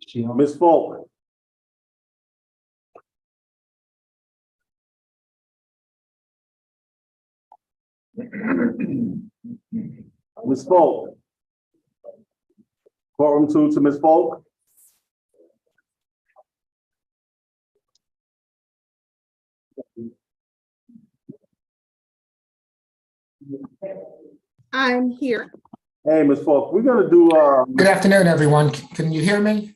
Ms. Falk. Ms. Falk. Courtroom 2 to Ms. Falk. I'm here. Hey, Ms. Falk, we're gonna do, Good afternoon, everyone. Can you hear me?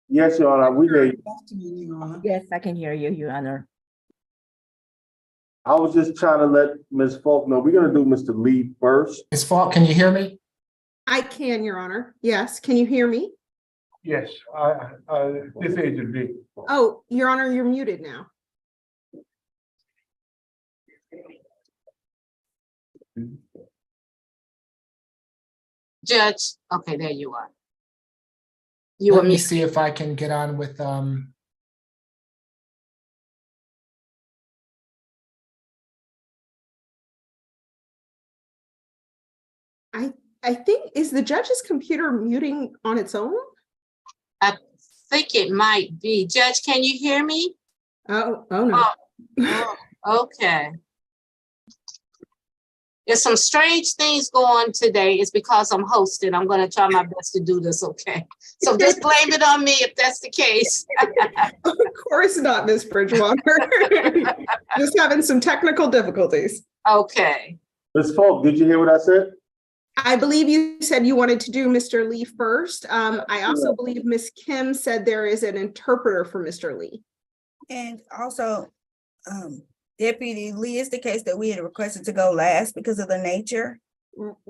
yes, Your Honor, we hear you. Yes, I can hear you, Your Honor. I was just trying to let Ms. Falk know, we're gonna do Mr. Lee first. Ms. Falk, can you hear me? I can, Your Honor. Yes. Can you hear me? Yes, this is Lee. Oh, Your Honor, you're muted now. Judge, okay, there you are. You Let were me me. see if I can get on with, I think, is the judge's computer muting on its own? I think it might be. Judge, can you hear me? Oh no. Oh, okay. There's some strange things going today. It's because I'm hosting. I'm gonna try my best to do this, okay? So just blame it on me if that's the case. Of course not, Ms. Bridgewater. Just having some technical difficulties. Okay. Ms. Falk, did you hear what I said? I believe you said you wanted to do Mr. Lee first. I also believe Ms. Kim said there is an interpreter for Mr. Lee. And also, Deputy Lee, is the case that we had requested to go last because of the nature.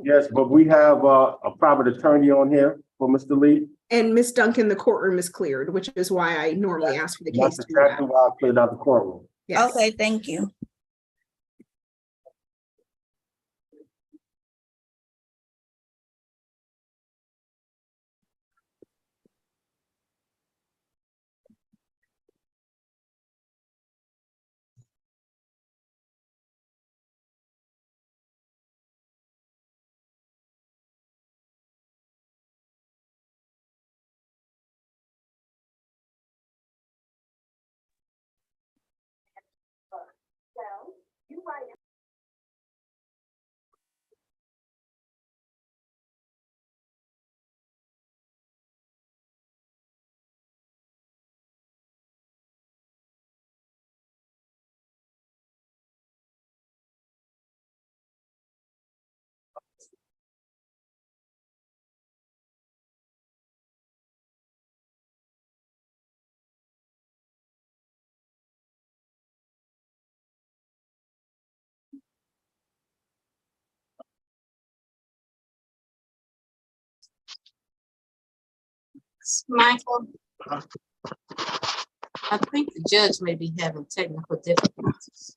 Yes, but we have, a private attorney on here for Mr. Lee. And Ms. Duncan, the courtroom is cleared, which is why I normally ask for the case That's to be read. exactly why I cleared out the courtroom. Yes. Okay, thank you. Michael, I think the judge may be having technical difficulties.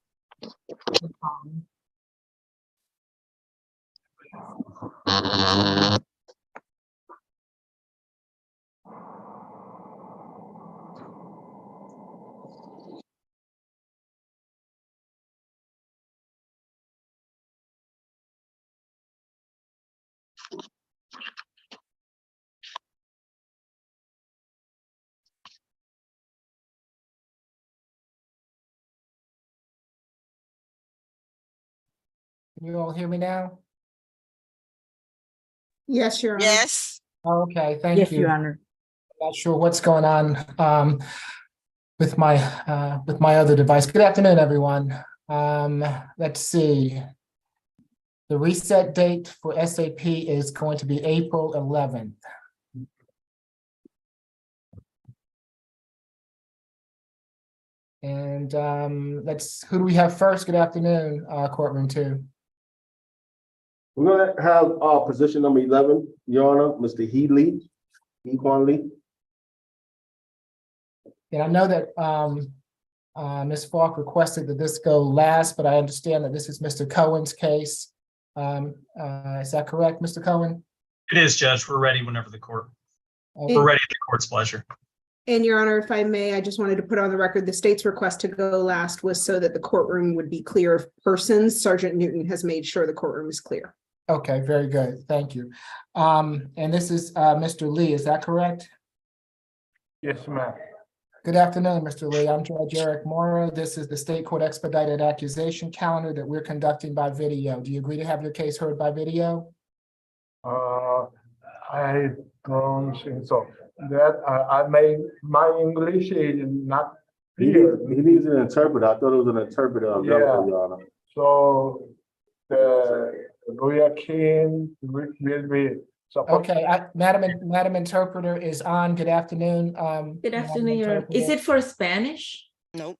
Can you all hear me now? Yes, Your Honor. Yes. Okay, thank Yes, you. Your Honor. Not sure what's going on with my other device. Good afternoon, everyone. Let's see. The reset date for SAP is going to be April 11th. And who do we have first? Good afternoon, courtroom 2. We're gonna have, position number 11, Your Honor, Mr. Healy, Lee. And I know that Ms. Falk requested that this go last, but I understand that this is Mr. Cohen's case. Is that correct, Mr. Cohen? It is, Judge. We're ready whenever the court, Okay. we're ready at the court's pleasure. And Your Honor, if I may, I just wanted to put on the record, the state's request to go last was so that the courtroom would be clear of persons. Sergeant Newton has made sure the courtroom is clear. Okay, very good. Thank you. And this is Mr. Lee, is that correct? Yes, ma'am. Good afternoon, Mr. Lee. I'm Judge Eric Morrow. This is the State Court Expedited Accusation Calendar that we're conducting by video. Do you agree to have your case heard by video? I don't think so. That my English is not He clear. needs an interpreter. I thought it was an interpreter available, Yeah. Your Honor. So the lawyer will be supposed. Okay, Madam Interpreter is on. Good afternoon. Good Madam afternoon, Your Honor. Is Interpreter. it for Spanish? No,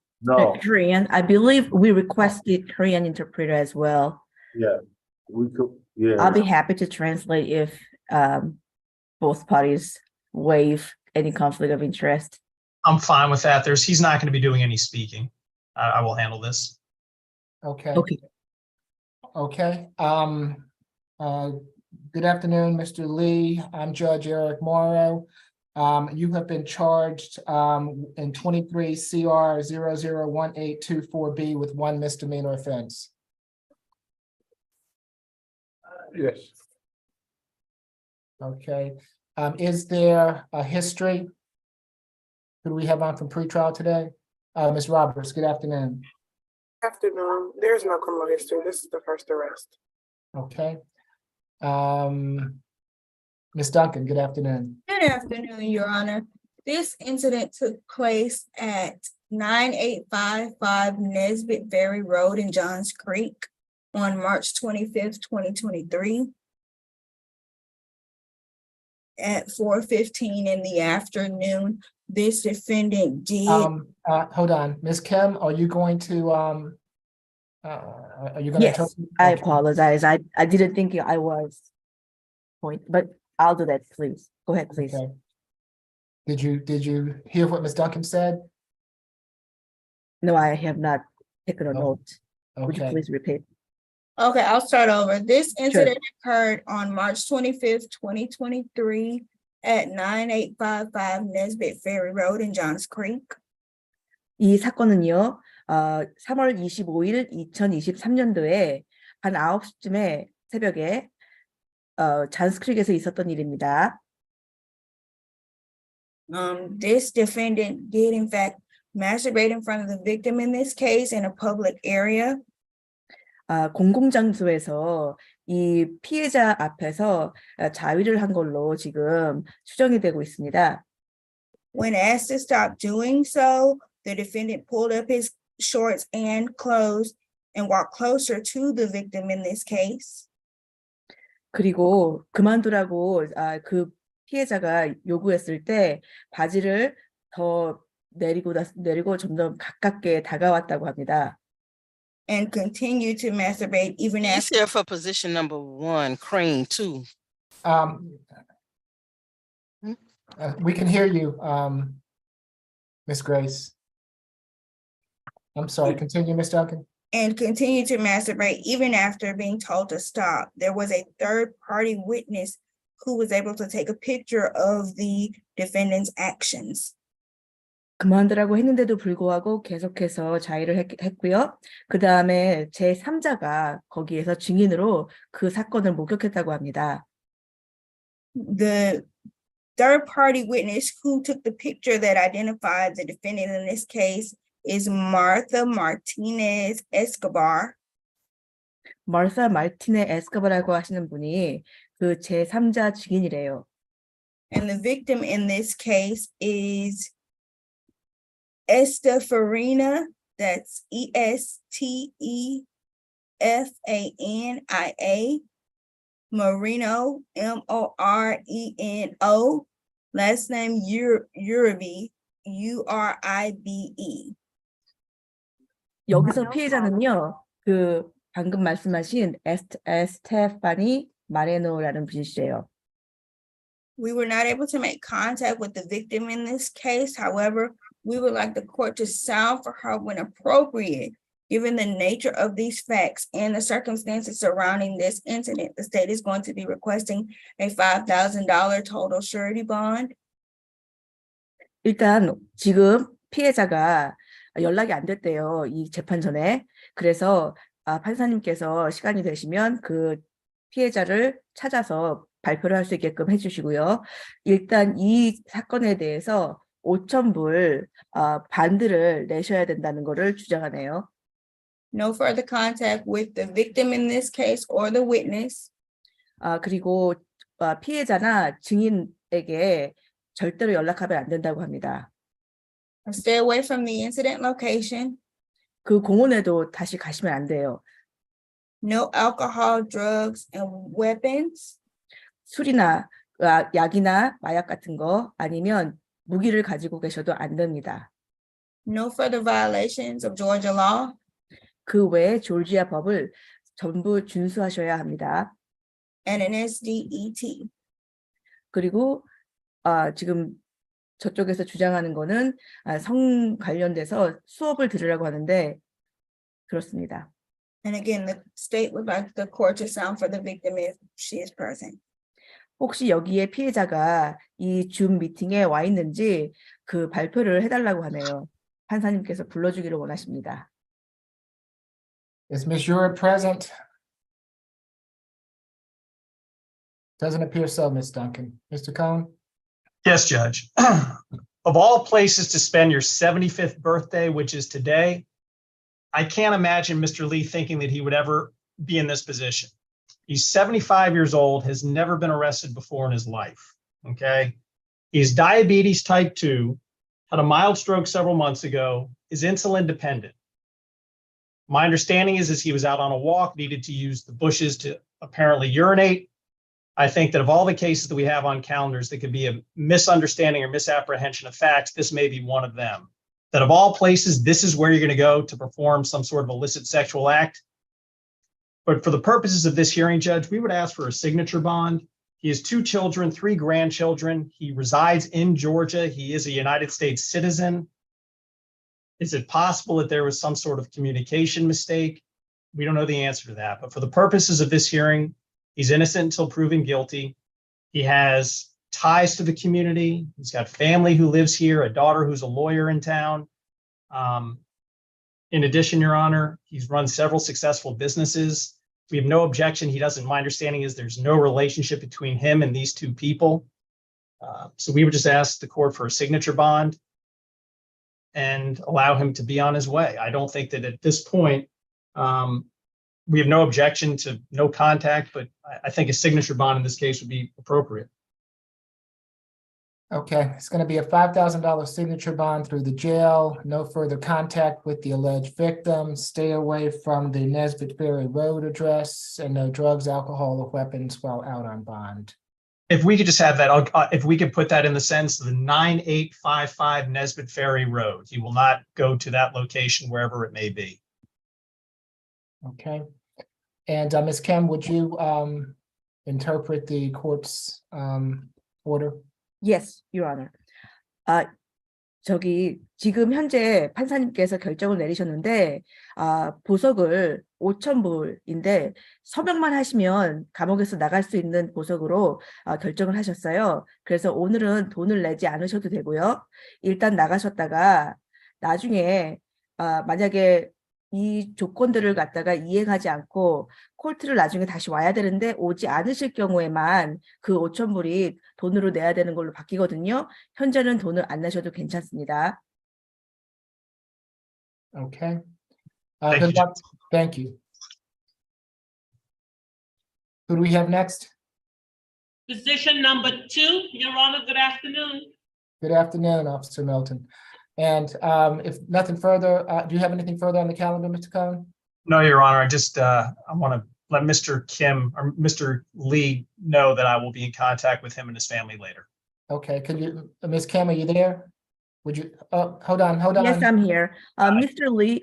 Korean. I believe we requested Korean interpreter as well. yeah, we could, yeah. I'll be happy to translate if both parties waive any conflict of interest. I'm fine with that. He's not going to be doing any speaking. I will handle this. Okay. Okay. Okay. Good afternoon, Mr. Lee. I'm Judge Eric Morrow. You have been charged in 23 CR 001824B with one misdemeanor offense. Yes. Okay. Is there a history? Who do we have on from pretrial today? Ms. Roberts, good afternoon. Afternoon. There's no criminal history. This is the first arrest. Okay. Ms. Duncan, good afternoon. Good afternoon, Your Honor. This incident took place at 9855 Nesbitt Ferry Road in Johns Creek on March 25th, 2023. At 4:15 in the afternoon, this defendant did. Hold on, Ms. Kim, are you going to are you going to? Yes, I apologize. I didn't think I was but I'll do that, please. Go ahead, please. Okay. Did you hear what Ms. Duncan said? No, I have not taken a Oh, note. Would you Okay, please repeat? Okay, I'll start over. This incident occurred on March 25th, 2023 at 9855 Nesbitt Ferry Road in Johns Creek. 이 사건은요, 3월 25일 2023년도에 한 9시쯤에 새벽에 잔스크릭에서 있었던 일입니다. This defendant did in fact masturbate in front of the victim in this case in a public area. 공공장소에서 이 피해자 앞에서 자위를 한 걸로 지금 추정이 되고 있습니다. When asked to stop doing so, the defendant pulled up his shorts and clothes and walked closer to the victim in this case. 그리고 그만두라고 그 피해자가 요구했을 때 바지를 더 내리고 점점 가깝게 다가왔다고 합니다. And continued to masturbate even He's after. here for position number 1, crane 2. We can hear you, Ms. Grace. I'm sorry, continue, Ms. Duncan. And continued to masturbate even after being told to stop. There was a third-party witness who was able to take a picture of the defendant's actions. 그만두라고 했는데도 불구하고 계속해서 자위를 했고요. 그 다음에 제3자가 거기에서 증인으로 그 사건을 목격했다고 합니다. The third-party witness who took the picture that identified the defendant in this case is Martha Martinez Escobar. 마르사 마르티네 에스코바라고 하시는 분이 그 제3자 증인이래요. And the victim in this case is Estefania, that's Estefania, Moreno, Moreno, last name Uribe, Uribe. 여기서 피해자는요, 그 방금 말씀하신 에스테파니 마레노라는 분이시래요. We were not able to make contact with the victim in this case. However, we would like the court to sound for her when appropriate. Given the nature of these facts and the circumstances surrounding this incident, the state is going to be requesting a $5,000 total surety bond. 일단 지금 피해자가 연락이 안 됐대요. 이 재판 전에. 그래서 판사님께서 시간이 되시면 그 피해자를 찾아서 발표를 할 수 있게끔 해주시고요. 일단 이 사건에 대해서 5,000불 반드를 내셔야 된다는 거를 주장하네요. No further contact with the victim in this case or the witness. 그리고 피해자나 증인에게 절대로 연락하면 안 된다고 합니다. Stay away from the incident location. 그 공원에도 다시 가시면 안 돼요. No alcohol, drugs, and weapons. 술이나 약이나 마약 같은 거 아니면 무기를 가지고 계셔도 안 됩니다. No further violations of Georgia law. 그 외에 조지아 법을 전부 준수하셔야 합니다. And an SDET. 그리고 지금 저쪽에서 주장하는 거는 성 관련돼서 수업을 들으라고 하는데 그렇습니다. And again, the state would like the court to sound for the victim if she is present. 혹시 여기에 피해자가 이 줌 미팅에 와 있는지 그 발표를 해달라고 하네요. 판사님께서 불러주기를 원하십니다. Is Ms. Uribe present? Doesn't appear so, Ms. Duncan. Mr. Cohen? Yes, Judge. Of all places to spend your 75th birthday, which is today, I can't imagine Mr. Lee thinking that he would ever be in this position. He's 75 years old, has never been arrested before in his life, okay? He's diabetes type 2, had a mild stroke several months ago, is insulin dependent. My understanding is he was out on a walk, needed to use the bushes to apparently urinate. I think that of all the cases that we have on calendars that could be a misunderstanding or misapprehension of facts, this may be one of them. That of all places, this is where you're going to go to perform some sort of illicit sexual act. But for the purposes of this hearing, Judge, we would ask for a signature bond. He has 2 children, 3 grandchildren. He resides in Georgia. He is a United States citizen. Is it possible that there was some sort of communication mistake? We don't know the answer to that. But for the purposes of this hearing, he's innocent until proven guilty. He has ties to the community. He's got family who lives here, a daughter who's a lawyer in town. In addition, Your Honor, he's run several successful businesses. We have no objection. He doesn't. My understanding is there's no relationship between him and these 2 people. So we would just ask the court for a signature bond and allow him to be on his way. I don't think that at this point, we have no objection to no contact, but I think a signature bond in this case would be appropriate. Okay, it's going to be a $5,000 signature bond through the jail, no further contact with the alleged victim, stay away from the Nesbitt Ferry Road address, and no drugs, alcohol, or weapons while out on bond. If we could just have that, if we could put that in the sense of the 9855 Nesbitt Ferry Road, he will not go to that location wherever it may be. Okay. And Ms. Kim, would you interpret the court's order? Yes, Your Honor. 지금 현재 판사님께서 결정을 내리셨는데 보석을 5,000불인데 서명만 하시면 감옥에서 나갈 수 있는 보석으로 결정을 하셨어요. 그래서 오늘은 돈을 내지 않으셔도 되고요. 일단 나가셨다가 나중에 만약에 이 조건들을 갖다가 이행하지 않고 콜트를 나중에 다시 와야 되는데 오지 않으실 경우에만 그 5,000불이 돈으로 내야 되는 걸로 바뀌거든요. 현재는 돈을 안 내셔도 괜찮습니다. Okay. Thank Good you, luck. Thank you. Who do we have next? Position number 2, Your Honor, good afternoon. Good afternoon, Officer Milton. And if nothing further, do you have anything further on the calendar, Mr. Cohen? No, Your Honor, I just I want to let Mr. Kim or Mr. Lee know that I will be in contact with him and his family later. Okay, could you, Ms. Kim, are you there? Would you, hold on. Yes, I'm here. Mr. Lee,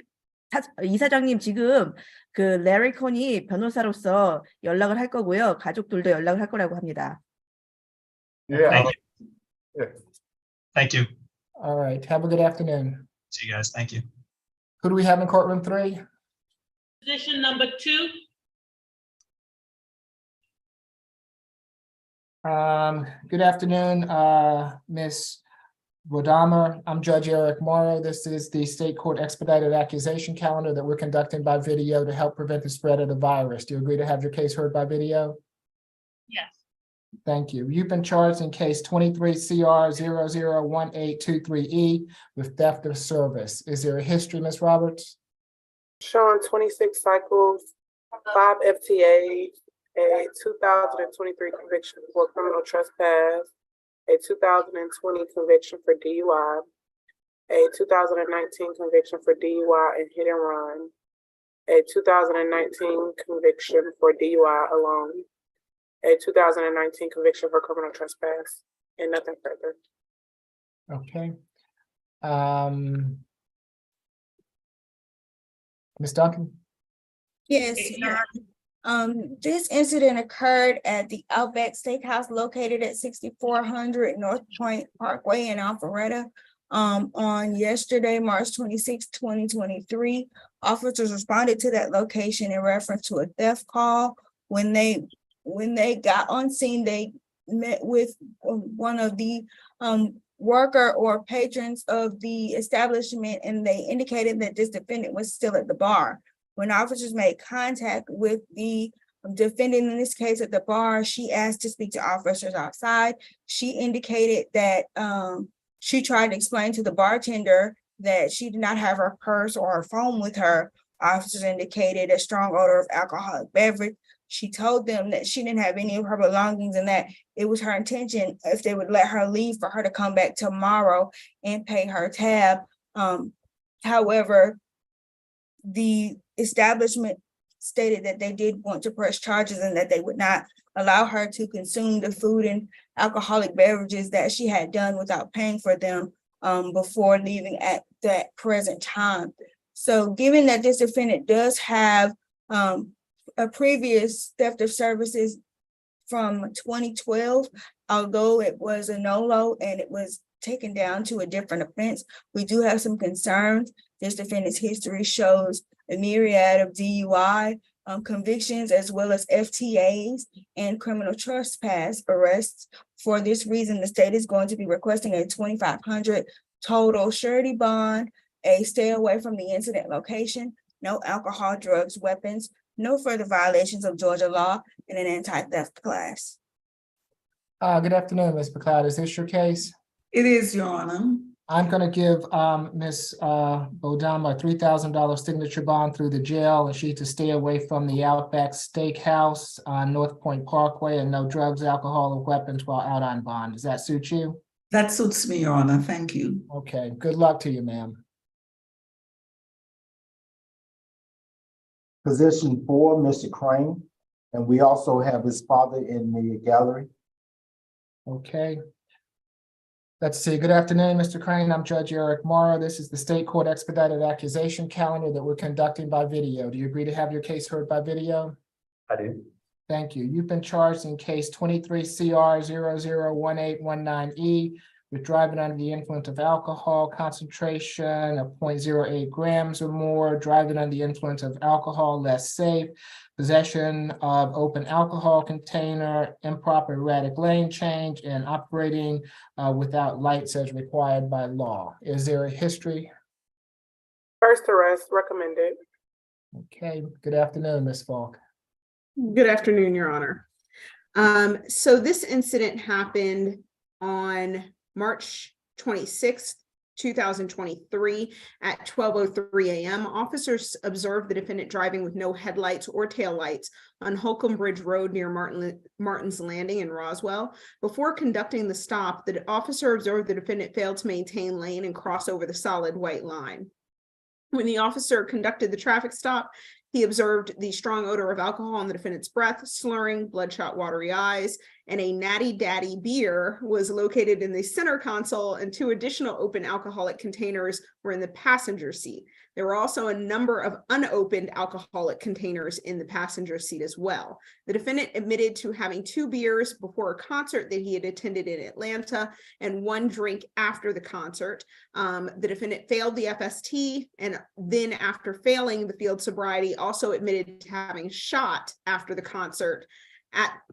이사장님 지금 그 레리 콘이 변호사로서 연락을 할 거고요. 가족들도 연락을 할 거라고 합니다. Yeah. Thank you. Yeah. Thank you. All right, have a good afternoon. See you guys. Thank you. Who do we have in courtroom 3? Position number 2, Good afternoon, Ms. Rodama. I'm Judge Eric Morrow. This is the state court expedited accusation calendar that we're conducting by video to help prevent the spread of the virus. Do you agree to have your case heard by video? yes. Thank you. You've been charged in case 23 CR 001823E with theft of service. Is there a history, Ms. Roberts? Showing 26 cycles, 5 FTAs, a 2023 conviction for criminal trespass, a 2020 conviction for DUI, a 2019 conviction for DUI and hit and run, a 2019 conviction for DUI alone, a 2019 conviction for criminal trespass, and nothing further. Okay. Ms. Duncan? Yes, Your Honor. This incident occurred at the Outback Steakhouse located at 6400 North Point Parkway in Alpharetta. On yesterday, March 26, 2023, officers responded to that location in reference to a theft call. When they got on scene, they met with one of the worker or patrons of the establishment, and they indicated that this defendant was still at the bar. When officers made contact with the defendant in this case at the bar, she asked to speak to officers outside. She indicated that she tried to explain to the bartender that she did not have her purse or her phone with her. Officers indicated a strong odor of alcoholic beverage. She told them that she didn't have any of her belongings and that it was her intention, if they would let her leave, for her to come back tomorrow and pay her tab. However, the establishment stated that they did want to press charges and that they would not allow her to consume the food and alcoholic beverages that she had done without paying for them before leaving at that present time. So given that this defendant does have a previous theft of services from 2012, although it was a NOLO and it was taken down to a different offense, we do have some concerns. This defendant's history shows a myriad of DUI convictions, as well as FTAs and criminal trespass arrests. For this reason, the state is going to be requesting a $2,500 total surety bond, a stay away from the incident location, no alcohol, drugs, weapons, no further violations of Georgia law, and an anti-theft class. Good afternoon, Ms. McLeod. Is this your case? It is, Your Honor. I'm going to give Ms. Bodama a $3,000 signature bond through the jail, and she to stay away from the Outback Steakhouse on North Point Parkway, and no drugs, alcohol, or weapons while out on bond. Does that suit you? That suits me, Your Honor. Thank you. Okay, good luck to you, ma'am. Position 4, Mr. Crane, and we also have his father in the gallery. Okay. Let's see. Good afternoon, Mr. Crane. I'm Judge Eric Morrow. This is the State Court Expedited Accusation Calendar that we're conducting by video. Do you agree to have your case heard by video? I do. Thank you. You've been charged in case 23 CR 001819E with driving under the influence of alcohol, concentration of 0.08 grams or more, driving under the influence of alcohol, less safe, possession of open alcohol container, improper erratic lane change, and operating without lights as required by law. Is there a history? First arrest recommended. Okay, good afternoon, Ms. Falk. Good afternoon, Your Honor. So this incident happened on March 26th, 2023 at 12:03 a.m. Officers observed the defendant driving with no headlights or taillights on Holcomb Bridge Road near Martin's Landing in Roswell. Before conducting the stop, the officer observed the defendant failed to maintain lane and cross over the solid white line. When the officer conducted the traffic stop, he observed the strong odor of alcohol on the defendant's breath, slurring, bloodshot, watery eyes, and a Natty Daddy beer was located in the center console, and 2 additional open alcoholic containers were in the passenger seat. There were also a number of unopened alcoholic containers in the passenger seat as well. The defendant admitted to having 2 beers before a concert that he had attended in Atlanta and 1 drink after the concert. The defendant failed the FST, and then after failing the field sobriety, also admitted to having shot after the concert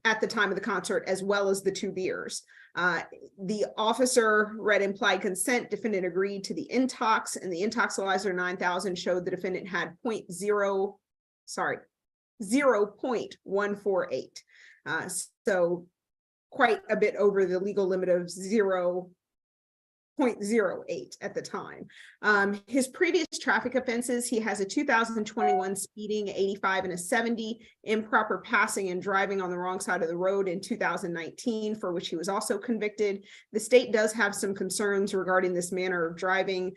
at the time of the concert, as well as the 2 beers. The officer read implied consent. Defendant agreed to the intox, and the intoxilizer 9000 showed the defendant had 0.148. So quite a bit over the legal limit of 0.08 at the time. His previous traffic offenses, he has a 2021 speeding, 85 and a 70, improper passing and driving on the wrong side of the road in 2019, for which he was also convicted. The state does have some concerns regarding this manner of driving.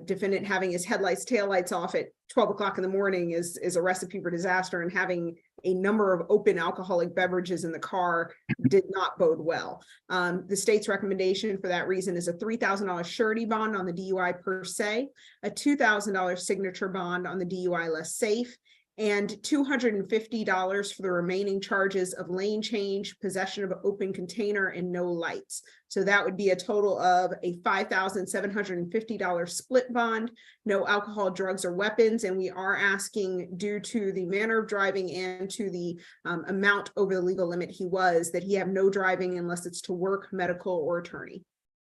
Defendant having his headlights, taillights off at 12 o'clock in the morning is a recipe for disaster, and having a number of open alcoholic beverages in the car did not bode well. The state's recommendation for that reason is a $3,000 surety bond on the DUI per se, a $2,000 signature bond on the DUI less safe, and $250 for the remaining charges of lane change, possession of an open container, and no lights. So that would be a total of a $5,750 split bond, no alcohol, drugs, or weapons. And we are asking, due to the manner of driving and to the amount over the legal limit he was, that he have no driving unless it's to work, medical, or attorney.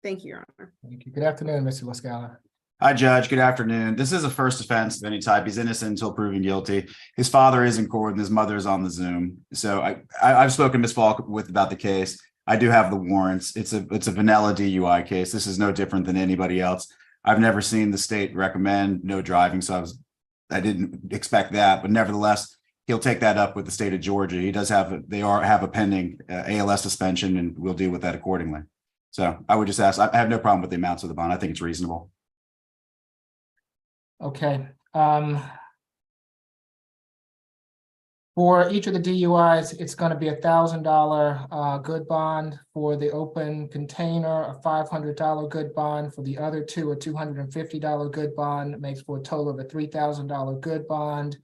Thank you, Your Honor. Thank you. Good afternoon, Mr. LaScala. Hi, Judge. Good afternoon. This is a first offense of any type. He's innocent until proven guilty. His father is in court and his mother is on the Zoom. So I've spoken to Ms. Falk about the case. I do have the warrants. It's a vanilla DUI case. This is no different than anybody else. I've never seen the state recommend no driving, so I didn't expect that. But nevertheless, he'll take that up with the state of Georgia. He does have a pending ALS suspension, and we'll deal with that accordingly. So I would just ask. I have no problem with the amounts of the bond. I think it's reasonable. Okay. For each of the DUIs, it's going to be $1,000 good bond for the open container, a $500 good bond for the other two, a $250 good bond, makes for a total of a $3,000 good bond.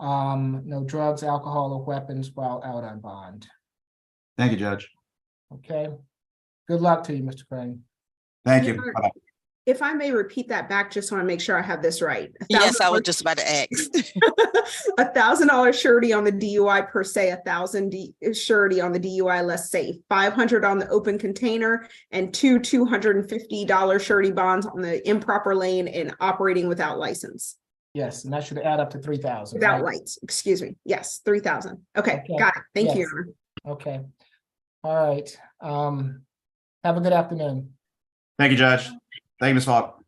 No drugs, alcohol, or weapons while out on bond. Thank you, Judge. Okay. Good luck to you, Mr. Crane. Thank you. Bye-bye. If I may repeat that back, just want to make sure I have this right. Yes, I was just about to ask. $1,000 surety on the DUI per se, $1,000 surety on the DUI less safe, $500 on the open container, and two $250 surety bonds on the improper lane and operating without license. Yes, and that should add up to 3,000. Without right? lights, excuse me. Yes, 3,000. Okay, got it. Thank you, Yes. Your Honor. Okay. All right. Have a good afternoon. Thank you, Judge. Thank you, Ms. Falk.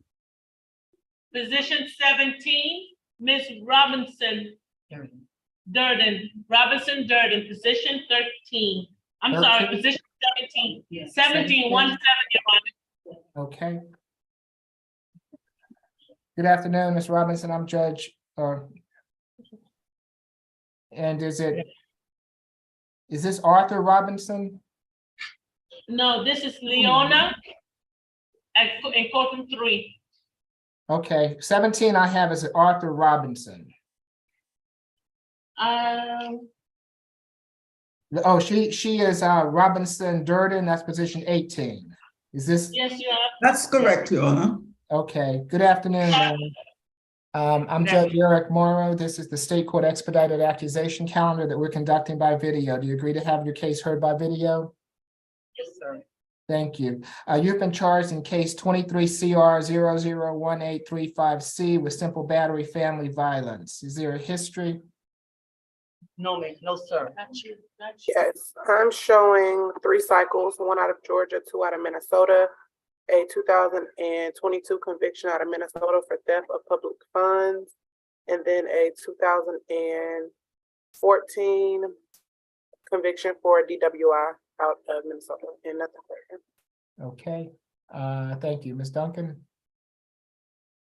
Position 17, Ms. Robinson Durden. Position 13. I'm sorry, 13? position 17. Yes, 17, 17, Your Honor. Okay. Good afternoon, Ms. Robinson. I'm Judge. And is this Arthur Robinson? No, this is Leona in courtroom 3. Okay, 17 I have is Arthur Robinson. Oh, she is Robinson Durden. That's position 18. Is this? Yes, Your Honor. That's correct, Your Honor. Okay, good afternoon, ma'am. I'm Judge Eric Morrow. This is the state court expedited accusation calendar that we're conducting by video. Do you agree to have your case heard by video? Yes, sir. Thank you. You've been charged in case 23 CR 001835C with simple battery family violence. Is there a history? No, ma'am. No, sir. Yes, I'm showing 3 cycles, 1 out of Georgia, 2 out of Minnesota, a 2022 conviction out of Minnesota for theft of public funds, and then a 2014 conviction for DWI out of Minnesota and nothing further. Okay, thank you. Ms. Duncan?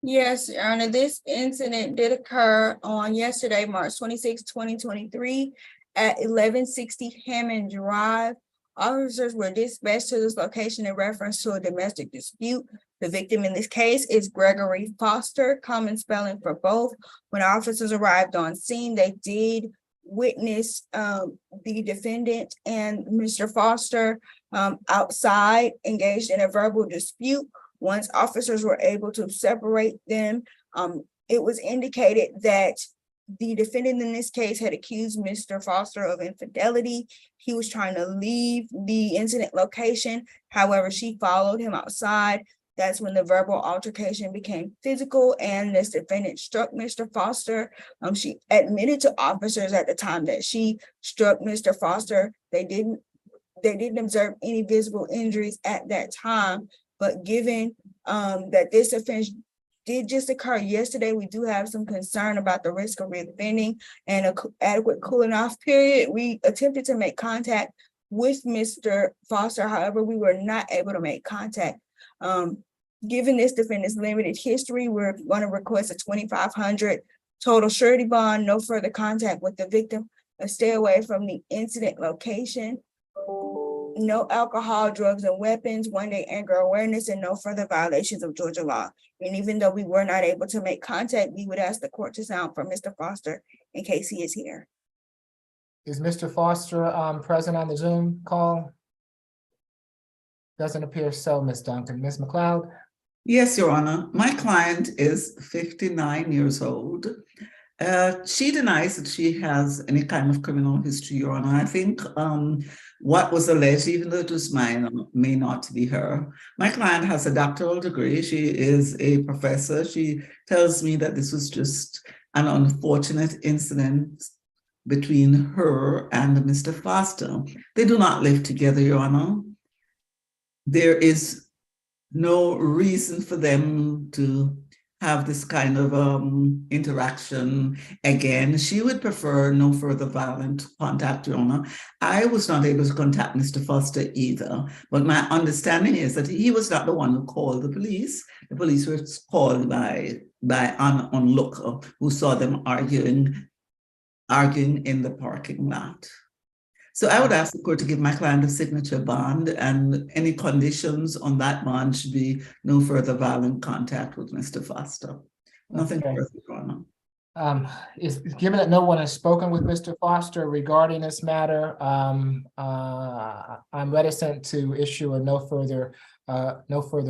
Yes, Your Honor, this incident did occur on yesterday, March 26, 2023 at 1160 Hammond Drive. Officers were dispatched to this location in reference to a domestic dispute. The victim in this case is Gregory Foster, common spelling for both. When officers arrived on scene, they did witness the defendant and Mr. Foster outside, engaged in a verbal dispute. Once officers were able to separate them, it was indicated that the defendant in this case had accused Mr. Foster of infidelity. He was trying to leave the incident location. However, she followed him outside. That's when the verbal altercation became physical and this defendant struck Mr. Foster. She admitted to officers at the time that she struck Mr. Foster. They didn't they didn't observe any visible injuries at that time. But given that this offense did just occur yesterday, we do have some concern about the risk of reoffending and an adequate cooling off period. We attempted to make contact with Mr. Foster. However, we were not able to make contact. Given this defendant's limited history, we're going to request a $2,500 total surety bond, no further contact with the victim, a stay away from the incident location, no alcohol, drugs, and weapons, 1-day anger awareness, and no further violations of Georgia law. And even though we were not able to make contact, we would ask the court to sound for Mr. Foster in case he is here. Is Mr. Foster present on the Zoom call? Doesn't appear so, Ms. Duncan. Ms. McLeod? Yes, Your Honor. My client is 59 years old. She denies that she has any kind of criminal history, Your Honor. I think what was alleged, even though it was mine, may not be her. My client has a doctoral degree. She is a professor. She tells me that this was just an unfortunate incident between her and Mr. Foster. They do not live together, Your Honor. There is no reason for them to have this kind of interaction again. She would prefer no further violent contact, Your Honor. I was not able to contact Mr. Foster either, but my understanding is that he was not the one who called the police. The police were called by an onlooker who saw them arguing in the parking lot. So I would ask the court to give my client a signature bond, and any conditions on that bond should be no further violent contact with Mr. Foster. Nothing Okay. further, Your Honor. Given that no one has spoken with Mr. Foster regarding this matter, I'm reticent to issue a no further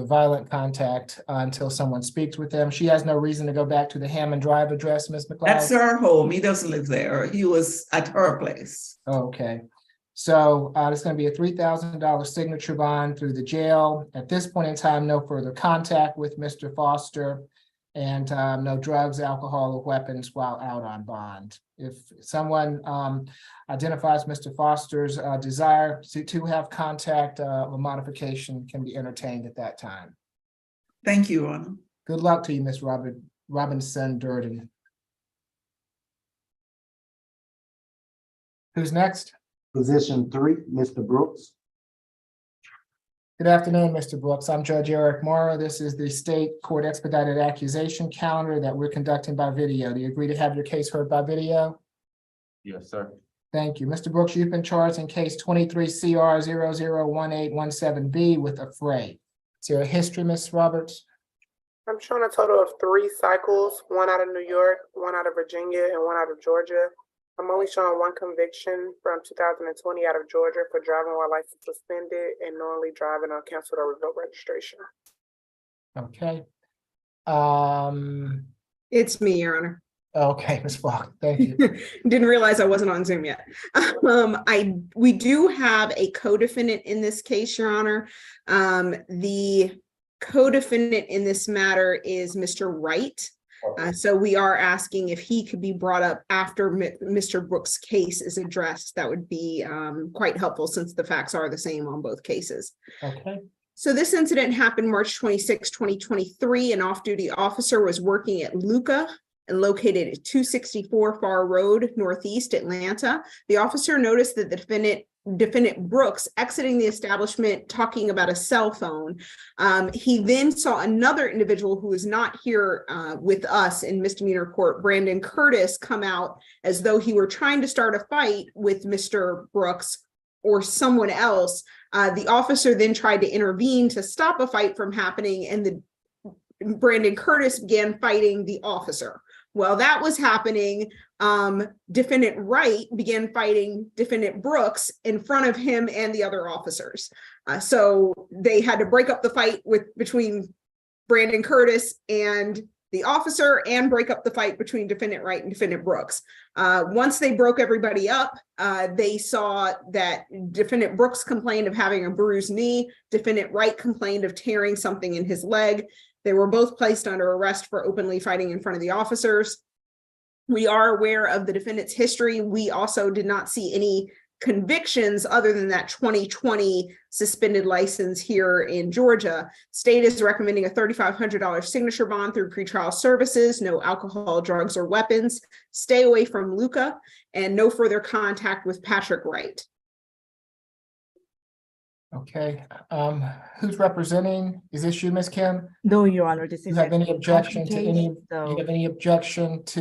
violent contact until someone speaks with them. She has no reason to go back to the Hammond Drive address, Ms. McLeod? That's her home. He doesn't live there. He was at her place. Okay. So there's going to be a $3,000 signature bond through the jail. At this point in time, no further contact with Mr. Foster, and no drugs, alcohol, or weapons while out on bond. If someone identifies Mr. Foster's desire to have contact, a modification can be entertained at that time. Thank you, Your Honor. Good luck to you, Ms. Robinson Durden. Who's next? Position 3, Mr. Brooks. Good afternoon, Mr. Brooks. I'm Judge Eric Morrow. This is the state court expedited accusation calendar that we're conducting by video. Do you agree to have your case heard by video? Yes, sir. Thank you. Mr. Brooks, you've been charged in case 23 CR 001817B with a fray. Is there a history, Ms. Roberts? I'm showing a total of 3 cycles, 1 out of New York, 1 out of Virginia, and 1 out of Georgia. I'm only showing 1 conviction from 2020 out of Georgia for driving while license suspended and knowingly driving on canceled or revoked registration. Okay. It's me, Your Honor. Okay, Ms. Falk, thank you. Didn't realize I wasn't on Zoom yet. We do have a co-defendant in this case, Your Honor. The co-defendant in this matter is Mr. Wright. So we are asking if he could be brought up after Mr. Brooks' case is addressed. That would be quite helpful since the facts are the same on both cases. Okay. So this incident happened March 26, 2023. An off-duty officer was working at Luca and located at 264 Far Road, Northeast Atlanta. The officer noticed that the defendant Brooks exiting the establishment talking about a cell phone. He then saw another individual who is not here with us in misdemeanor court, Brandon Curtis, come out as though he were trying to start a fight with Mr. Brooks or someone else. The officer then tried to intervene to stop a fight from happening, and Brandon Curtis began fighting the officer. While that was happening, defendant Wright began fighting defendant Brooks in front of him and the other officers. So they had to break up the fight between Brandon Curtis and the officer and break up the fight between defendant Wright and defendant Brooks. Once they broke everybody up, they saw that defendant Brooks complained of having a bruised knee. Defendant Wright complained of tearing something in his leg. They were both placed under arrest for openly fighting in front of the officers. We are aware of the defendant's history. We also did not see any convictions other than that 2020 suspended license here in Georgia. State is recommending a $3,500 signature bond through pretrial services, no alcohol, drugs, or weapons, stay away from Luca, and no further contact with Patrick Wright. Okay, who's representing? Is this you, Ms. Kim? No, Your Honor, this Do you is have a any objection to case, any, do so you have any objection to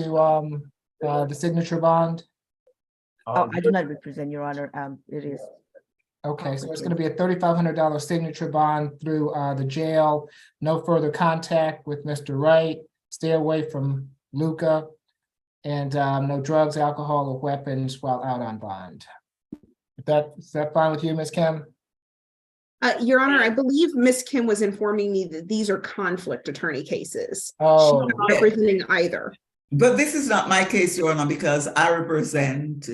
the signature bond? I do not represent, Your Honor. It is Okay, so it's gonna be a $3,500 signature bond through the jail. No further contact with Mr. Wright. Stay away from Luca. And no drugs, alcohol, or weapons while out on bond. Is that fine with you, Ms. Kim? Your Honor, I believe Ms. Kim was informing me that these are conflict attorney cases. Oh. She's not representing either. But this is not my case, Your Honor, because I represent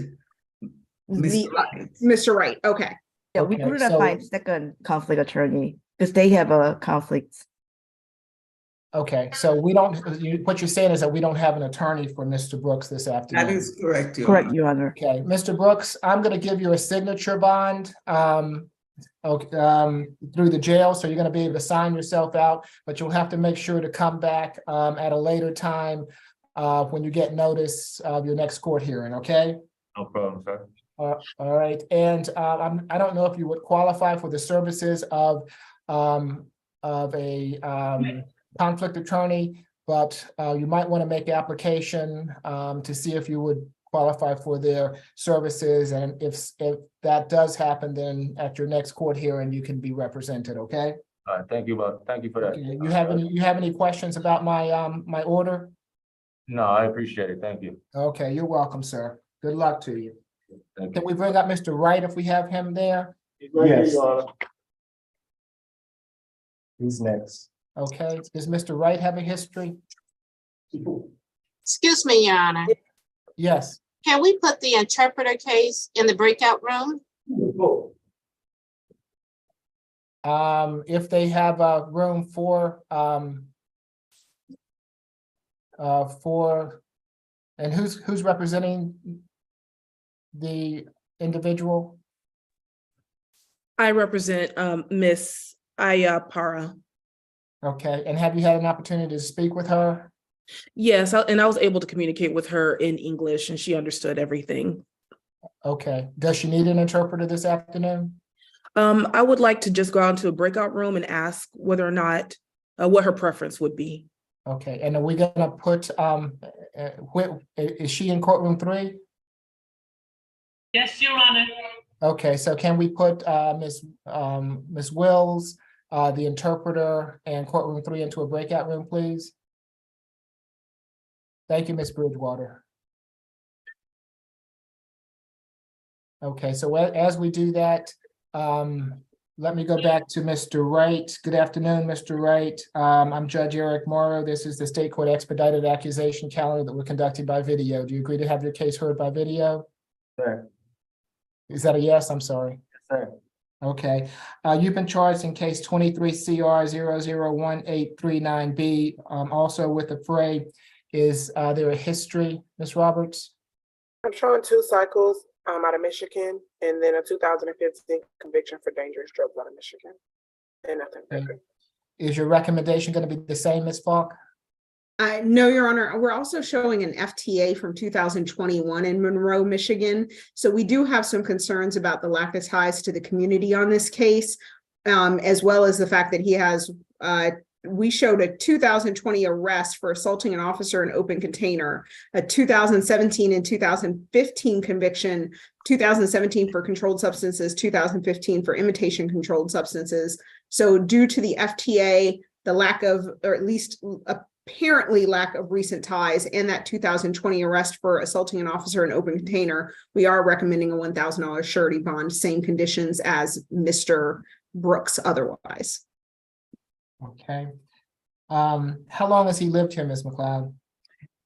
Mr. Wright. Mr. Wright, okay. yeah, we Okay, could not so- find second conflict attorney because they have a conflict. Okay, so we don't, what you're saying is that we don't have an attorney for Mr. Brooks this afternoon. That is correct, Your Correct, Honor. Your Honor. Okay, Mr. Brooks, I'm gonna give you a signature bond through the jail, so you're gonna be able to sign yourself out, but you'll have to make sure to come back at a later time when you get notice of your next court hearing, okay? No problem, sir. All right, and I don't know if you would qualify for the services of a conflict attorney, but you might want to make application to see if you would qualify for their services, and if that does happen, then at your next court hearing, you can be represented, okay? All right, thank you for that. Okay, you have any questions about my my order? No, I appreciate it. Thank you. Okay, you're welcome, sir. Good luck to you. Thank Can we bring up Mr. Wright if we have him there? Yes. Who's next? Okay, does Mr. Wright have a history? Excuse me, Your Honor. Yes. Can we put the interpreter case in the breakout room? If they have a room for, and who's representing the individual? I represent Miss Aya Para. Okay, and have you had an opportunity to speak with her? Yes, and I was able to communicate with her in English and she understood everything. Okay, does she need an interpreter this afternoon? I would like to just go out into a breakout room and ask whether or not, what her preference would be. Okay, and are we gonna put, is she in courtroom 3? Yes, Your Honor. Okay, so can we put Ms. Wills, the interpreter, and courtroom 3 into a breakout room, please? Thank you, Ms. Bridgewater. Okay, so as we do that, let me go back to Mr. Wright. Good afternoon, Mr. Wright. I'm Judge Eric Morrow. This is the state court expedited accusation calendar that we're conducting by video. Do you agree to have your case heard by video? Sir. Is that a yes? I'm sorry. Sir. Okay, you've been charged in case 23 CR 001839B. Also with the fray, is there a history, Ms. Roberts? I'm showing 2 cycles out of Michigan, and then a 2015 conviction for dangerous drugs out of Michigan. And nothing. Okay. Is your recommendation going to be the same, Ms. Falk? No, Your Honor. We're also showing an FTA from 2021 in Monroe, Michigan. So we do have some concerns about the lack of ties to the community on this case, as well as the fact that he has, we showed a 2020 arrest for assaulting an officer in open container, a 2017 and 2015 conviction, 2017 for controlled substances, 2015 for imitation controlled substances. So due to the FTA, the lack of, or at least apparently lack of recent ties, and that 2020 arrest for assaulting an officer in open container, we are recommending a $1,000 surety bond, same conditions as Mr. Brooks otherwise. Okay. How long has he lived here, Ms. McLeod?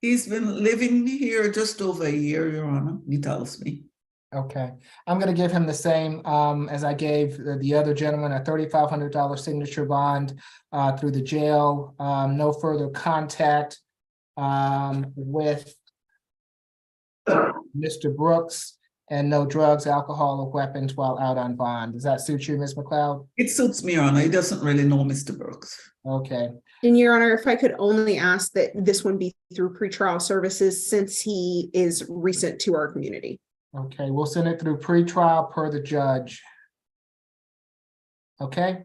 He's been living here just over a year, Your Honor, he tells me. Okay, I'm going to give him the same as I gave the other gentleman, a $3,500 signature bond through the jail. No further contact with Mr. Brooks, and no drugs, alcohol, or weapons while out on bond. Does that suit you, Ms. McLeod? It suits me, Your Honor. He doesn't really know Mr. Brooks. Okay, And Your Honor, if I could only ask that this one be through pretrial services since he is recent to our community. okay, we'll send it through pretrial per the judge. Okay,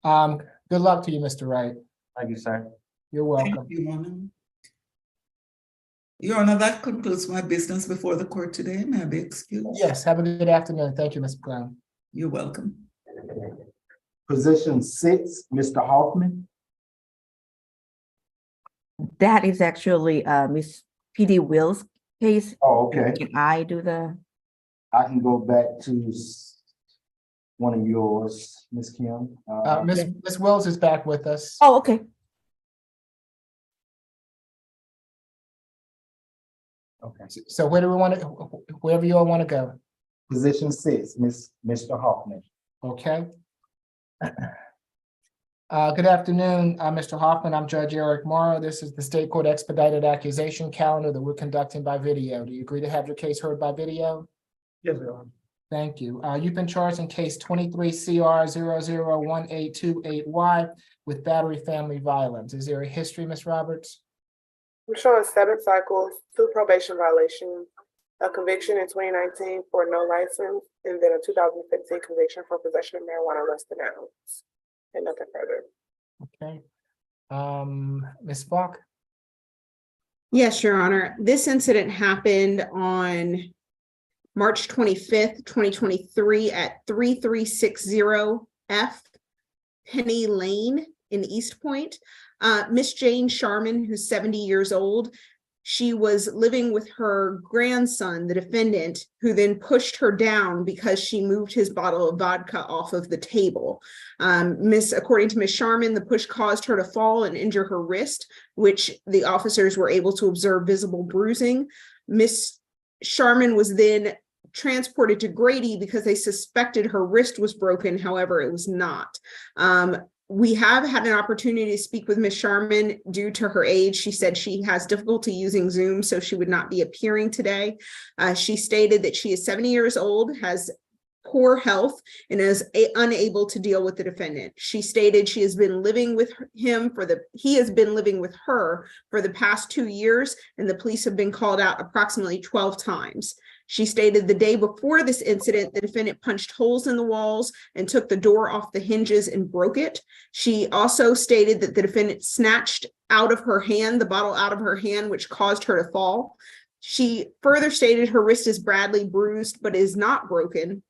good luck to you, Mr. Wright. Thank you, sir. You're welcome. Thank you, Your Honor. Your Honor, that concludes my business before the court today. May I be excused? Yes, have a good afternoon. Thank you, Ms. McLeod. You're welcome. Position 6, Mr. Hoffman. That is actually Miss PD Will's case. Oh, okay. Can I do the? I can go back to one of yours, Ms. Kim. Ms. Wills is back with us. Oh, okay. Okay. So where do we want to, wherever you all want to go? Position 6, Mr. Hoffman. Okay. Good afternoon, Mr. Hoffman. I'm Judge Eric Morrow. This is the State Court Expedited Accusation Calendar that we're conducting by video. Do you agree to have your case heard by video? Yes, Your Honor. Thank you. You've been charged in case 23 CR 0018288Y with battery family violence. Is there a history, Ms. Roberts? I'm showing 7 cycles, 2 probation violations, a conviction in 2019 for no license, and then a 2015 conviction for possession of marijuana less than an ounce, and nothing further. Okay. Ms. Falk? Yes, Your Honor. This incident happened on March 25th, 2023 at 3360 F Penny Lane in East Point. Miss Jane Sharman, who's 70 years old, she was living with her grandson, the defendant, who then pushed her down because she moved his bottle of vodka off of the table. According to Miss Sharman, the push caused her to fall and injure her wrist, which the officers were able to observe visible bruising. Miss Sharman was then transported to Grady because they suspected her wrist was broken. However, it was not. We have had an opportunity to speak with Ms. Sharman due to her age. She said she has difficulty using Zoom, so she would not be appearing today. She stated that she is 70 years old, has poor health, and is unable to deal with the defendant. She stated she has been living with he has been living with her for the past 2 years, and the police have been called out approximately 12 times. She stated the day before this incident, the defendant punched holes in the walls and took the door off the hinges and broke it. She also stated that the defendant snatched out of her hand, the bottle out of her hand, which caused her to fall. She further stated her wrist is badly bruised, but is not broken.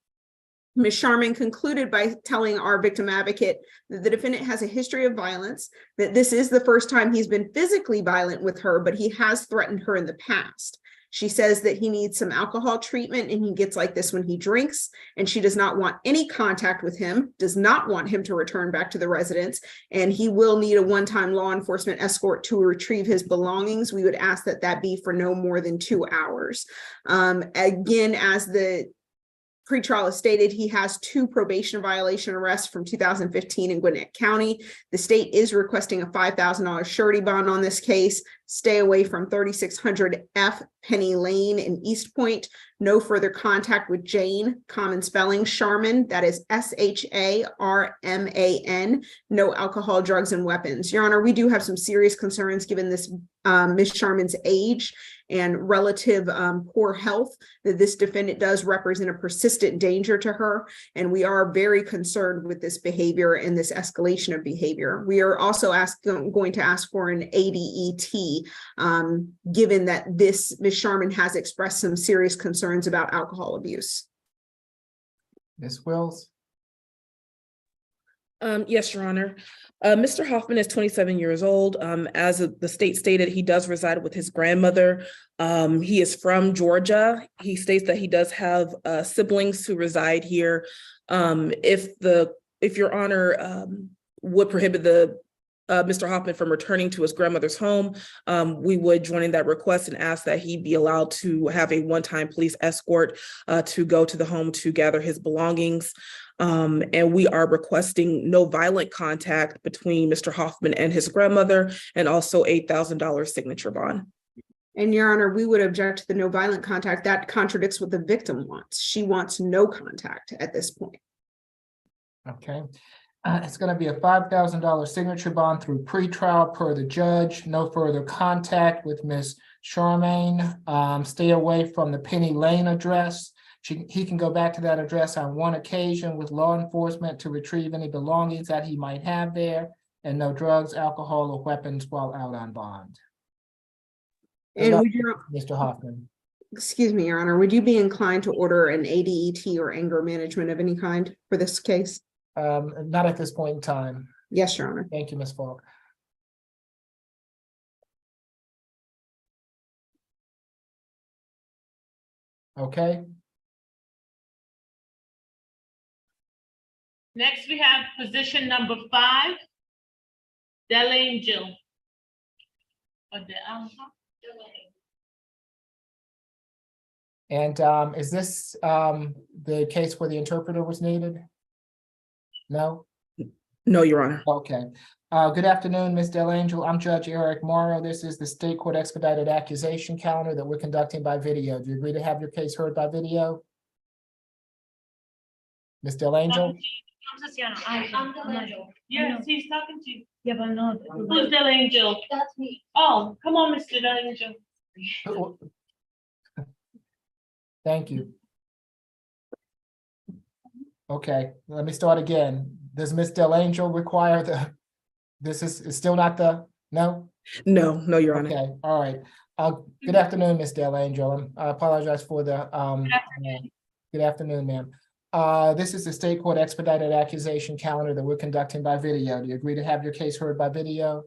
Ms. Sharman concluded by telling our victim advocate that the defendant has a history of violence, that this is the first time he's been physically violent with her, but he has threatened her in the past. She says that he needs some alcohol treatment and he gets like this when he drinks, and she does not want any contact with him, does not want him to return back to the residence, and he will need a one-time law enforcement escort to retrieve his belongings. We would ask that that be for no more than 2 hours. Again, as the pretrial is stated, he has 2 probation violation arrests from 2015 in Gwinnett County. The state is requesting a $5,000 surety bond on this case. Stay away from 3600 F Penny Lane in East Point. No further contact with Jane, common spelling, Sharman, that is SHARMAN. No alcohol, drugs, and weapons. Your Honor, we do have some serious concerns given this Ms. Sharman's age and relative poor health, that this defendant does represent a persistent danger to her. And we are very concerned with this behavior and this escalation of behavior. We are also going to ask for an ADET, given that Ms. Sharman has expressed some serious concerns about alcohol abuse. Ms. Wills? Yes, Your Honor. Mr. Hoffman is 27 years old. As the state stated, he does reside with his grandmother. He is from Georgia. He states that he does have siblings who reside here. If Your Honor would prohibit Mr. Hoffman from returning to his grandmother's home, we would join in that request and ask that he be allowed to have a one-time police escort to go to the home to gather his belongings. And we are requesting no violent contact between Mr. Hoffman and his grandmother, and also $8,000 signature bond. And Your Honor, we would object to the no violent contact. That contradicts what the victim wants. She wants no contact at this point. Okay. It's going to be a $5,000 signature bond through pretrial per the judge. No further contact with Ms. Charmaine. Stay away from the Penny Lane address. He can go back to that address on one occasion with law enforcement to retrieve any belongings that he might have there, and no drugs, alcohol, or weapons while out on bond. Good And luck, would you, Mr. Hoffman. excuse me, Your Honor, would you be inclined to order an ADET or anger management of any kind for this case? Not at this point in time. Yes, Your Honor. Thank you, Ms. Falk. Okay. Next, we have position number 5, Delangel. And is this the case where the interpreter was needed? No? No, Your Honor. Okay. Good afternoon, Ms. Delangel. I'm Judge Eric Morrow. This is the State Court Expedited Accusation Calendar that we're conducting by video. Do you agree to have your case heard by video? Ms. Delangel? Yes, he's talking to you. Yeah, but no. Who's Delangel? That's me. Oh, come on, Mr. Delangel. Thank you. Okay, let me start again. Does Ms. Delangel require this is still not the, no? No, Your Honor. Okay, all right. Good afternoon, Ms. Delangel. I apologize for the, good afternoon, ma'am. This is the State Court Expedited Accusation Calendar that we're conducting by video. Do you agree to have your case heard by video?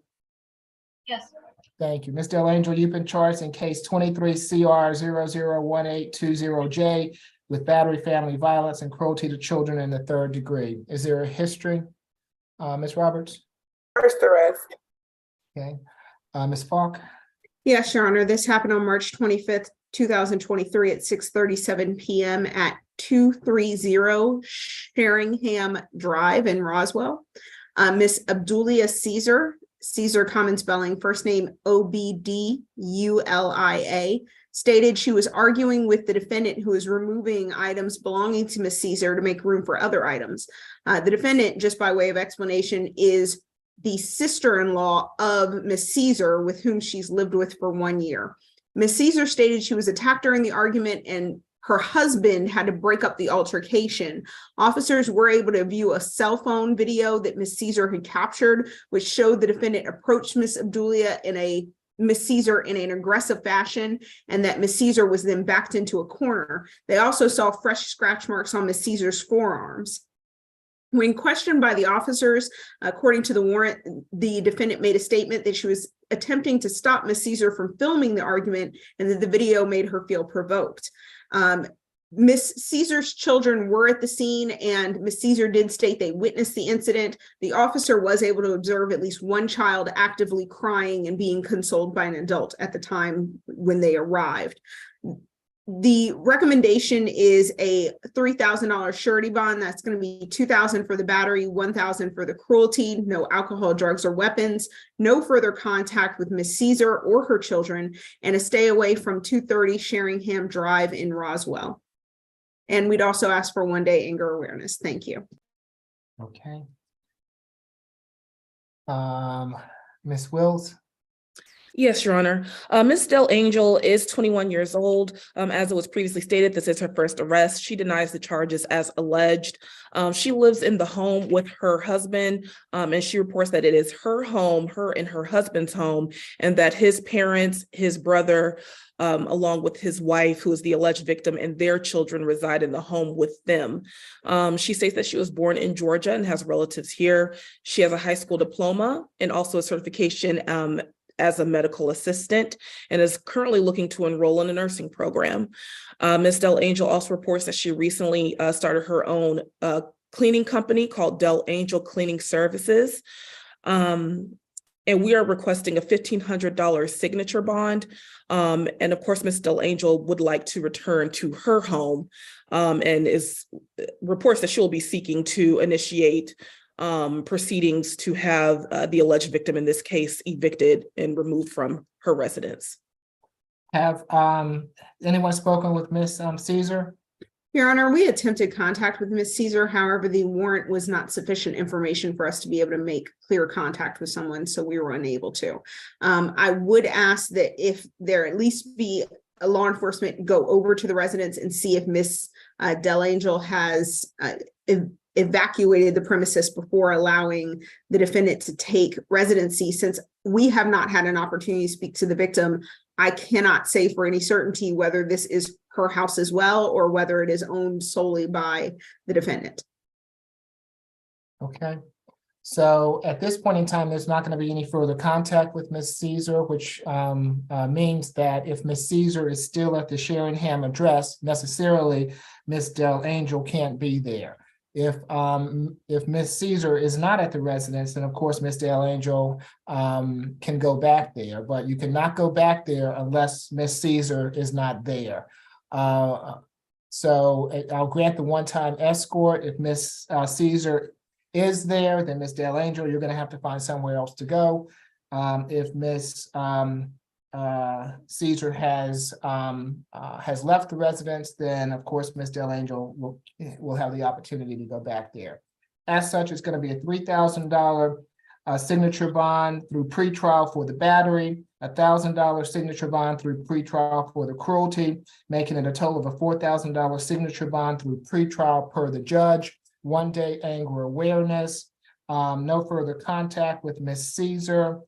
Yes. Thank you. Ms. Delangel, you've been charged in case 23 CR 001820J with battery, family violence, and cruelty to children in the 3rd degree. Is there a history? Ms. Roberts? First arrest. Okay. Ms. Falk? Yes, Your Honor. This happened on March 25th, 2023 at 6:37 p.m. at 230 Sheringham Drive in Roswell. Miss Abdulia Caesar common spelling, first name Obdulia, stated she was arguing with the defendant who was removing items belonging to Miss Caesar to make room for other items. The defendant, just by way of explanation, is the sister-in-law of Miss Caesar, with whom she's lived with for 1 year. Miss Caesar stated she was attacked during the argument and her husband had to break up the altercation. Officers were able to view a cell phone video that Miss Caesar had captured, which showed the defendant approached Miss Caesar in an aggressive fashion, and that Miss Caesar was then backed into a corner. They also saw fresh scratch marks on Miss Caesar's forearms. When questioned by the officers, according to the warrant, the defendant made a statement that she was attempting to stop Miss Caesar from filming the argument and that the video made her feel provoked. Miss Caesar's children were at the scene, and Miss Caesar did state they witnessed the incident. The officer was able to observe at least one child actively crying and being consoled by an adult at the time when they arrived. The recommendation is a $3,000 surety bond. That's going to be $2,000 for the battery, $1,000 for the cruelty, no alcohol, drugs, or weapons, no further contact with Miss Caesar or her children, and a stay away from 230 Sheringham Drive in Roswell. And we'd also ask for 1-day anger awareness. Thank you. Okay. Ms. Wills? Yes, Your Honor. Ms. Delangel is 21 years old. As it was previously stated, this is her first arrest. She denies the charges as alleged. She lives in the home with her husband, and she reports that it is her home, her and her husband's home, and that his parents, his brother, along with his wife, who is the alleged victim, and their children reside in the home with them. She states that she was born in Georgia and has relatives here. She has a high school diploma and also a certification as a medical assistant, and is currently looking to enroll in a nursing program. Ms. Delangel also reports that she recently started her own cleaning company called Delangel Cleaning Services. And we are requesting a $1,500 signature bond. And of course, Ms. Delangel would like to return to her home and reports that she will be seeking to initiate proceedings to have the alleged victim in this case evicted and removed from her residence. Have anyone spoken with Ms. Caesar? Your Honor, we attempted contact with Ms. Caesar. However, the warrant was not sufficient information for us to be able to make clear contact with someone, so we were unable to. I would ask that if there at least be a law enforcement go over to the residence and see if Ms. Delangel has evacuated the premises before allowing the defendant to take residency. Since we have not had an opportunity to speak to the victim, I cannot say for any certainty whether this is her house as well, or whether it is owned solely by the defendant. Okay. So at this point in time, there's not going to be any further contact with Ms. Caesar, which means that if Ms. Caesar is still at the Sheringham address, necessarily Ms. Delangel can't be there. If Ms. Caesar is not at the residence, then of course Ms. Delangel can go back there, but you cannot go back there unless Ms. Caesar is not there. So I'll grant the one-time escort. If Ms. Caesar is there, then Ms. Delangel, you're going to have to find somewhere else to go. If Ms. Caesar has left the residence, then of course Ms. Delangel will have the opportunity to go back there. As such, it's going to be a $3,000 signature bond through pretrial for the battery, $1,000 signature bond through pretrial for the cruelty, making it a total of a $4,000 signature bond through pretrial per the judge. 1 day anger awareness, no further contact with Ms. Caesar,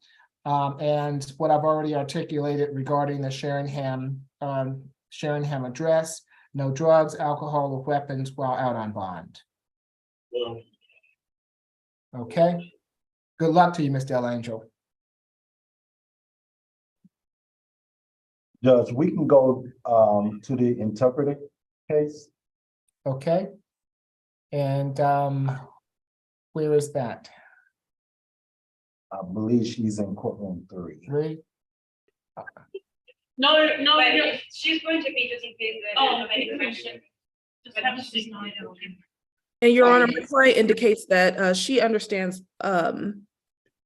and what I've already articulated regarding the Sheringham address, no drugs, alcohol, or weapons while out on bond. Okay. Good luck to you, Ms. Delangel. Judge, we can go to the interpreter case. Okay. And where is that? I believe she's in courtroom 3. 3? No, she's going to be just in case. Oh, any question? Just have a seat. And Your Honor, my client indicates that she understands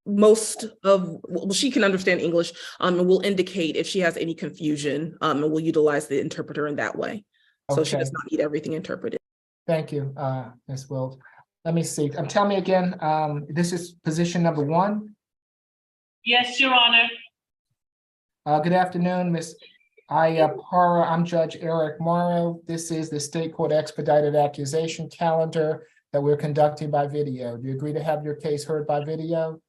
most of, well, she can understand English and will indicate if she has any confusion and will utilize the interpreter in that way. So she does not need everything interpreted. Thank you, Ms. Wills. Let me see. Tell me again, this is position number 1? Yes, Your Honor. Good afternoon, Ms. Ayapara. I'm Judge Eric Morrow. This is the State Court Expedited Accusation Calendar that we're conducting by video. Do you agree to have your case heard by video?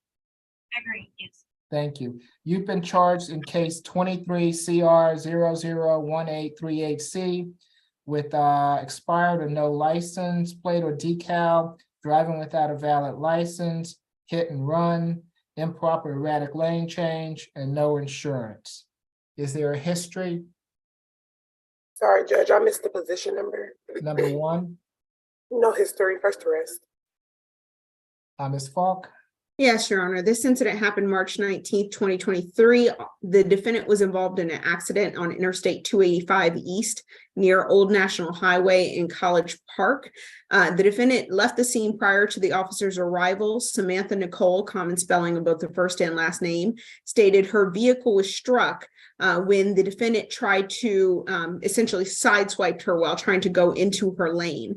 Agree, yes. Thank you. You've been charged in case 23 CR 001838C with expired or no license plate or decal, driving without a valid license, hit and run, improper erratic lane change, and no insurance. Is there a history? Sorry, Judge, I missed the position number. Number 1? No history, first arrest. Ms. Falk? Yes, Your Honor. This incident happened March 19th, 2023. The defendant was involved in an accident on Interstate 285 East near Old National Highway in College Park. The defendant left the scene prior to the officer's arrival. Samantha Nicole, common spelling of both the first and last name, stated her vehicle was struck when the defendant tried to essentially sideswiped her while trying to go into her lane.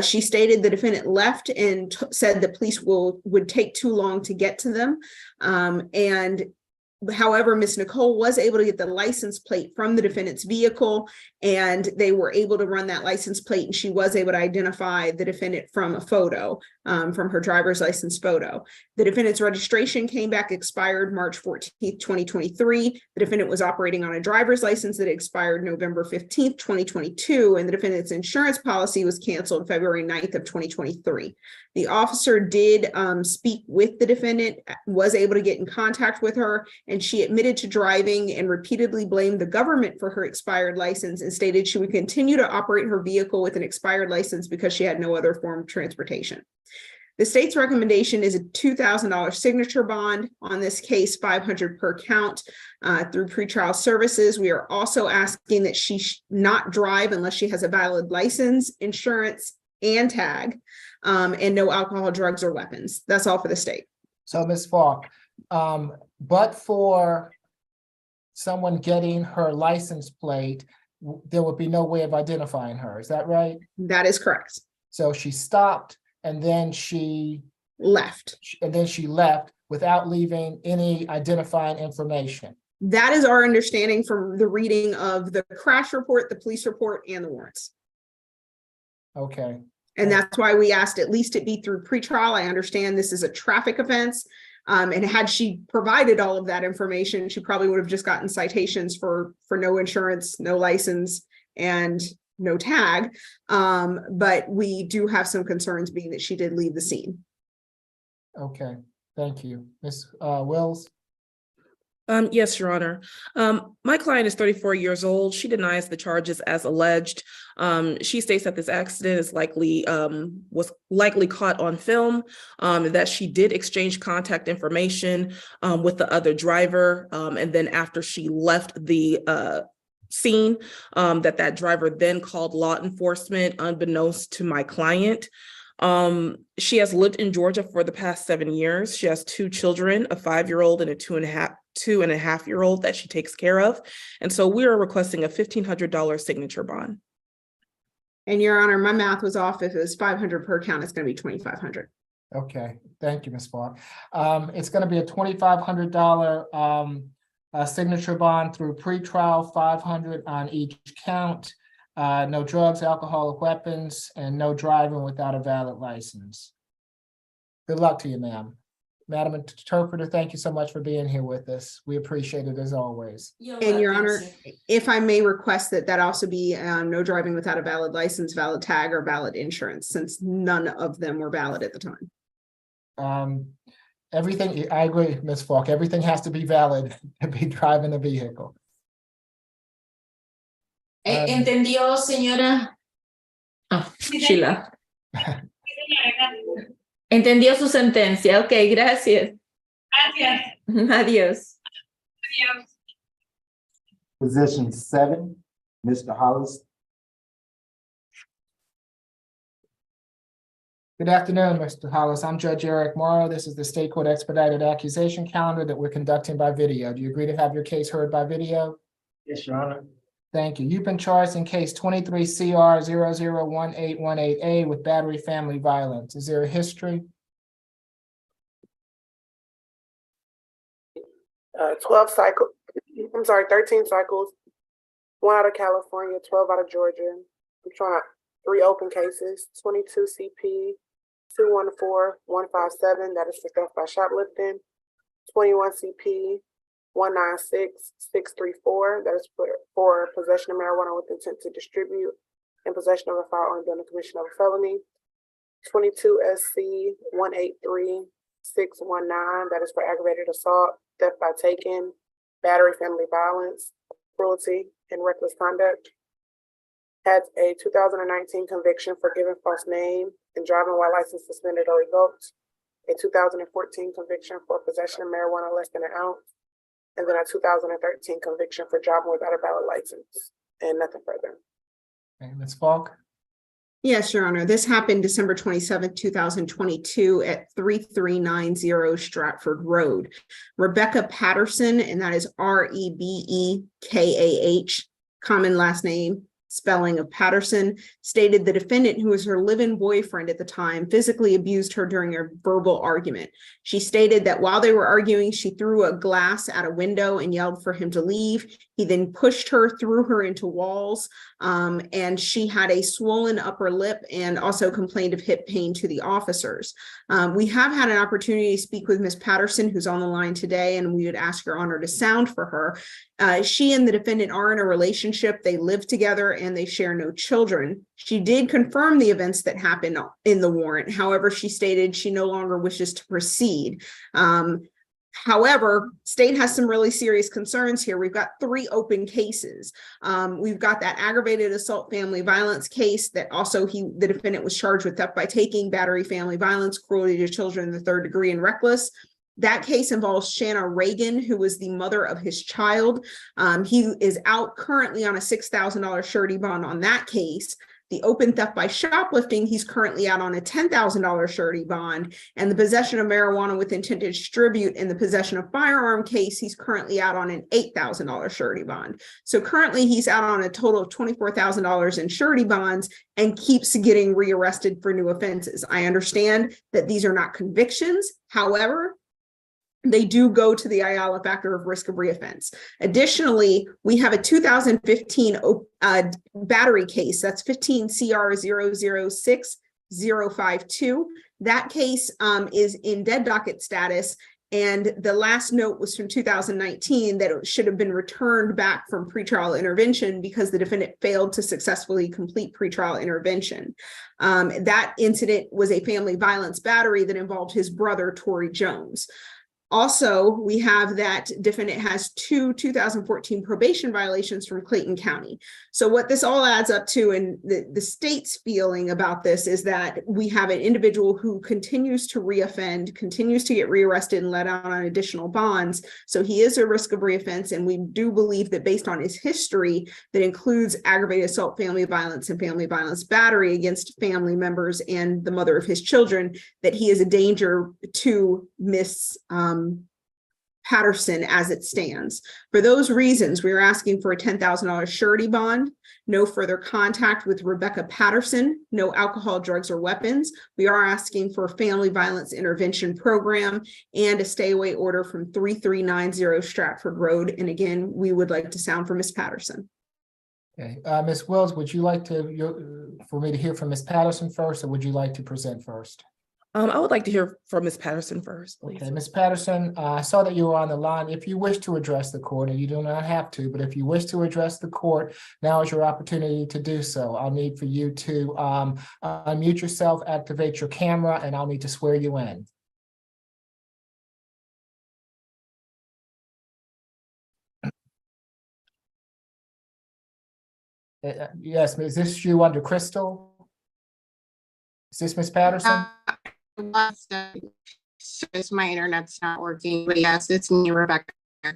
She stated the defendant left and said the police would take too long to get to them. However, Ms. Nicole was able to get the license plate from the defendant's vehicle, and they were able to run that license plate, and she was able to identify the defendant from a photo, from her driver's license photo. The defendant's registration came back expired March 14th, 2023. The defendant was operating on a driver's license that expired November 15th, 2022, and the defendant's insurance policy was canceled February 9th of 2023. The officer did speak with the defendant, was able to get in contact with her, and she admitted to driving and repeatedly blamed the government for her expired license and stated she would continue to operate her vehicle with an expired license because she had no other form of transportation. The state's recommendation is a $2,000 signature bond on this case, $500 per count through pretrial services. We are also asking that she not drive unless she has a valid license, insurance, and tag, and no alcohol, drugs, or weapons. That's all for the state. So Ms. Falk, but for someone getting her license plate, there would be no way of identifying her. Is that right? That is correct. So she stopped and then she Left. left without leaving any identifying information. That is our understanding from the reading of the crash report, the police report, and the warrants. Okay. And that's why we asked at least it be through pretrial. I understand this is a traffic offense. And had she provided all of that information, she probably would have just gotten citations for no insurance, no license, and no tag. But we do have some concerns being that she did leave the scene. Okay, thank you. Ms. Wills? Yes, Your Honor. My client is 34 years old. She denies the charges as alleged. She states that this accident is was likely caught on film, that she did exchange contact information with the other driver. And then after she left the scene, that driver then called law enforcement unbeknownst to my client. She has lived in Georgia for the past 7 years. She has 2 children, a 5-year-old and a two and a half year old that she takes care of. And so we are requesting a $1,500 signature bond. And Your Honor, my math was off. If it was 500 per count, it's going to be 2,500. Okay, thank you, Ms. Falk. It's going to be a $2,500 signature bond through pretrial, 500 on each count. No drugs, alcohol, or weapons, and no driving without a valid license. Good luck to you, ma'am. Madam Interpreter, thank you so much for being here with us. We appreciate it as always. And Your Honor, if I may request that also be no driving without a valid license, valid tag, or valid insurance, since none of them were valid at the time. Everything, I agree, Ms. Falk, everything has to be valid to be driving a vehicle. ¿Entendió, señora? Sheila. Entendió su sentencia. Ok, gracias. Gracias. Adiós. Adiós. Position 7, Mr. Hollis. Good afternoon, Mr. Hollis. I'm Judge Eric Morrow. This is the State Court Expedited Accusation Calendar that we're conducting by video. Do you agree to have your case heard by video? Yes, Your Honor. Thank you. You've been charged in case 23 CR 001818A with battery family violence. Is there a history? 13 cycles, 1 out of California, 12 out of Georgia. I'm trying 3 open cases, 22 CP, 214-157, that is for theft by shoplifting, 21 CP, 196-634, that is for possession of marijuana with intent to distribute and possession of a firearm during the commission of a felony, 22 SC 183-619, that is for aggravated assault, theft by taking, battery, family violence, cruelty, and reckless conduct. Had a 2019 conviction for giving false name and driving while license suspended or revoked, a 2014 conviction for possession of marijuana less than an ounce, and then a 2013 conviction for driving without a valid license, and nothing further. Okay, Ms. Falk? Yes, Your Honor. This happened December 27th, 2022 at 3390 Stratford Road. Rebecca Patterson, and that is Rebekah, common last name, spelling of Patterson, stated the defendant, who was her live-in boyfriend at the time, physically abused her during a verbal argument. She stated that while they were arguing, she threw a glass at a window and yelled for him to leave. He then pushed her, threw her into walls, and she had a swollen upper lip and also complained of hip pain to the officers. We have had an opportunity to speak with Ms. Patterson, who's on the line today, and we would ask Your Honor to sound for her. She and the defendant are in a relationship. They live together and they share no children. She did confirm the events that happened in the warrant. However, she stated she no longer wishes to proceed. However, state has some really serious concerns here. We've got 3 open cases. We've got that aggravated assault family violence case that also the defendant was charged with theft by taking, battery family violence, cruelty to children in the 3rd degree, and reckless. That case involves Shanna Reagan, who was the mother of his child. He is out currently on a $6,000 surety bond on that case. The open theft by shoplifting, he's currently out on a $10,000 surety bond. And the possession of marijuana with intent to distribute and the possession of firearm case, he's currently out on an $8,000 surety bond. So currently he's out on a total of $24,000 in surety bonds and keeps getting rearrested for new offenses. I understand that these are not convictions. However, they do go to the Ayala factor of risk of reoffense. Additionally, we have a 2015 battery case, that's 15 CR 006052. That case is in dead docket status, and the last note was from 2019 that it should have been returned back from pretrial intervention because the defendant failed to successfully complete pretrial intervention. That incident was a family violence battery that involved his brother, Tory Jones. Also, we have that defendant has two 2014 probation violations from Clayton County. So what this all adds up to, and the state's feeling about this, is that we have an individual who continues to reoffend, continues to get rearrested and let out on additional bonds. So he is a risk of reoffense, and we do believe that based on his history that includes aggravated assault, family violence, and family violence battery against family members and the mother of his children, that he is a danger to Miss Patterson as it stands. For those reasons, we are asking for a $10,000 surety bond, no further contact with Rebecca Patterson, no alcohol, drugs, or weapons. We are asking for a family violence intervention program and a stay away order from 3390 Stratford Road. And again, we would like to sound for Miss Patterson. Okay, Ms. Wills, would you like for me to hear from Ms. Patterson first, or would you like to present first? I would like to hear from Ms. Patterson first, please. Okay, Ms. Patterson, I saw that you were on the line. If you wish to address the court, and you do not have to, but if you wish to address the court, now is your opportunity to do so. I'll need for you to unmute yourself, activate your camera, and I'll need to swear you in. Yes, is this you under Crystal? Is this Ms. Patterson? It's my internet's not working, but yes, it's me, Rebecca. I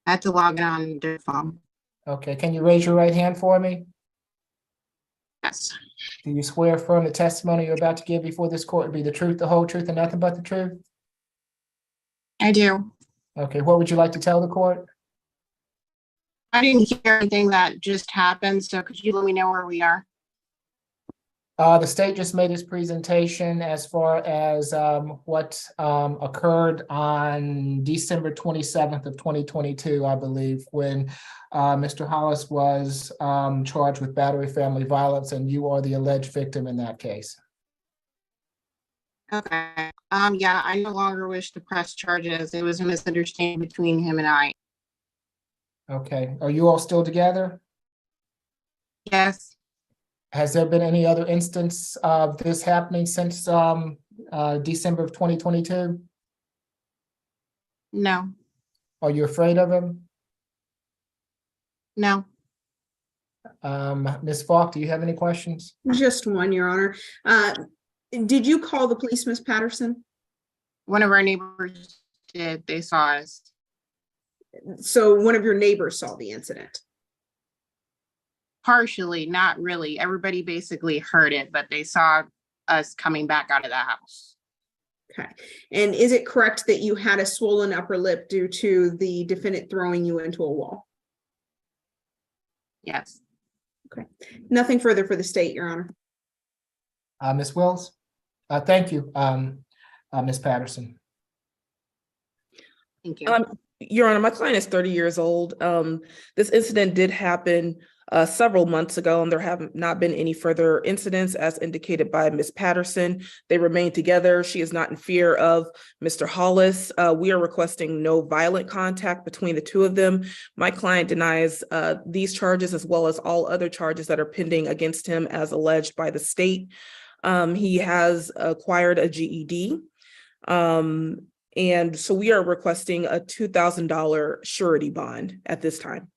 had to log in on the phone. Okay, can you raise your right hand for me? Yes. Do you swear affirm the testimony you're about to give before this court will be the truth, the whole truth, and nothing but the truth? I do. Okay, what would you like to tell the court? I didn't hear anything that just happened, so could you let me know where we are? The state just made its presentation as far as what occurred on December 27th of 2022, I believe, when Mr. Hollis was charged with battery family violence, and you are the alleged victim in that case. Okay. Yeah, I no longer wish to press charges. It was a misunderstanding between him and I. Okay. Are you all still together? Yes. Has there been any other instance of this happening since December of 2022? No. Are you afraid of him? No. Ms. Falk, do you have any questions? Just one, Your Honor. Did you call the police, Ms. Patterson? One of our neighbors did. They saw us. So one of your neighbors saw the incident? Partially, not really. Everybody basically heard it, but they saw us coming back out of the house. Okay. And is it correct that you had a swollen upper lip due to the defendant throwing you into a wall? Yes. Okay. Nothing further for the state, Your Honor. Ms. Wills? Thank you, Ms. Patterson. Thank you. Your Honor, my client is 30 years old. This incident did happen several months ago, and there have not been any further incidents as indicated by Ms. Patterson. They remain together. She is not in fear of Mr. Hollis. We are requesting no violent contact between the two of them. My client denies these charges as well as all other charges that are pending against him as alleged by the state. He has acquired a GED. And so we are requesting a $2,000 surety bond at this time.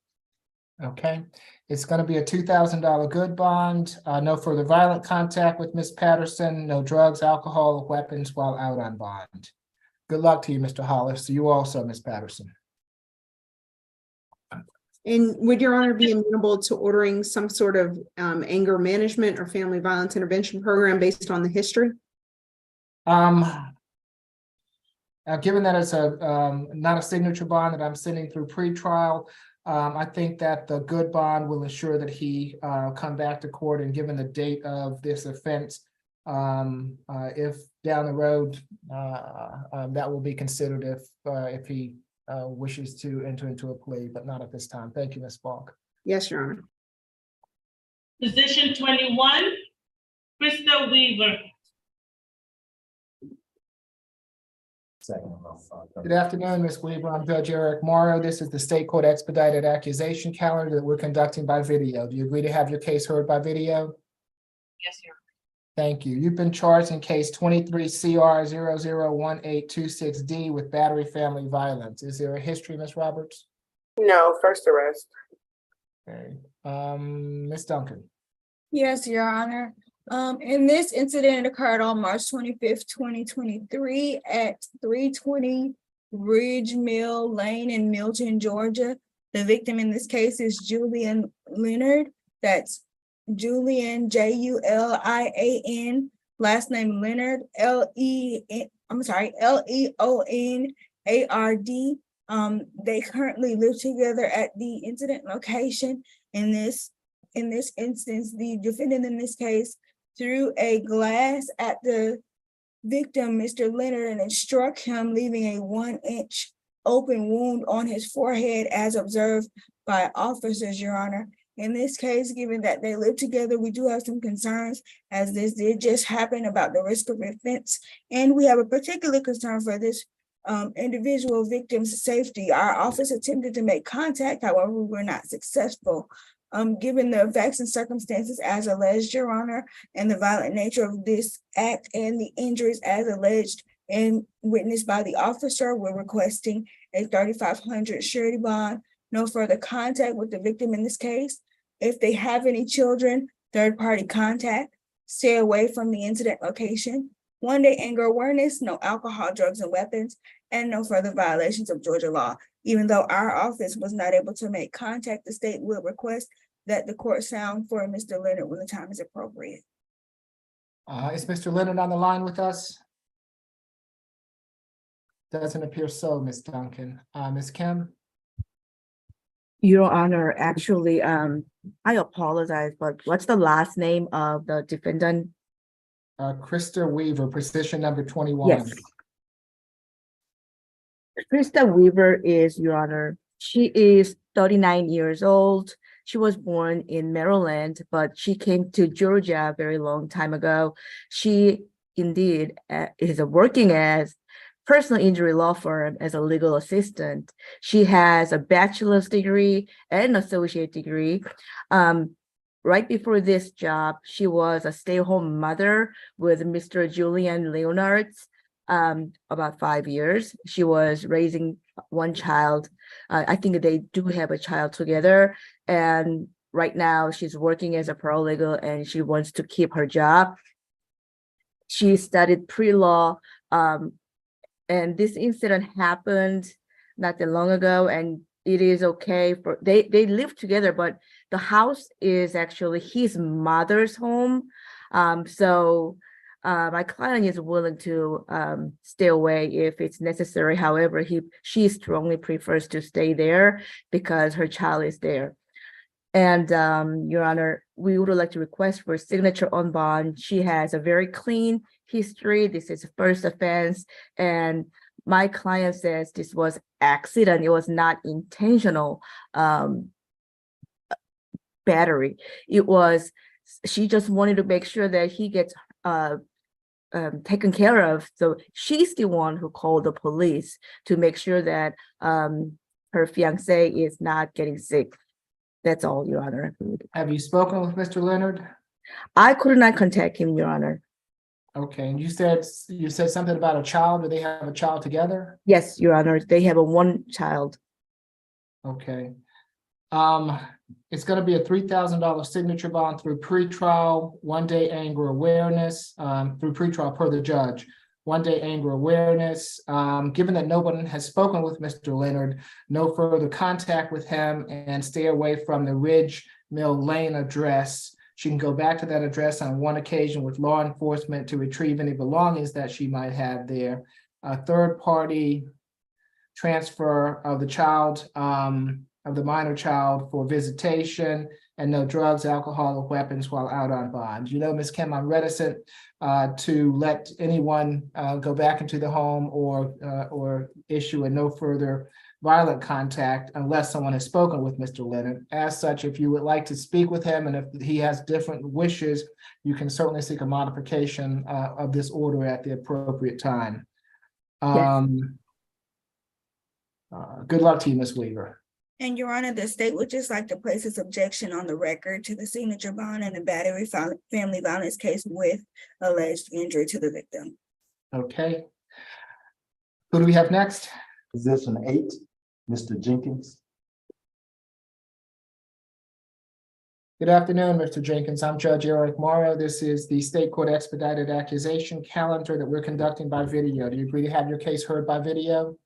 Okay, it's going to be a $2,000 good bond. No further violent contact with Ms. Patterson, no drugs, alcohol, or weapons while out on bond. Good luck to you, Mr. Hollis. To you also, Ms. Patterson. And would Your Honor be amenable to ordering some sort of anger management or family violence intervention program based on the history? Given that it's not a signature bond that I'm sending through pretrial, I think that the good bond will ensure that he come back to court, and given the date of this offense, if down the road that will be considered if he wishes to enter into a plea, but not at this time. Thank you, Ms. Falk. Yes, Your Honor. Position 21, Krista Weaver. Good afternoon, Ms. Weaver. I'm Judge Eric Morrow. This is the state court expedited accusation calendar that we're conducting by video. Do you agree to have your case heard by video? Yes, Your Honor. Thank you. You've been charged in case 23 CR 001826D with battery family violence. Is there a history, Ms. Roberts? No, first arrest. Okay. Ms. Duncan. Yes, Your Honor. And this incident occurred on March 25th, 2023 at 320 Ridge Mill Lane in Milton, Georgia. The victim in this case is Julian Leonard. That's Julian, Julian, last name Leonard, Leonard. They currently live together at the incident location. In this instance, the defendant in this case threw a glass at the victim, Mr. Leonard, and it struck him, leaving a 1-inch open wound on his forehead as observed by officers, Your Honor. In this case, given that they live together, we do have some concerns, as this did just happen, about the risk of offense. And we have a particular concern for this individual victim's safety. Our office attempted to make contact, however, we were not successful. Given the facts and circumstances as alleged, Your Honor, and the violent nature of this act and the injuries as alleged and witnessed by the officer, we're requesting a $3,500 surety bond. No further contact with the victim in this case. If they have any children, third-party contact. Stay away from the incident location. 1-day anger awareness, no alcohol, drugs, and weapons, and no further violations of Georgia law. Even though our office was not able to make contact, the state will request that the court sound for Mr. Leonard when the time is appropriate. Is Mr. Leonard on the line with us? Doesn't appear so, Ms. Duncan. Ms. Kim? Your Honor, actually, I apologize, but what's the last name of the defendant? Krista Weaver, position number 21. Yes. Krista Weaver is, Your Honor, she is 39 years old. She was born in Maryland, but she came to Georgia a very long time ago. She indeed is working as personal injury law firm as a legal assistant. She has a bachelor's degree and associate degree. Right before this job, she was a stay-at-home mother with Mr. Julian Leonard. About 5 years. She was raising one child. I think they do have a child together. And right now she's working as a paralegal and she wants to keep her job. She studied pre-law. And this incident happened not that long ago, and it is okay for they live together, but the house is actually his mother's home. My client is willing to stay away if it's necessary. However, she strongly prefers to stay there because her child is there. And Your Honor, we would like to request for signature on bond. She has a very clean history. This is a first offense, and my client says this was accident. It was not intentional battery. It was, she just wanted to make sure that he gets taken care of. So she's the one who called the police to make sure that her fiance is not getting sick. That's all, Your Honor. Have you spoken with Mr. Leonard? I could not contact him, Your Honor. Okay, and you said something about a child. Do they have a child together? Yes, Your Honor. They have one child. Okay. It's going to be a $3,000 signature bond through pretrial, 1-day anger awareness, through pretrial per the judge. one-day anger awareness. Given that no one has spoken with Mr. Leonard, no further contact with him, and stay away from the Ridge Mill Lane address. She can go back to that address on one occasion with law enforcement to retrieve any belongings that she might have there. A third-party transfer of the child, of the minor child for visitation, and no drugs, alcohol, or weapons while out on bond. You know, Ms. Kim, I'm reticent to let anyone go back into the home or issue a no further violent contact unless someone has spoken with Mr. Leonard. As such, if you would like to speak with him and if he has different wishes, you can certainly seek a modification of this order at the appropriate time. Good luck to you, Ms. Weaver. And Your Honor, the state would just like to place its objection on the record to the signature bond and the battery family violence case with alleged injury to the victim. Okay. Who do we have next? Position 8, Mr. Jenkins. Good afternoon, Mr. Jenkins. I'm Judge Eric Morrow. This is the State Court Expedited Accusation calendar that we're conducting by video. Do you agree to have your case heard by video?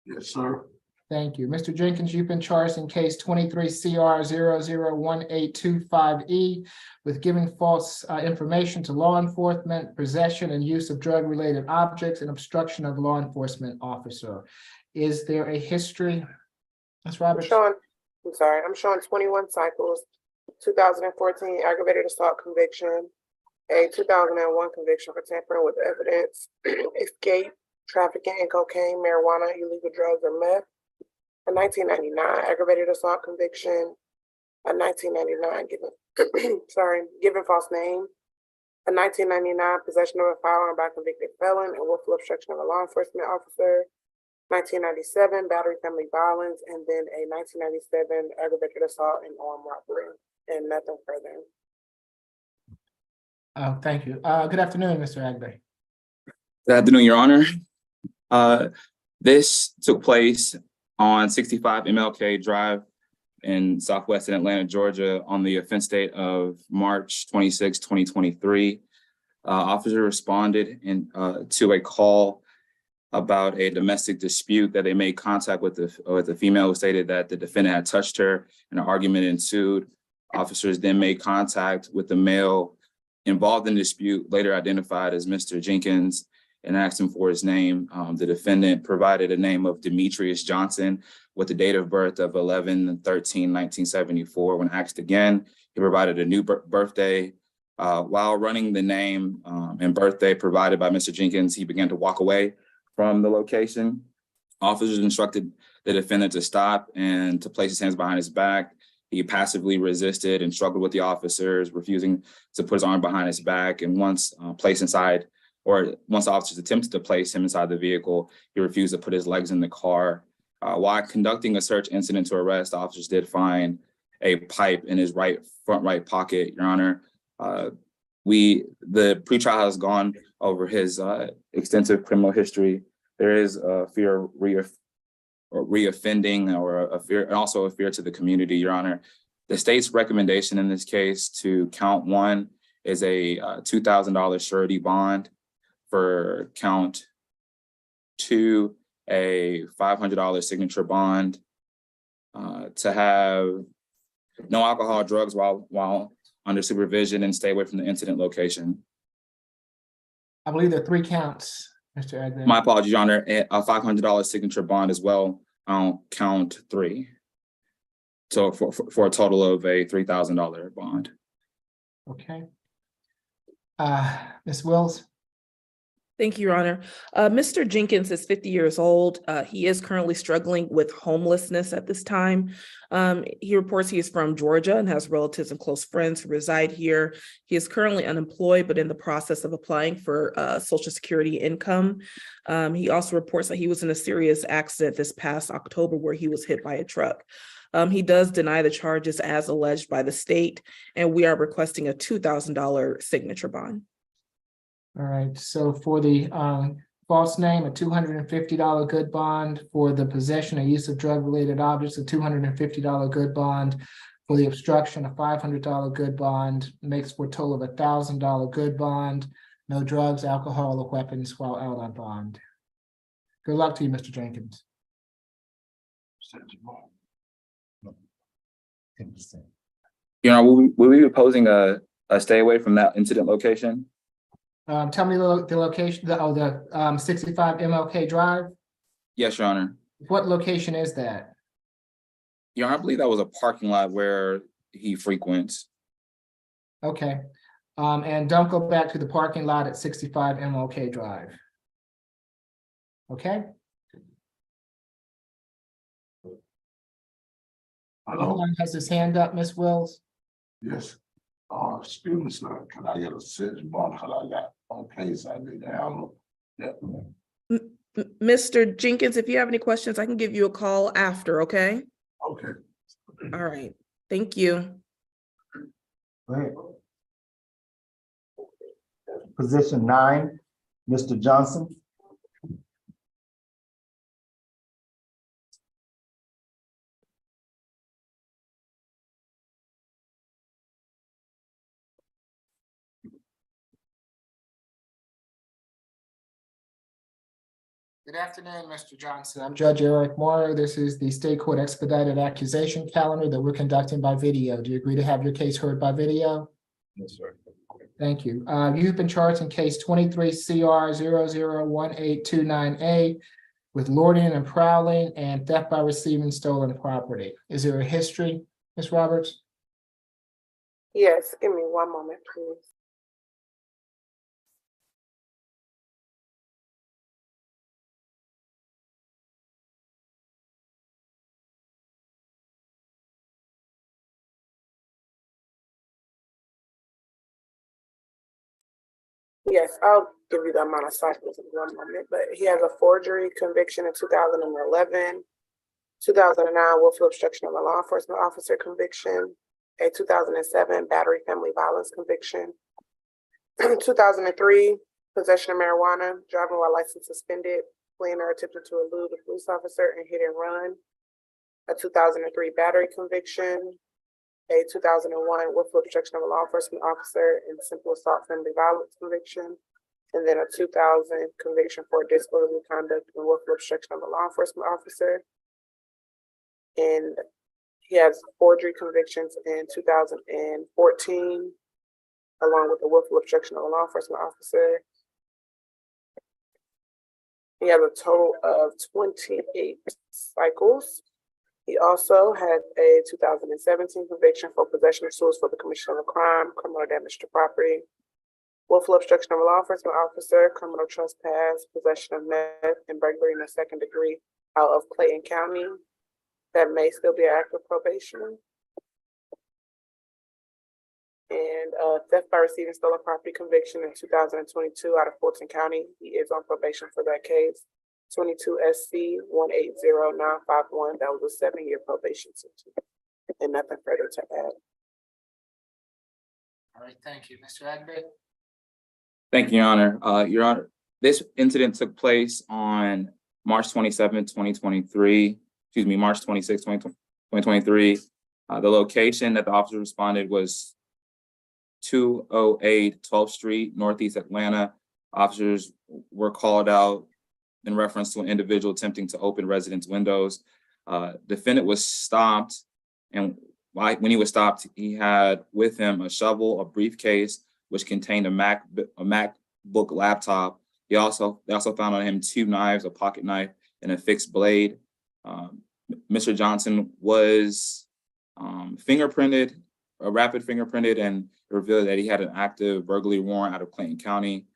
Yes, sir. Thank you. Mr. Jenkins, you've been charged in case 23 CR 001825E with giving false information to law enforcement, possession and use of drug-related objects, and obstruction of law enforcement officer. Is there a history? Ms. Roberts? I'm showing 21 cycles, 2014 aggravated assault conviction, a 2001 conviction for tampering with evidence, escape, trafficking in cocaine, marijuana, illegal drugs, or meth. A 1999 aggravated assault conviction, a 1999 given false name, a 1999 possession of a firearm by a convicted felon and willful obstruction of a law enforcement officer, 1997 battery family violence, and then a 1997 aggravated assault and armed robbery, and nothing further. Oh, thank you. Good afternoon, Mr. Agbe. Good afternoon, Your Honor. This took place on 65 MLK Drive in Southwestern Atlanta, Georgia, on the offense date of March 26, 2023. Officer responded to a call about a domestic dispute that they made contact with the female who stated that the defendant had touched her, and an argument ensued. Officers then made contact with the male involved in the dispute, later identified as Mr. Jenkins, and asked him for his name. The defendant provided a name of Demetrius Johnson with the date of birth of 11/13/1974. When asked again, he provided a new birthday. While running the name and birthday provided by Mr. Jenkins, he began to walk away from the location. Officers instructed the defendant to stop and to place his hands behind his back. He passively resisted and struggled with the officers, refusing to put his arm behind his back. And once the officers attempted to place him inside the vehicle, he refused to put his legs in the car. While conducting a search incident to arrest, officers did find a pipe in his front right pocket, Your Honor. The pretrial has gone over his extensive criminal history. There is a fear of reoffending or a fear, and also a fear to the community, Your Honor. The state's recommendation in this case to count 1 is a $2,000 surety bond. For count 2, a $500 signature bond, to have no alcohol or drugs while under supervision, and stay away from the incident location. I believe there are 3 counts, Mr. Agbe. My apologies, Your Honor. A $500 signature bond as well on count 3. So for a total of a $3,000 bond. Okay. Ms. Wills? Thank you, Your Honor. Mr. Jenkins is 50 years old. He is currently struggling with homelessness at this time. He reports he is from Georgia and has relatives and close friends who reside here. He is currently unemployed, but in the process of applying for Social Security income. He also reports that he was in a serious accident this past October where he was hit by a truck. He does deny the charges as alleged by the state, and we are requesting a $2,000 signature bond. All right, so for the false name, a $250 good bond. For the possession or use of drug-related objects, a $250 good bond. For the obstruction, a $500 good bond, makes for a total of $1,000 good bond. no drugs, alcohol, or weapons while out on bond. Good luck to you, Mr. Jenkins. Your Honor, will we be posing a stay away from that incident location? Tell me the location, the 65 MLK Drive. Yes, Your Honor. What location is that? Your Honor, I believe that was a parking lot where he frequents. Okay. And don't go back to the parking lot at 65 MLK Drive. Okay? Anyone has his hand up, Ms. Wills? Yes. Excuse me, sir, can I get a search bond? Cause I got on case I need to handle. Yeah. Mr. Jenkins, if you have any questions, I can give you a call after, okay? Okay. All right, thank you. Right. Position 9, Mr. Johnson. Good afternoon, Mr. Johnson. I'm Judge Eric Moore. This is the State Court Expedited Accusation Calendar that we're conducting by video. Do you agree to have your case heard by video? Yes, sir. Thank you. You've been charged in case 23 CR 001829A with lording and prowling and theft by receiving stolen property. Is there a history, Ms. Roberts? Yes, give me one moment, please. Yes, I'll give you the amount of cycles in one moment, but he has a forgery conviction in 2011, 2009 willful obstruction of a law enforcement officer conviction, a 2007 battery family violence conviction, 2003 possession of marijuana, driving while license suspended, fleeing or attempting to elude a police officer and hit and run, a 2003 battery conviction, a 2001 willful obstruction of a law enforcement officer and simple assault family violence conviction, and then a 2000 conviction for disorderly conduct and willful obstruction of a law enforcement officer. And he has forgery convictions in 2014, along with the willful obstruction of a law enforcement officer. He has a total of 28 cycles. He also had a 2017 conviction for possession of tools for the commission of a crime, criminal damage to property, willful obstruction of a law enforcement officer, criminal trespass, possession of meth, and burglary in the second degree out of Clayton County. That may still be an active probation. And theft by receiving stolen property conviction in 2022 out of Fulton County. He is on probation for that case. 22 SC 180951. That was a 7-year probation sentence. And nothing further to add. All right, thank you. Mr. Agnew? Thank you, Your Honor. Your Honor, this incident took place on March 27, 2023. Excuse me, March 26, 2023. The location that the officer responded was 208 12th Street, Northeast Atlanta. Officers were called out in reference to an individual attempting to open residence windows. Defendant was stopped, and when he was stopped, he had with him a shovel, a briefcase, which contained a MacBook laptop. They also found on him 2 knives, a pocket knife, and a fixed blade. Mr. Johnson was fingerprinted, rapid fingerprinted, and revealed that he had an active burglary warrant out of Clayton County.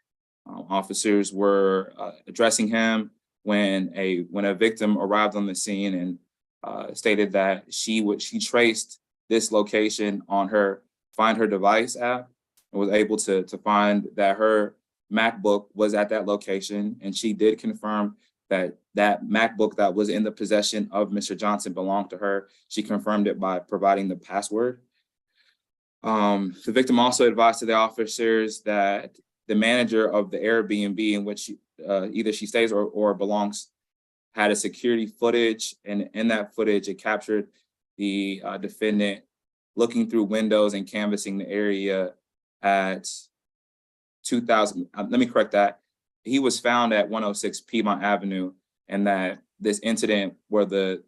Officers were addressing him when a victim arrived on the scene and stated that she traced this location on her Find Her Device app and was able to find that her MacBook was at that location, and she did confirm that MacBook that was in the possession of Mr. Johnson belonged to her. She confirmed it by providing the password. The victim also advised to the officers that the manager of the Airbnb in which either she stays or belongs had a security footage, and in that footage, it captured the defendant looking through windows and canvassing the area at let me correct that. He was found at 106 Piedmont Avenue, and that this incident where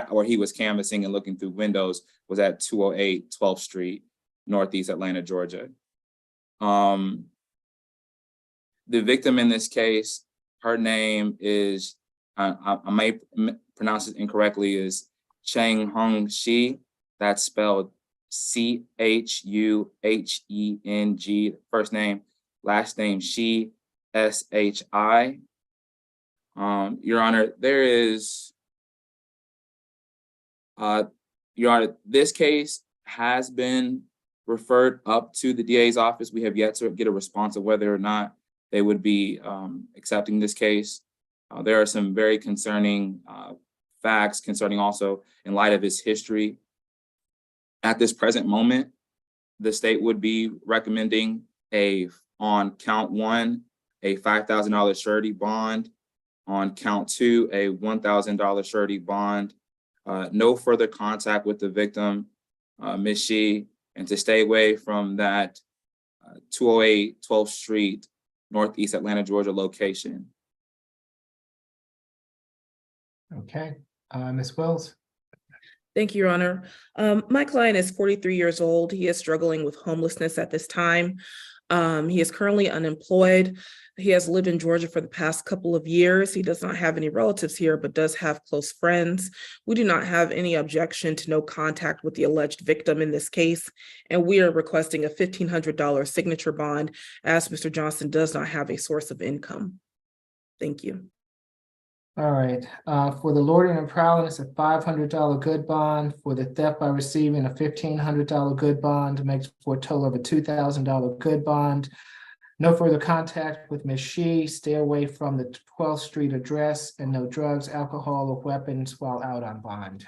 where he was canvassing and looking through windows was at 208 12th Street, Northeast Atlanta, Georgia. The victim in this case, her name is, I may pronounce it incorrectly, is Cheng Hong Shi. That's spelled Chuheng, first name, last name Shi, SHI. Your Honor, Your Honor, this case has been referred up to the DA's office. We have yet to get a response of whether or not they would be accepting this case. There are some very concerning facts concerning also in light of his history. At this present moment, the state would be recommending on count 1, a $5,000 surety bond. On count 2, a $1,000 surety bond. No further contact with the victim, Ms. Shi, and to stay away from that 208 12th Street, Northeast Atlanta, Georgia location. Okay, Ms. Wells. Thank you, Your Honor. My client is 43 years old. He is struggling with homelessness at this time. He is currently unemployed. He has lived in Georgia for the past couple of years. He does not have any relatives here, but does have close friends. We do not have any objection to no contact with the alleged victim in this case, and we are requesting a $1,500 signature bond as Mr. Johnson does not have a source of income. Thank you. All right, for the loitering and prowling, it's a $500 good bond. For the theft by receiving, a $1,500 good bond, makes for a total of a $2,000 good bond. No further contact with Ms. Shi. Stay away from the 12th Street address, and no drugs, alcohol, or weapons while out on bond.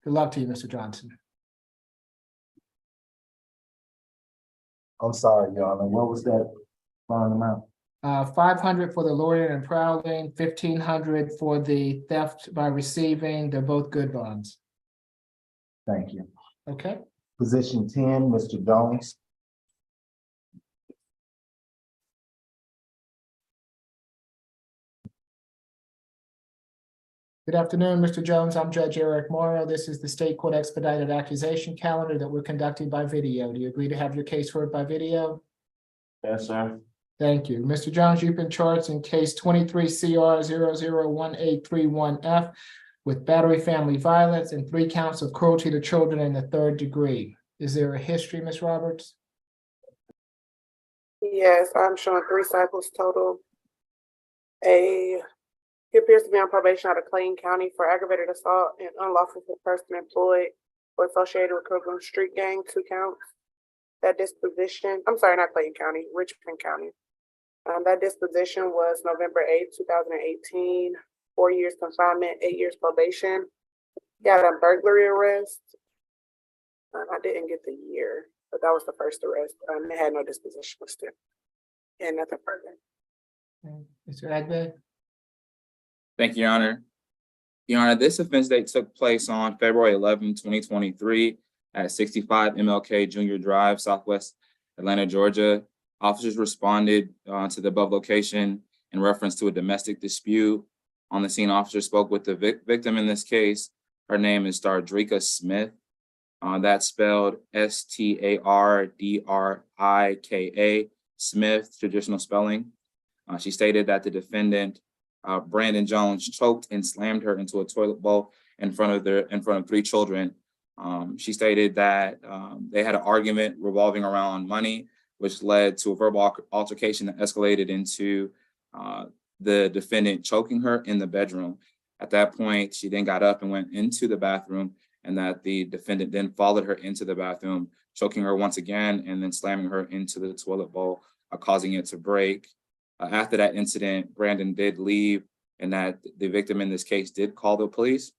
Good luck to you, Mr. Johnson. I'm sorry, Your Honor. What was that bond amount? 500 for the loitering and prowling, 1,500 for the theft by receiving. They're both good bonds. Thank you. Okay. Position 10, Mr. Jones. Good afternoon, Mr. Jones. I'm Judge Eric Morrow. This is the State Court Expedited Accusation Calendar that we're conducting by video. Do you agree to have your case heard by video? Yes, sir. Thank you. Mr. Jones, you've been charged in case 23 CR 001831F with battery, family violence, and 3 counts of cruelty to children in the 3rd degree. Is there a history, Ms. Roberts? Yes, I'm showing 3 cycles total. He appears to be on probation out of Clayton County for aggravated assault and unlawful person employed or associated with Cookland Street Gang, 2 counts. That disposition, I'm sorry, not Clayton County, Richmond County. That disposition was November 8th, 2018, 4 years confinement, 8 years probation. He had a burglary arrest. I didn't get the year, but that was the first arrest. It had no disposition listed and nothing further. Mr. Agbe? Thank you, Your Honor. Your Honor, this offense date took place on February 11, 2023 at 65 MLK Junior Drive, Southwest Atlanta, Georgia. Officers responded to the above location in reference to a domestic dispute. On the scene, officers spoke with the victim in this case. Her name is Stardrika Smith. That's spelled Stardrika, Smith, traditional spelling. She stated that the defendant, Brandon Jones, choked and slammed her into a toilet bowl in front of 3 children. She stated that they had an argument revolving around money, which led to a verbal altercation that escalated into the defendant choking her in the bedroom. At that point, she then got up and went into the bathroom, and that the defendant then followed her into the bathroom, choking her once again, and then slamming her into the toilet bowl, causing it to break. After that incident, Brandon did leave, and that the victim in this case did call the police.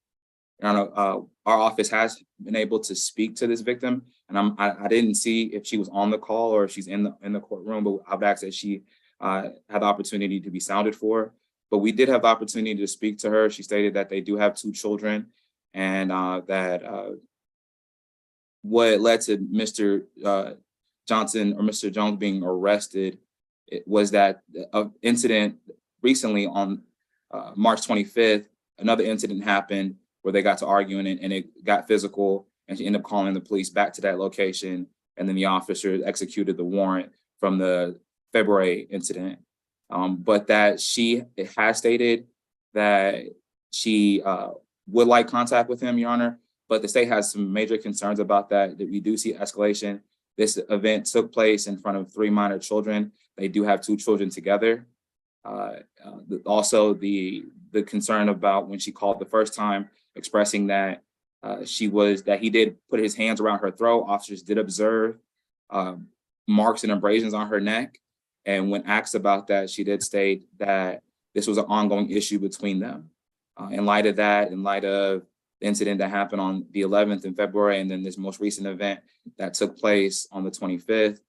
Our office has been able to speak to this victim, and I didn't see if she was on the call or if she's in the courtroom, but I've asked that she had the opportunity to be sounded for. But we did have the opportunity to speak to her. She stated that they do have 2 children, and that what led to Mr. Johnson or Mr. Jones being arrested, it was that incident recently on March 25th. Another incident happened where they got to arguing and it got physical, and she ended up calling the police back to that location. And then the officer executed the warrant from the February incident. But that she has stated that she would like contact with him, Your Honor, but the state has some major concerns about that we do see escalation. This event took place in front of 3 minor children. They do have 2 children together. Also, the concern about when she called the first time, expressing that he did put his hands around her throat. Officers did observe marks and abrasions on her neck. And when asked about that, she did state that this was an ongoing issue between them. In light of that, in light of the incident that happened on the 11th in February, and then this most recent event that took place on the 25th,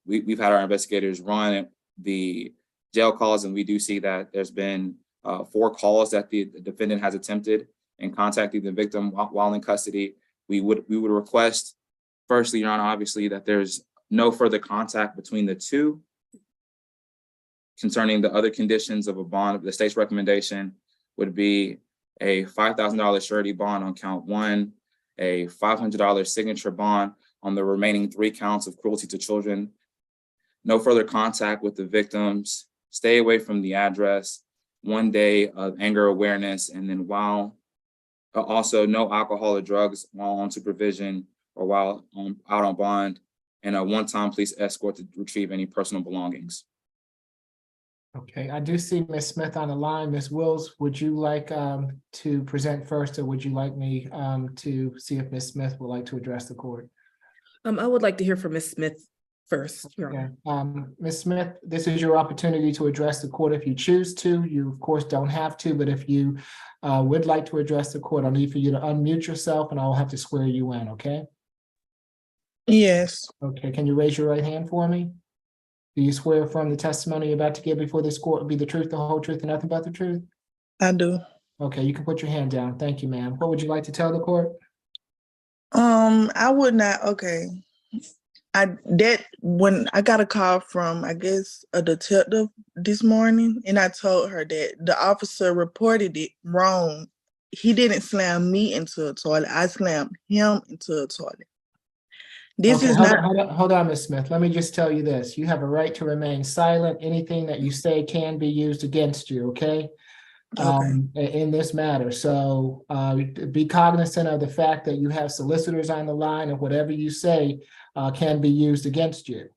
we've had our investigators run the jail calls, and we do see that there's been 4 calls that the defendant has attempted in contacting the victim while in custody. We would request, firstly, Your Honor, obviously, that there's no further contact between the 2. Concerning the other conditions of a bond, the state's recommendation would be a $5,000 surety bond on count 1, a $500 signature bond on the remaining 3 counts of cruelty to children, no further contact with the victims, stay away from the address, 1 day of anger awareness, and then also no alcohol or drugs while on supervision or while out on bond, and a one-time police escort to retrieve any personal belongings. Okay, I do see Ms. Smith on the line. Ms. Wills, would you like to present first, or would you like me to see if Ms. Smith would like to address the court? I would like to hear from Ms. Smith first, Your Honor. Ms. Smith, this is your opportunity to address the court if you choose to. You, of course, don't have to, but if you would like to address the court, I'll need for you to unmute yourself and I'll have to swear you in, okay? Yes, Okay, can you raise your right hand for me? Do you swear affirm the testimony you're about to give before this court will be the truth, the whole truth, and nothing but the truth? I do. Okay, you can put your hand down. Thank you, ma'am. What would you like to tell the court? I would not, okay. When I got a call from, I guess, a detective this morning, and I told her that the officer reported it wrong. He didn't slam me into a toilet. I slammed him into a toilet. This Okay, is hold not. on, hold on, Ms. Smith. Let me just tell you this. You have a right to remain silent. Anything that you say can be used against you, okay? In this matter. So be cognizant of the fact that you have solicitors on the line, and whatever you say can be used against you.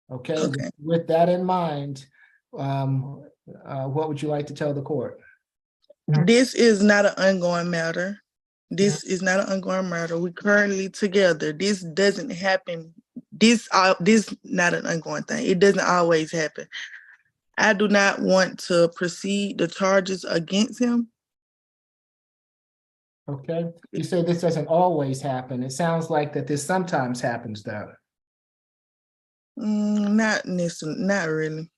Okay, with that in mind, what would you like to tell the court? This is not an ongoing matter. This is not an ongoing matter. We currently together. This doesn't happen. This not an ongoing thing. It doesn't always happen. I do not want to proceed the charges against him. Okay, you say this doesn't always happen. It sounds like that this sometimes happens though. Not necessarily, not really.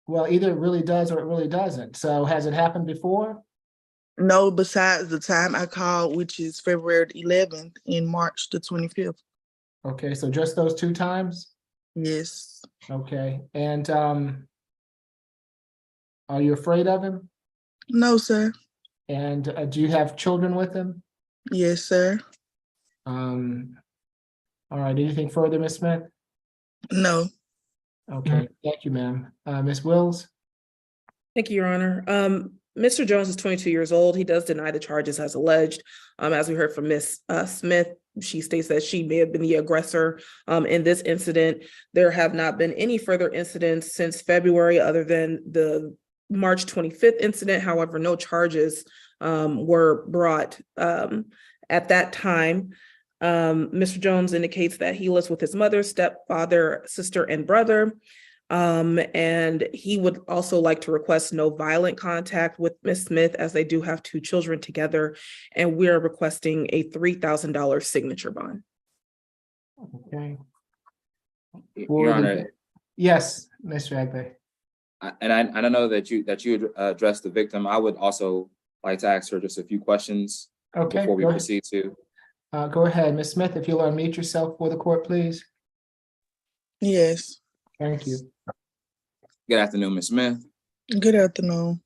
Well, either it really does or it really doesn't. So has it happened before? No, besides the time I called, which is February 11th and March the 25th. Okay, so just those 2 times? Yes. Okay, and are you afraid of him? No, sir. And do you have children with him? Yes, sir. All right, anything further, Ms. Smith? No. Okay, thank you, ma'am. Ms. Wills? Thank you, Your Honor. Mr. Jones is 22 years old. He does deny the charges as alleged. As we heard from Ms. Smith, she states that she may have been the aggressor in this incident. There have not been any further incidents since February other than the March 25th incident. However, no charges were brought at that time. Mr. Jones indicates that he lives with his mother, stepfather, sister, and brother. And he would also like to request no violent contact with Ms. Smith, as they do have 2 children together, and we're requesting a $3,000 signature bond. Okay. Your Honor. Yes, Mr. Agbe. And I don't know that you addressed the victim. I would also like to ask her just a few questions before we proceed to. Go ahead, Ms. Smith, if you'll unmute yourself for the court, please. Yes. Thank you. Good afternoon, Ms. Smith. Good afternoon.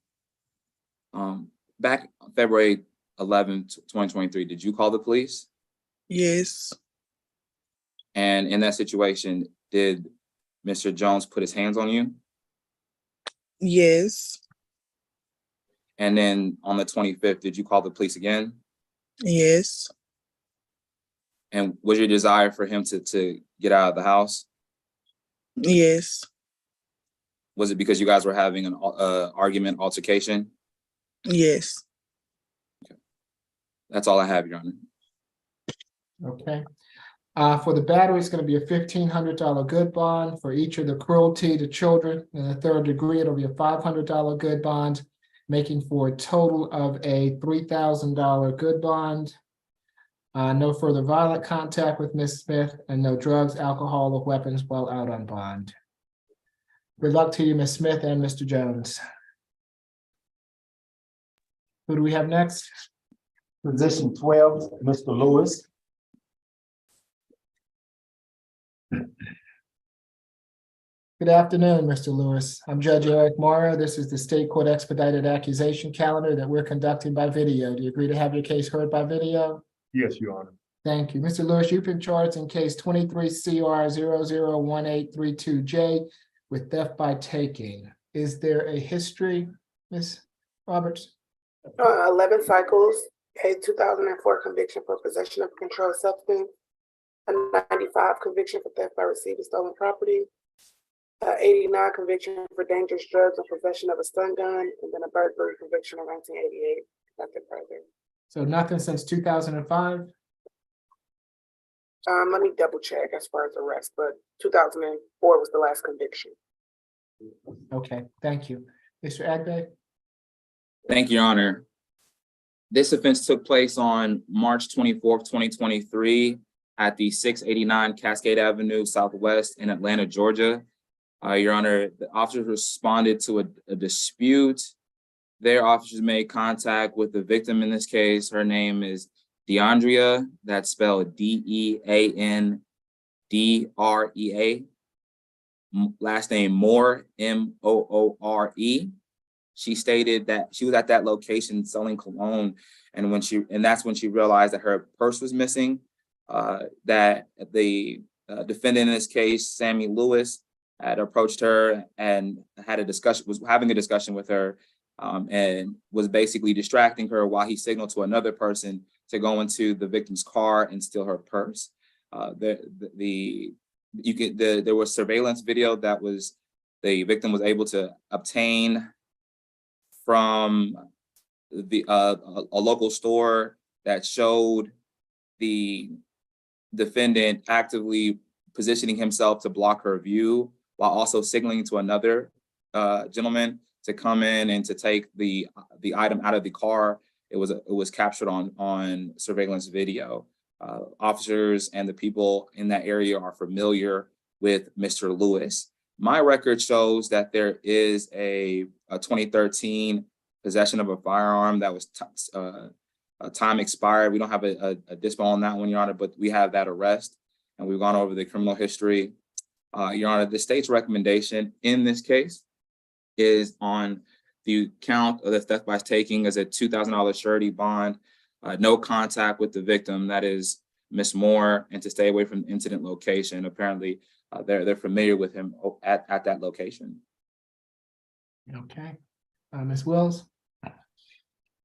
Back February 11th, 2023, did you call the police? Yes. And in that situation, did Mr. Jones put his hands on you? Yes. And then on the 25th, did you call the police again? Yes. And was your desire for him to get out of the house? Yes. Was it because you guys were having an argument, altercation? Yes. That's all I have, Your Honor. Okay. For the battery, it's going to be a $1,500 good bond. For each of the cruelty to children in the third degree, it'll be a $500 good bond, making for a total of a $3,000 good bond. No further violent contact with Ms. Smith and no drugs, alcohol, or weapons while out on bond. Good luck to you, Ms. Smith and Mr. Jones. Who do we have next? Position 12, Mr. Lewis. Good afternoon, Mr. Lewis. I'm Judge Eric Morrow. This is the State Court Expedited Accusation Calendar that we're conducting by video. Do you agree to have your case heard by video? Yes, Your Honor. Thank you. Mr. Lewis, you've been charged in case 23 CR 001832J with theft by taking. Is there a history, Ms. Roberts? 11 cycles, a 2004 conviction for possession of a controlled substance, a 95 conviction for theft by receiving stolen property, 89 conviction for dangerous drugs and possession of a stun gun, and then a burglary conviction in 1988. Nothing further. So nothing since 2005? Let me double check as far as arrest, but 2004 was the last conviction. Okay, thank you. Mr. Agbe? Thank you, Your Honor. This offense took place on March 24th, 2023 at the 689 Cascade Avenue Southwest in Atlanta, Georgia. Your Honor, the officers responded to a dispute. Their officers made contact with the victim in this case. Her name is DeAndrea, that's spelled DeAndrea. Last name Moore, Moore. She stated that she was at that location selling cologne, and that's when she realized that her purse was missing. That the defendant in this case, Sammy Lewis, had approached her and was having a discussion with her, and was basically distracting her while he signaled to another person to go into the victim's car and steal her purse. There was surveillance video that the victim was able to obtain from a local store that showed the defendant actively positioning himself to block her view while also signaling to another gentleman to come in and to take the item out of the car. It was captured on surveillance video. Officers and the people in that area are familiar with Mr. Lewis. My record shows that there is a 2013 possession of a firearm that was time expired. We don't have a dispo on that one, Your Honor, but we have that arrest, and we've gone over the criminal history. Your Honor, the state's recommendation in this case is on the count of the theft by taking as a $2,000 surety bond, no contact with the victim, that is Miss Moore, and to stay away from the incident location. Apparently, they're familiar with him at that location. Okay. Ms. Wills?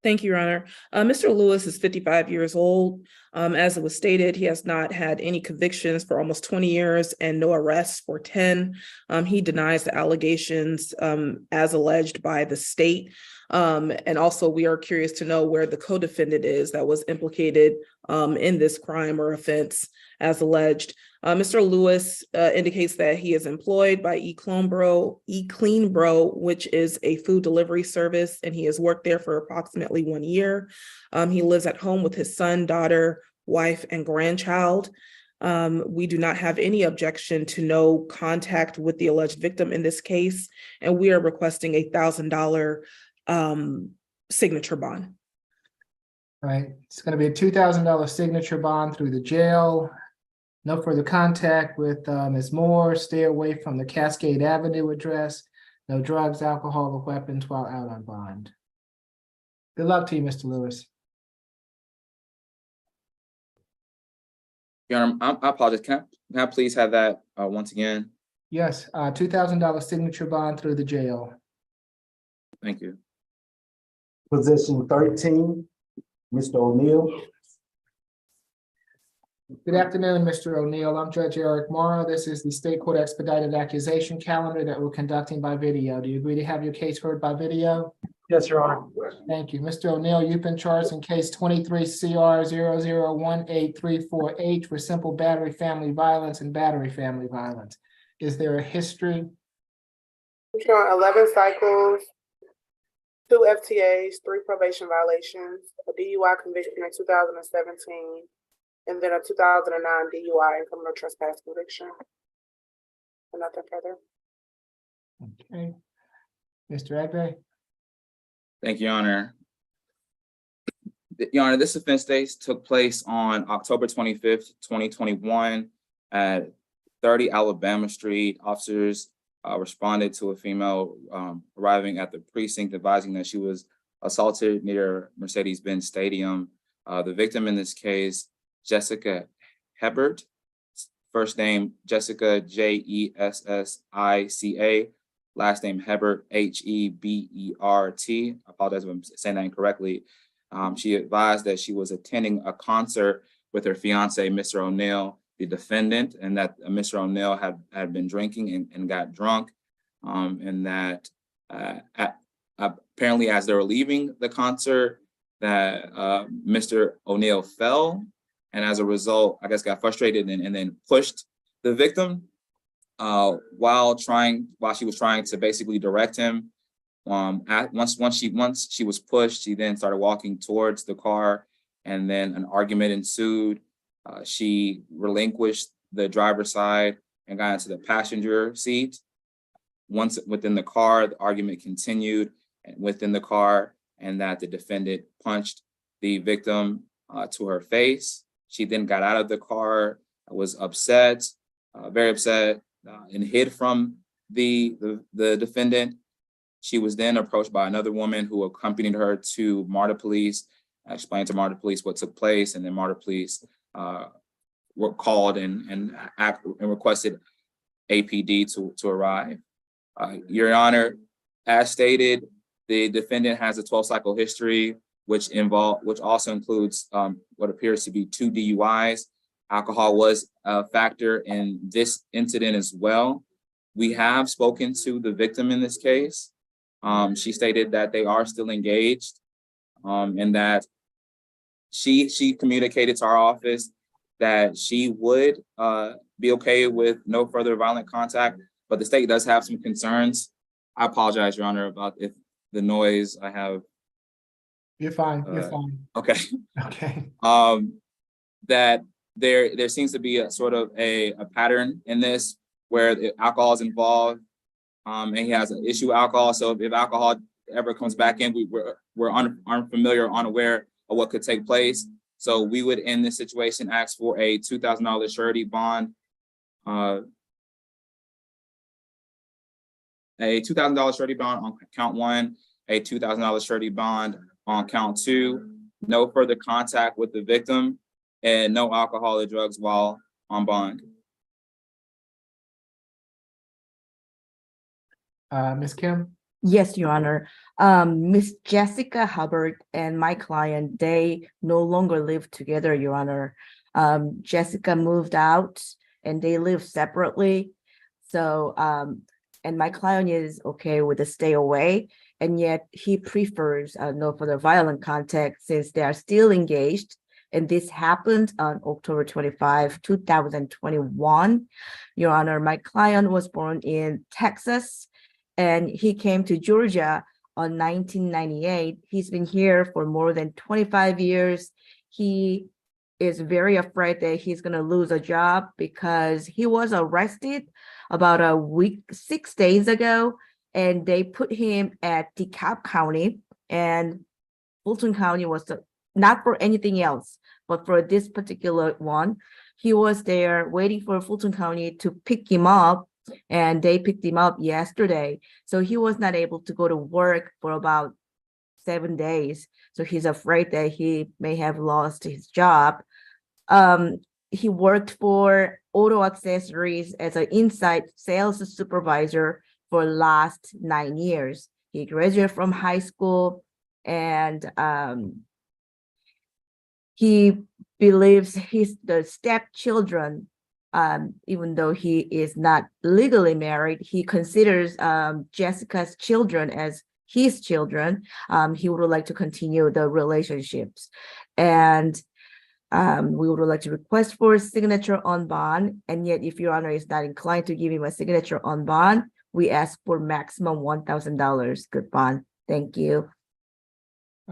Thank you, Your Honor. Mr. Lewis is 55 years old. As it was stated, he has not had any convictions for almost 20 years and no arrests for 10. He denies the allegations as alleged by the state. And also, we are curious to know where the co-defendant is that was implicated in this crime or offense as alleged. Mr. Lewis indicates that he is employed by eCleanBro, which is a food delivery service, and he has worked there for approximately 1 year. He lives at home with his son, daughter, wife, and grandchild. We do not have any objection to no contact with the alleged victim in this case, and we are requesting a $1,000 signature bond. All right, it's going to be a $2,000 signature bond through the jail. No further contact with Ms. Moore. Stay away from the Cascade Avenue address. No drugs, alcohol, or weapons while out on bond. Good luck to you, Mr. Lewis. Your Honor, I apologize. Can I please have that once again? Yes, $2,000 signature bond through the jail. Thank you. Position 13, Mr. O'Neill. Good afternoon, Mr. O'Neill. I'm Judge Eric Morrow. This is the State Court Expedited Accusation Calendar that we're conducting by video. Do you agree to have your case heard by video? Yes, Your Honor. Thank you. Mr. O'Neill, you've been charged in case 23 CR 001834H for simple battery family violence and battery family violence. Is there a history? Showing 11 cycles, 2 FTAs, 3 probation violations, a DUI conviction in 2017, and then a 2009 DUI and criminal trespass conviction. And nothing further. Okay. Mr. Agbe? Thank you, Your Honor. Your Honor, this offense date took place on October 25th, 2021 at 30 Alabama Street. Officers responded to a female arriving at the precinct advising that she was assaulted near Mercedes-Benz Stadium. The victim in this case, Jessica Hebert, first name Jessica Jessica, last name Hebert Hebert. I apologize if I'm saying that incorrectly. She advised that she was attending a concert with her fiance, Mr. O'Neill, the defendant, and that Mr. O'Neill had been drinking and got drunk, and that apparently as they were leaving the concert, that Mr. O'Neill fell, and as a result, I guess got frustrated and then pushed the victim while she was trying to basically direct him. Once she was pushed, she then started walking towards the car, and then an argument ensued. She relinquished the driver's side and got into the passenger seat. Once within the car, the argument continued within the car, and that the defendant punched the victim to her face. She then got out of the car, was upset, very upset, and hid from the defendant. She was then approached by another woman who accompanied her to MARTA Police, explained to MARTA Police what took place, and then MARTA Police were called and requested APD to arrive. Your Honor, as stated, the defendant has a 12-cycle history, which also includes what appears to be 2 DUIs. Alcohol was a factor in this incident as well. We have spoken to the victim in this case. She stated that they are still engaged, and that she communicated to our office that she would be okay with no further violent contact, but the state does have some concerns. I apologize, Your Honor, about if the noise I have. You're fine. You're fine. Okay. Okay. That there seems to be a sort of a pattern in this where alcohol is involved, and he has an issue with alcohol. So if alcohol ever comes back in, we're unfamiliar, unaware of what could take place. So we would, in this situation, ask for a $2,000 surety bond, a $2,000 surety bond on count 1, a $2,000 surety bond on count 2, no further contact with the victim, and no alcohol or drugs while on bond. Ms. Kim? Yes, Your Honor. Miss Jessica Hubbard and my client, they no longer live together, Your Honor. Jessica moved out and they live separately. So, and my client is okay with the stay away, and yet he prefers no further violent contact since they are still engaged. And this happened on October 25, 2021. Your Honor, my client was born in Texas, and he came to Georgia on 1998. He's been here for more than 25 years. He is very afraid that he's going to lose a job because he was arrested about 6 days ago, and they put him at DeKalb County, and Fulton County was not for anything else, but for this particular one. he was there waiting for Fulton County to pick him up, and they picked him up yesterday. So he was not able to go to work for about 7 days. So he's afraid that he may have lost his job. He worked for auto accessories as an inside sales supervisor for the last 9 years. He graduated from high school, and he believes the stepchildren, even though he is not legally married, he considers Jessica's children as his children. He would like to continue the relationships. And we would like to request for a signature on bond. And yet, if Your Honor is not inclined to give him a signature on bond, we ask for maximum $1,000 good bond. Thank you.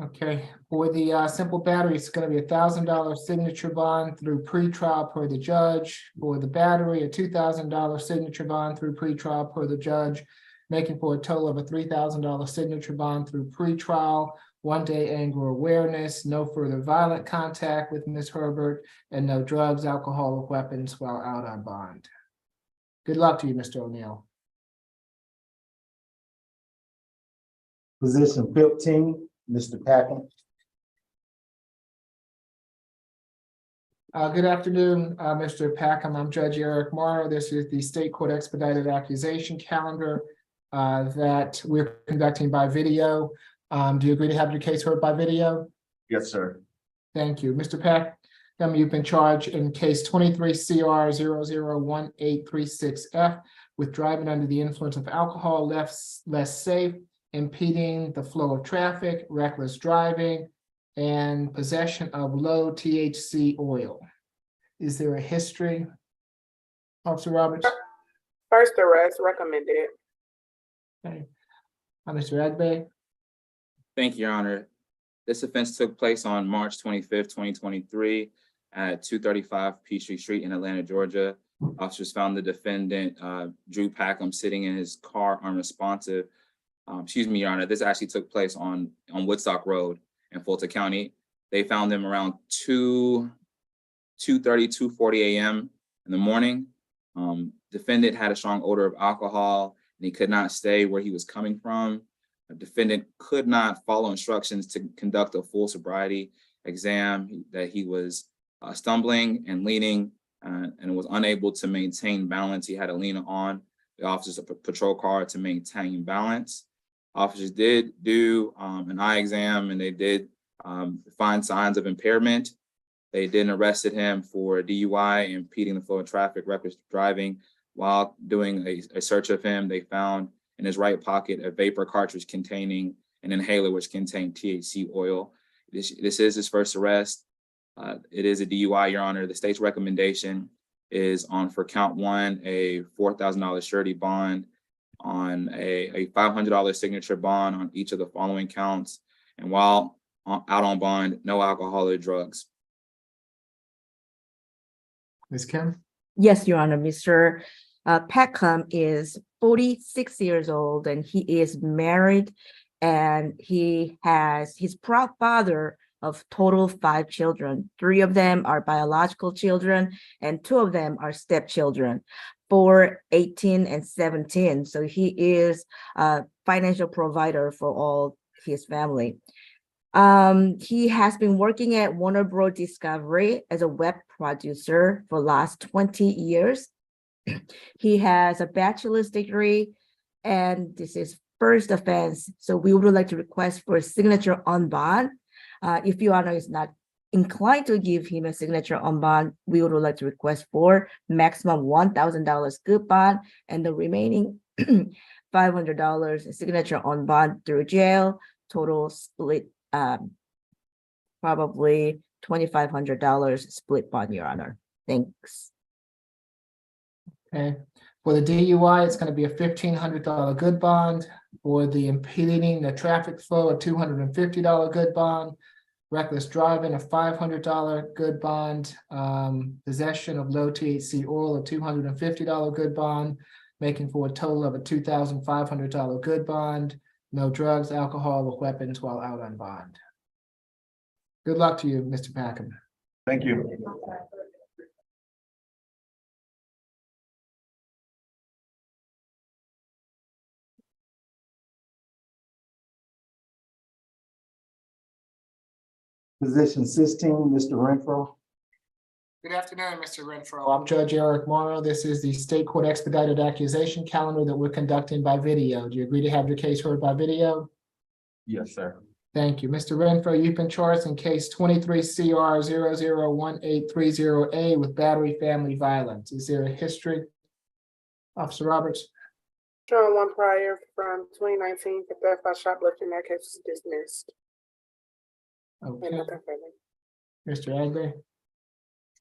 Okay, for the simple battery, it's going to be $1,000 signature bond through pretrial per the judge. For the battery, a $2,000 signature bond through pretrial per the judge, making for a total of a $3,000 signature bond through pretrial, 1-day anger awareness, no further violent contact with Ms. Herbert, and no drugs, alcohol, or weapons while out on bond. Good luck to you, Mr. O'Neill. Position 15, Mr. Packham. Good afternoon, Mr. Packham. I'm Judge Eric Morrow. This is the State Court Expedited Accusation Calendar that we're conducting by video. Do you agree to have your case heard by video? Yes, sir. Thank you. Mr. Packham, you've been charged in case 23 CR 001836F with driving under the influence of alcohol, less safe, impeding the flow of traffic, reckless driving, and possession of low THC oil. Is there a history, Officer Roberts? First arrest recommended. Okay. Mr. Agbe? Thank you, Your Honor. This offense took place on March 25th, 2023 at 235 Peachtree Street in Atlanta, Georgia. Officers found the defendant, Drew Packham, sitting in his car unresponsive. Excuse me, Your Honor, this actually took place on Woodstock Road in Fulton County. They found him around 2:40 a.m. in the morning. Defendant had a strong odor of alcohol, and he could not stay where he was coming from. The defendant could not follow instructions to conduct a full sobriety exam, that he was stumbling and leaning and was unable to maintain balance. He had to lean on the officer's patrol car to maintain balance. Officers did do an eye exam, and they did find signs of impairment. They then arrested him for DUI, impeding the flow of traffic, reckless driving. While doing a search of him, they found in his right pocket a vapor cartridge containing an inhaler which contained THC oil. This is his first arrest. It is a DUI, Your Honor. The state's recommendation is on, for count one, a $4,000 surety bond, on a $500 signature bond on each of the following counts, and while out on bond, no alcohol or drugs. Ms. Kim? Yes, Your Honor. Mr. Packham is 46 years old, and he is married, and he has his proud father of total 5 children. 3 of them are biological children, and 2 of them are stepchildren, 4, 18, and 17. So he is a financial provider for all his family. He has been working at Warner Bros. Discovery as a web producer for the last 20 years. He has a bachelor's degree, and this is first offense. So we would like to request for a signature on bond. If Your Honor is not inclined to give him a signature on bond, we would like to request for maximum $1,000 good bond, and the remaining $500 signature on bond through jail. Total split, probably $2,500 split bond, Your Honor. Thanks. Okay, for the DUI, it's going to be a $1,500 good bond. For the impeding the traffic flow, a $250 good bond. Reckless driving, a $500 good bond. Possession of low THC oil, a $250 good bond, making for a total of a $2,500 good bond. No drugs, alcohol, or weapons while out on bond. Good luck to you, Mr. Packham. Thank you. Position 16, Mr. Renfro. Good afternoon, Mr. Renfro. I'm Judge Eric Morrow. This is the State Court Expedited Accusation Calendar that we're conducting by video. Do you agree to have your case heard by video? Yes, sir. Thank you. Mr. Renfro, you've been charged in case 23 CR 001830A with battery family violence. Is there a history? Officer Roberts? Showing one prior from 2019 for theft by shoplifting. That case is dismissed. And Okay. nothing further. Mr. Agley?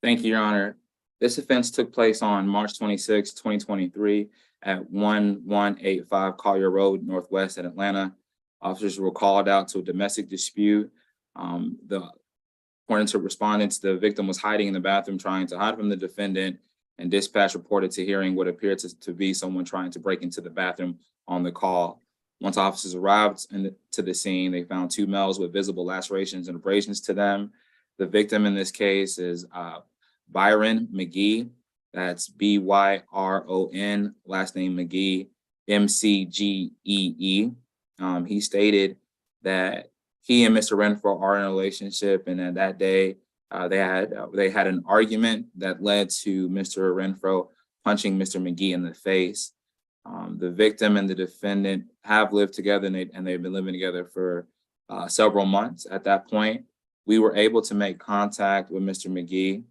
Thank you, Your Honor. This offense took place on March 26, 2023 at 1185 Collier Road, Northwest in Atlanta. Officers were called out to a domestic dispute. According to respondents, the victim was hiding in the bathroom trying to hide from the defendant, and dispatch reported to hearing what appeared to be someone trying to break into the bathroom on the call. Once officers arrived to the scene, they found two males with visible lacerations and abrasions to them. The victim in this case is Byron McGee. That's Byron, last name McGee, McGee. He stated that he and Mr. Renfro are in a relationship, and that day they had an argument that led to Mr. Renfro punching Mr. McGee in the face. The victim and the defendant have lived together, and they've been living together for several months. At that point, we were able to make contact with Mr. McGee,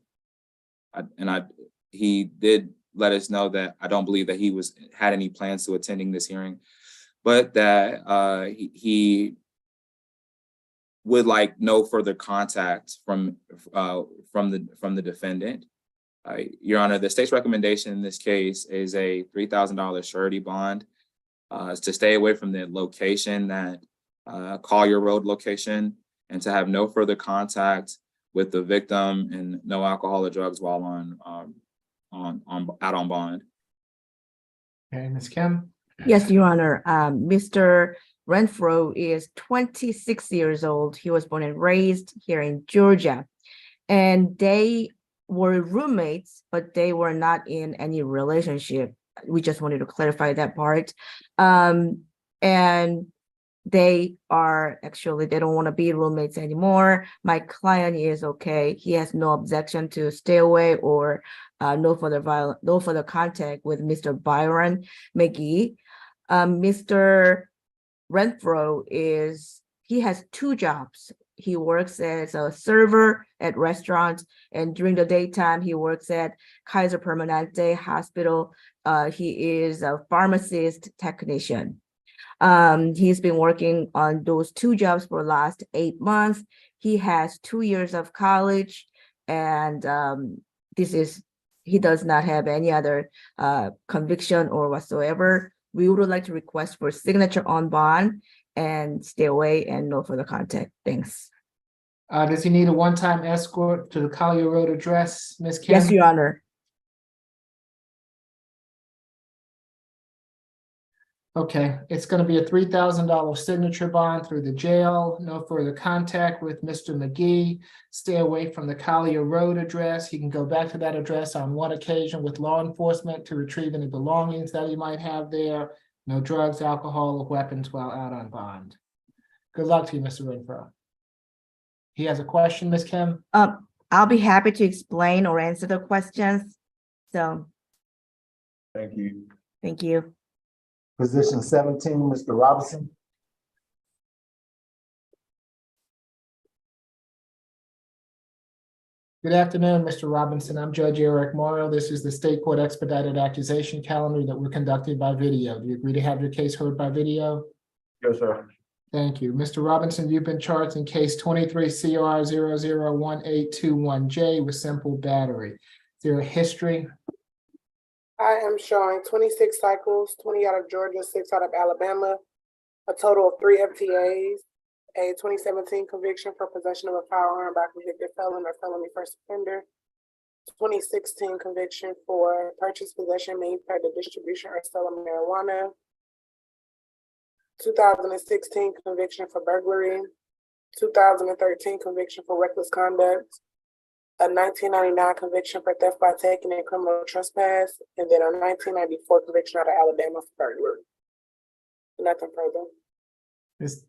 he did let us know that I don't believe that he had any plans to attending this hearing, but that he would like no further contact from the defendant. Your Honor, the state's recommendation in this case is a $3,000 surety bond to stay away from the location, that Collier Road location, and to have no further contact with the victim and no alcohol or drugs while out on bond. Okay, Ms. Kim? Yes, Your Honor. Mr. Renfro is 26 years old. He was born and raised here in Georgia. And they were roommates, but they were not in any relationship. We just wanted to clarify that part. And they don't want to be roommates anymore. My client is okay. He has no objection to stay away or no further contact with Mr. Byron McGee. Mr. Renfro he has two jobs. He works as a server at restaurants, and during the daytime, he works at Kaiser Permanente Hospital. He is a pharmacist technician. He's been working on those two jobs for the last 8 months. He has 2 years of college, and he does not have any other conviction or whatsoever. We would like to request for signature on bond and stay away and no further contact. Thanks. Does he need a one-time escort to the Collier Road address, Ms. Kim? Yes, Your Honor. Okay, it's going to be a $3,000 signature bond through the jail. No further contact with Mr. McGee. Stay away from the Collier Road address. He can go back to that address on one occasion with law enforcement to retrieve any belongings that he might have there. No drugs, alcohol, or weapons while out on bond. Good luck to you, Mr. Renfro. He has a question, Ms. Kim? I'll be happy to explain or answer the questions. So, Thank you. thank you. Position 17, Mr. Robinson. Good afternoon, Mr. Robinson. I'm Judge Eric Morrow. This is the State Court Expedited Accusation Calendar that we're conducting by video. Do you agree to have your case heard by video? Yes, sir. Thank you. Mr. Robinson, you've been charged in case 23 CR 001821J with simple battery. Is there a history? I am showing 26 cycles, 20 out of Georgia, 6 out of Alabama, a total of 3 FTAs, a 2017 conviction for possession of a firearm by convicted felon or felony first offender, 2016 conviction for purchase, possession, manufacture, distribution, or sale of marijuana, 2016 conviction for burglary, 2013 conviction for reckless conduct, a 1999 conviction for theft by taking and criminal trespass, and then a 1994 conviction out of Alabama for burglary. Nothing further. Is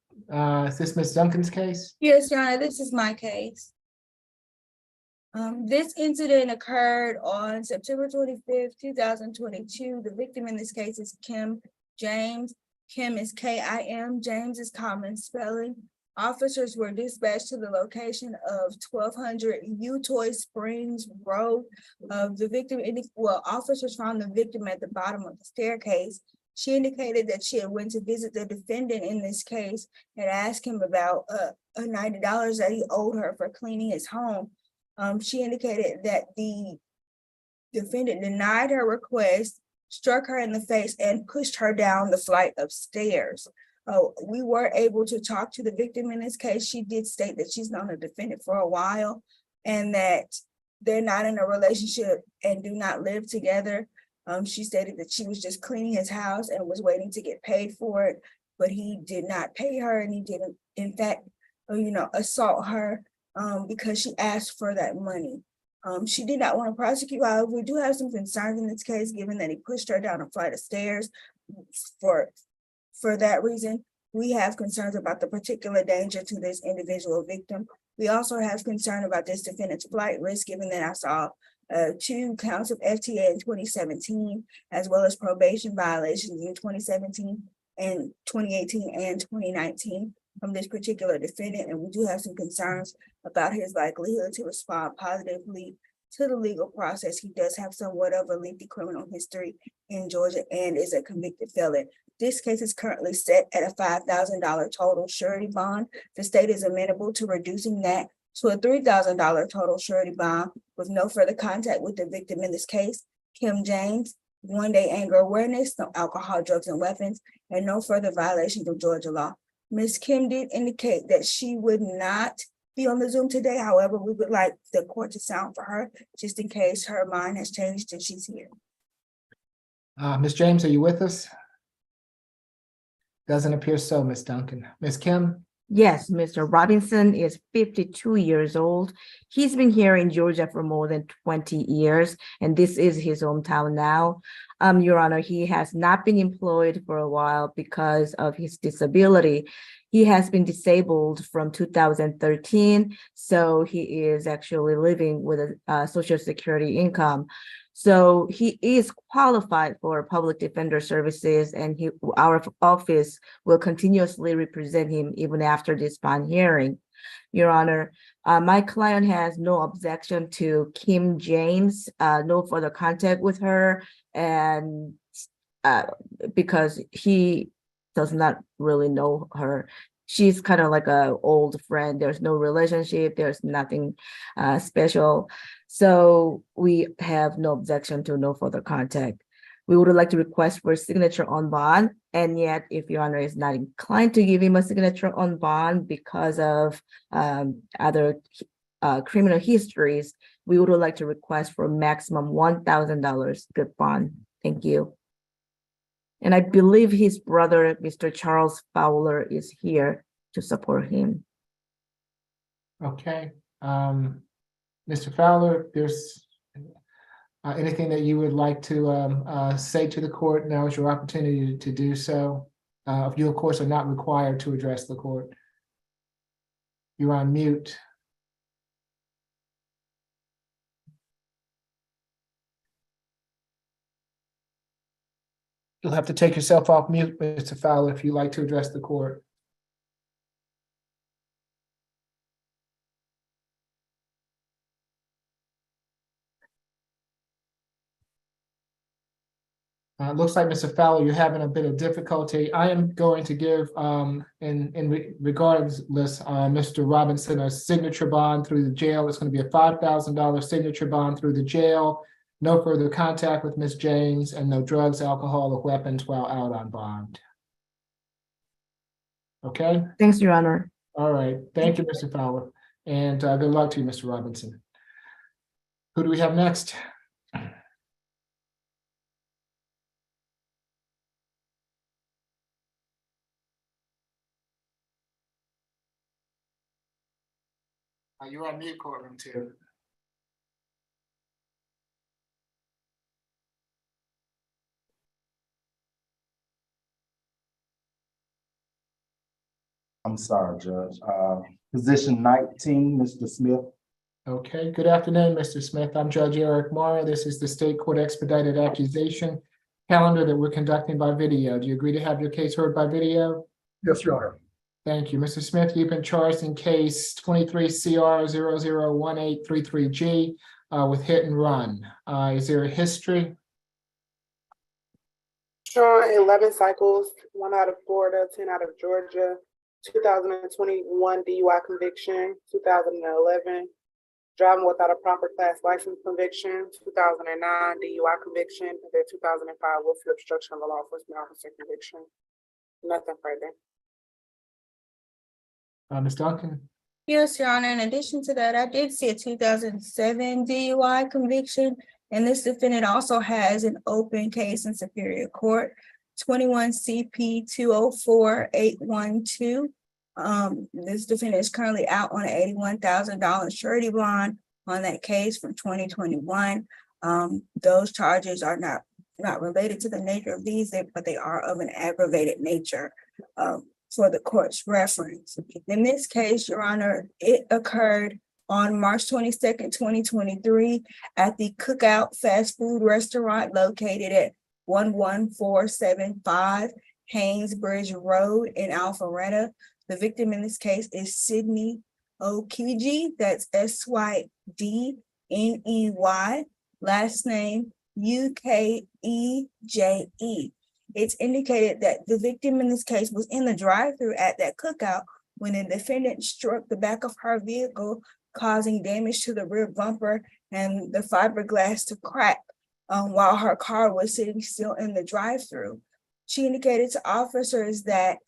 this Ms. Duncan's case? Yes, Your Honor, this is my case. This incident occurred on September 25th, 2022. The victim in this case is Kim James. Kim is Kim, James is common spelling. Officers were dispatched to the location of 1200 Utoy Springs Road. The victim, officers found the victim at the bottom of the staircase. She indicated that she had went to visit the defendant in this case and asked him about $90 that he owed her for cleaning his home. She indicated that the defendant denied her request, struck her in the face, and pushed her down the flight of stairs. We were able to talk to the victim in this case. She did state that she's known the defendant for a while and that they're not in a relationship and do not live together. She stated that she was just cleaning his house and was waiting to get paid for it, but he did not pay her, and he didn't, in fact, assault her because she asked for that money. She did not want to prosecute. However, we do have some concerns in this case, given that he pushed her down a flight of stairs. For that reason, we have concerns about the particular danger to this individual victim. We also have concern about this defendant's flight risk, given that I saw 2 counts of FTA in 2017, as well as probation violations in 2017 and 2018 and 2019 from this particular defendant. And we do have some concerns about his likelihood to respond positively to the legal process. He does have somewhat of a lengthy criminal history in Georgia and is a convicted felon. This case is currently set at a $5,000 total surety bond. The state is amenable to reducing that to a $3,000 total surety bond with no further contact with the victim in this case, Kim James, 1-day anger awareness, no alcohol, drugs, and weapons, and no further violations of Georgia law. Ms. Kim did indicate that she would not be on the Zoom today. However, we would like the court to sound for her just in case her mind has changed and she's here. Ms. James, are you with us? Doesn't appear so, Ms. Duncan. Ms. Kim? Yes, Mr. Robinson is 52 years old. He's been here in Georgia for more than 20 years, and this is his hometown now. Your Honor, he has not been employed for a while because of his disability. He has been disabled from 2013, so he is actually living with a Social Security income. So he is qualified for public defender services, and our office will continuously represent him even after this bond hearing. Your Honor, my client has no objection to Kim James, no further contact with her, and because he does not really know her. She's kind of like an old friend. There's no relationship. There's nothing special. So we have no objection to no further contact. We would like to request for a signature on bond. And yet, if Your Honor is not inclined to give him a signature on bond because of other criminal histories, we would like to request for maximum $1,000 good bond. Thank you. And I believe his brother, Mr. Charles Fowler, is here to support him. Okay. Mr. Fowler, if there's anything that you would like to say to the court, now is your opportunity to do so. You, of course, are not required to address the court. You're on mute. You'll have to take yourself off mute, Mr. Fowler, if you'd like to address the court. It looks like, Mr. Fowler, you're having a bit of difficulty. I am going to give, regardless, Mr. Robinson a signature bond through the jail. It's going to be a $5,000 signature bond through the jail. No further contact with Ms. James, and no drugs, alcohol, or weapons while out on bond. Okay? Thanks, Your Honor. All right. Thank you, Mr. Fowler. And good luck to you, Mr. Robinson. Who do we have next? You're on mute, courtroom too. I'm sorry, Judge. Position 19, Mr. Smith. Okay, good afternoon, Mr. Smith. I'm Judge Eric Morrow. This is the State Court Expedited Accusation calendar that we're conducting by video. Do you agree to have your case heard by video? Yes, Your Honor. Thank you. Mr. Smith, you've been charged in case 23 CR 001833G with hit and run. Is there a history? Sean, 11 cycles, 1 out of Florida, 10 out of Georgia, 2021 DUI conviction, 2011 driving without a proper class license conviction, 2009 DUI conviction, and then 2005 willful obstruction of a law enforcement officer conviction. Nothing further. Ms. Duncan? Yes, Your Honor. In addition to that, I did see a 2007 DUI conviction, and this defendant also has an open case in Superior Court, 21 CP 204812. This defendant is currently out on an $81,000 surety bond on that case from 2021. Those charges are not related to the nature of these, but they are of an aggravated nature. For the court's reference. In this case, Your Honor, it occurred on March 22nd, 2023 at the Cookout fast food restaurant located at 11475 Haynesbridge Road in Alpharetta. The victim in this case is Sydney Okiji, that's SYDNEY, last name UKEJE. It's indicated that the victim in this case was in the drive-thru at that cookout when the defendant struck the back of her vehicle, causing damage to the rear bumper and the fiberglass to crack while her car was sitting still in the drive-thru. She indicated to officers that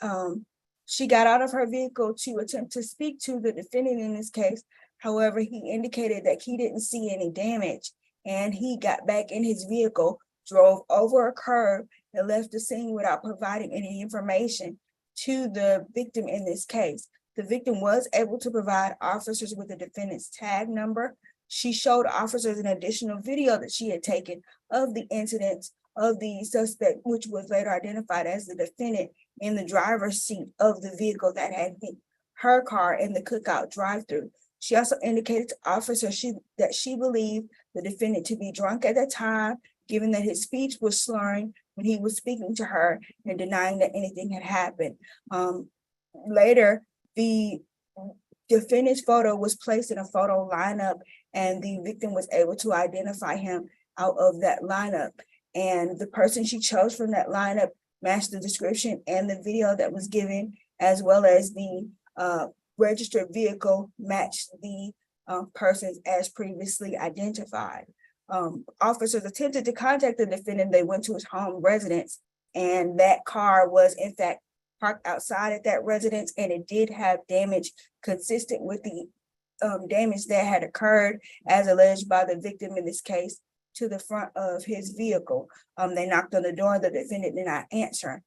she got out of her vehicle to attempt to speak to the defendant in this case. However, he indicated that he didn't see any damage and he got back in his vehicle, drove over a curb, and left the scene without providing any information to the victim in this case. The victim was able to provide officers with the defendant's tag number. She showed officers an additional video that she had taken of the incident of the suspect, which was later identified as the defendant in the driver's seat of the vehicle that had hit her car in the cookout drive-thru. She also indicated to officers that she believed the defendant to be drunk at the time, given that his speech was slurring when he was speaking to her and denying that anything had happened. Later, the defendant's photo was placed in a photo lineup and the victim was able to identify him out of that lineup. And the person she chose from that lineup matched the description and the video that was given, as well as the registered vehicle matched the persons as previously identified. Officers attempted to contact the defendant. They went to his home residence and that car was in fact parked outside at that residence, and it did have damage consistent with the damage that had occurred as alleged by the victim in this case to the front of his vehicle. They knocked on the door, the defendant did not answer.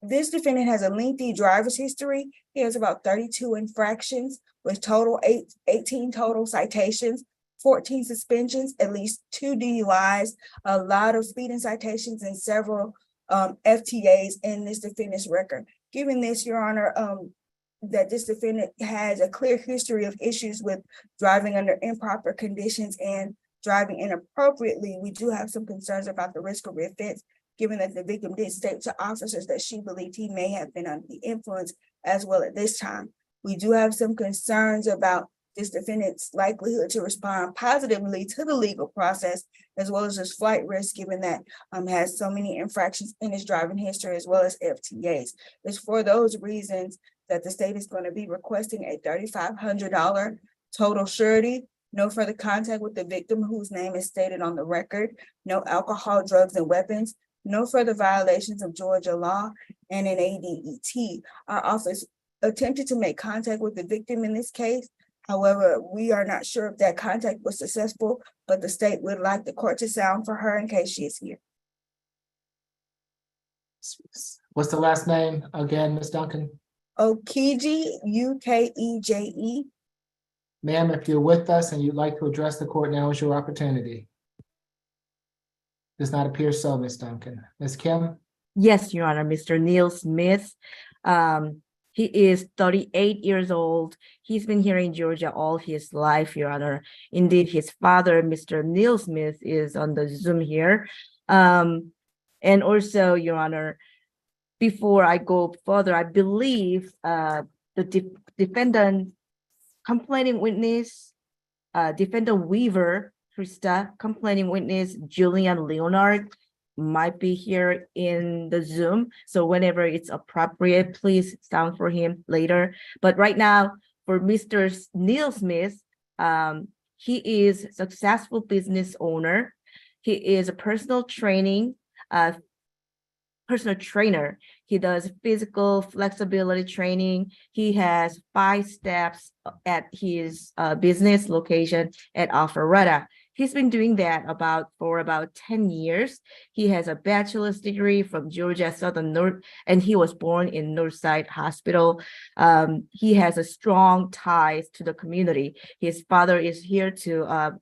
This defendant has a lengthy driver's history. He has about 32 infractions with total 18 total citations, 14 suspensions, at least 2 DUIs, a lot of speeding citations, and several FTAs in this defendant's record. Given this, Your Honor, that this defendant has a clear history of issues with driving under improper conditions and driving inappropriately, we do have some concerns about the risk of reoffense, given that the victim did state to officers that she believed he may have been under the influence as well at this time. We do have some concerns about this defendant's likelihood to respond positively to the legal process, as well as his flight risk, given that has so many infractions in his driving history, as well as FTAs. It's for those reasons that the state is going to be requesting a $3,500 total surety, no further contact with the victim whose name is stated on the record, no alcohol, drugs, and weapons, no further violations of Georgia law, and an ADET. Our office attempted to make contact with the victim in this case. However, we are not sure if that contact was successful, but the state would like the court to sound for her in case she is here. What's the last name again, Ms. Duncan? Okiji, UKEJE. Ma'am, if you're with us and you'd like to address the court, now is your opportunity. Does not appear so, Ms. Duncan. Ms. Kim? Yes, Your Honor, Mr. Neil Smith. He is 38 years old. He's been here in Georgia all his life, Your Honor. Indeed, his father, Mr. Neil Smith, is on the Zoom here. And also, Your Honor, before I go further, I believe the defendant complaining witness, defendant Weaver, Krista, complaining witness Julian Leonard might be here in the Zoom. So whenever it's appropriate, please sound for him later. But right now, for Mr. Neil Smith, he is a successful business owner. He is a personal trainer. He does physical flexibility training. He has 5 steps at his business location at Alpharetta. He's been doing that for about 10 years. He has a bachelor's degree from Georgia Southern North, and he was born in Northside Hospital. He has a strong ties to the community. His father is here to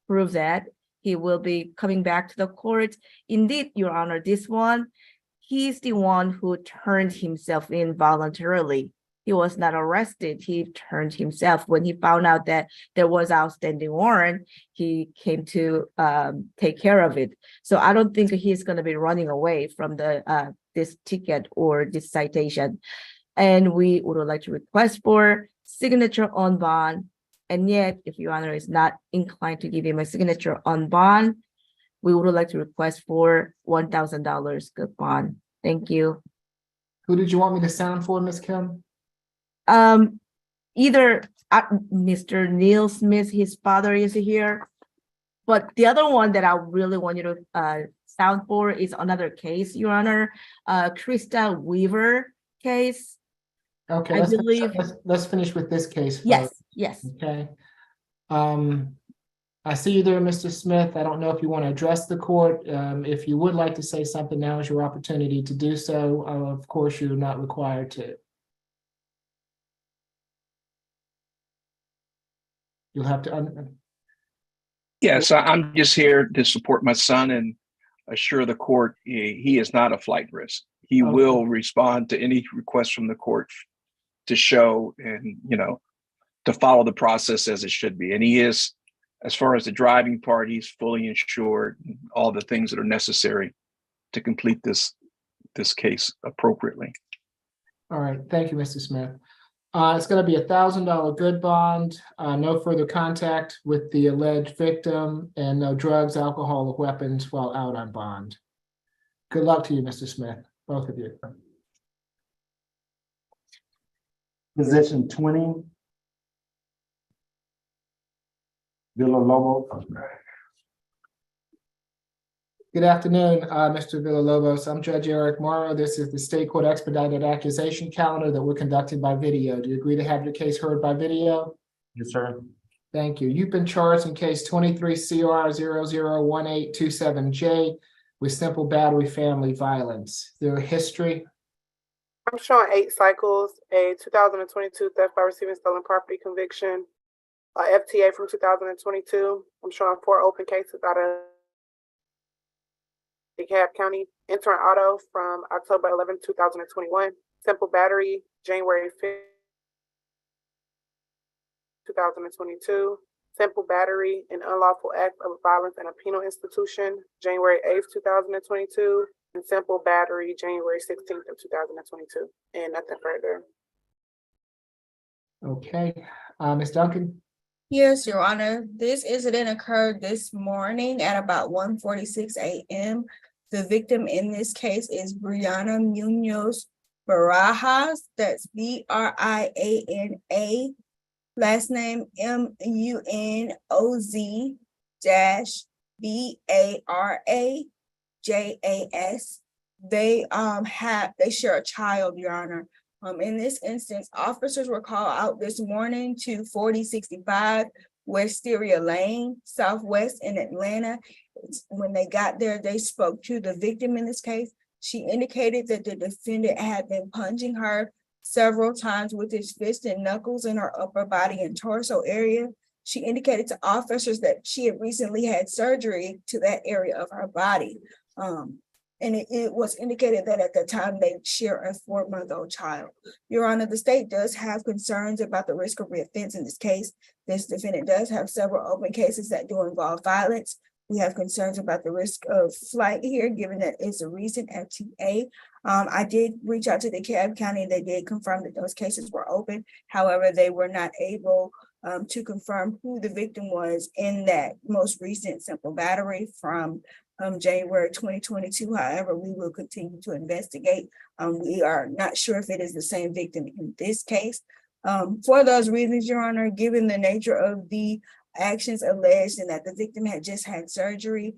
prove that. He will be coming back to the court. Indeed, Your Honor, this one, he's the one who turned himself in voluntarily. He was not arrested. He turned himself. When he found out that there was outstanding warrant, he came to take care of it. So I don't think he's going to be running away from this ticket or this citation. And we would like to request for signature on bond. And yet, if Your Honor is not inclined to give him a signature on bond, we would like to request for $1,000 good bond. Thank you. Who did you want me to sound for, Ms. Kim? Either Mr. Neil Smith, his father is here, but the other one that I really want you to sound for is another case, Your Honor, Krista Weaver case. Okay, let's finish with this case first. Yes. Okay. I see you there, Mr. Smith. I don't know if you want to address the court. If you would like to say something, now is your opportunity to do so. Of course, you're not required to. You'll have to. Yes, I'm just here to support my son and assure the court he is not a flight risk. He will respond to any request from the court to show and, to follow the process as it should be. And he is, as far as the driving part, he's fully insured, and all the things that are necessary to complete this case appropriately. All right, thank you, Mr. Smith. It's going to be $1,000 good bond, no further contact with the alleged victim, and no drugs, alcohol, or weapons while out on bond. Good luck to you, Mr. Smith, both of you. Position 20. Villalobos. Good afternoon, Mr. Villalobos. I'm Judge Eric Morrow. This is the State Court Expedited Accusation Calendar that we're conducting by video. Do you agree to have your case heard by video? Yes, sir. Thank you. You've been charged in case 23 CR 001827J with simple battery family violence. Their history. I'm showing 8 cycles, a 2022 theft by receiving stolen property conviction, FTA from 2022. I'm showing 4 open cases out of DeKalb County, Intern Auto from October 11, 2021, simple battery, January 5th, 2022, simple battery, an unlawful act of violence in a penal institution, January 8th, 2022, and simple battery, January 16th of 2022, and nothing further. Okay, Ms. Duncan. Yes, Your Honor. This incident occurred this morning at about 1:46 a.m. The victim in this case is Brianna Munoz Barajas. That's Briana. Last name Munoz-Barajas. They share a child, Your Honor. In this instance, officers were called out this morning to 4065 Wisteria Lane, Southwest in Atlanta. When they got there, they spoke to the victim in this case. She indicated that the defendant had been punching her several times with his fist and knuckles in her upper body and torso area. She indicated to officers that she had recently had surgery to that area of her body. And it was indicated that at the time they share a 4-month-old child. Your Honor, the state does have concerns about the risk of reoffense in this case. This defendant does have several open cases that do involve violence. We have concerns about the risk of flight here, given that it's a recent FTA. I did reach out to the DeKalb County. They did confirm that those cases were open. However, they were not able to confirm who the victim was in that most recent simple battery from January 2022. However, we will continue to investigate. We are not sure if it is the same victim in this case. For those reasons, Your Honor, given the nature of the actions alleged and that the victim had just had surgery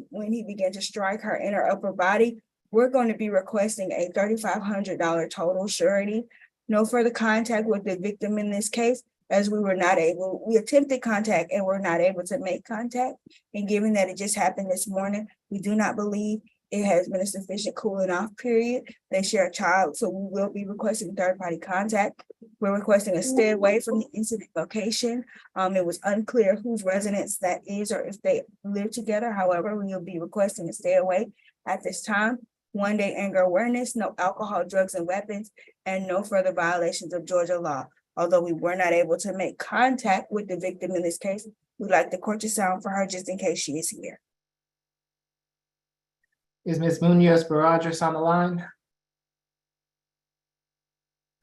when he began to strike her in her upper body, we're going to be requesting a $3,500 total surety. No further contact with the victim in this case, as we attempted contact and were not able to make contact. And given that it just happened this morning, we do not believe it has been a sufficient cooling off period. They share a child, so we will be requesting third-party contact. We're requesting a stay away from the incident location. It was unclear whose residence that is or if they live together. However, we will be requesting a stay away at this time. 1-day anger awareness, no alcohol, drugs, and weapons, and no further violations of Georgia law. Although we were not able to make contact with the victim in this case, we'd like the court to sound for her just in case she is here. Is Ms. Munoz Barajas on the line?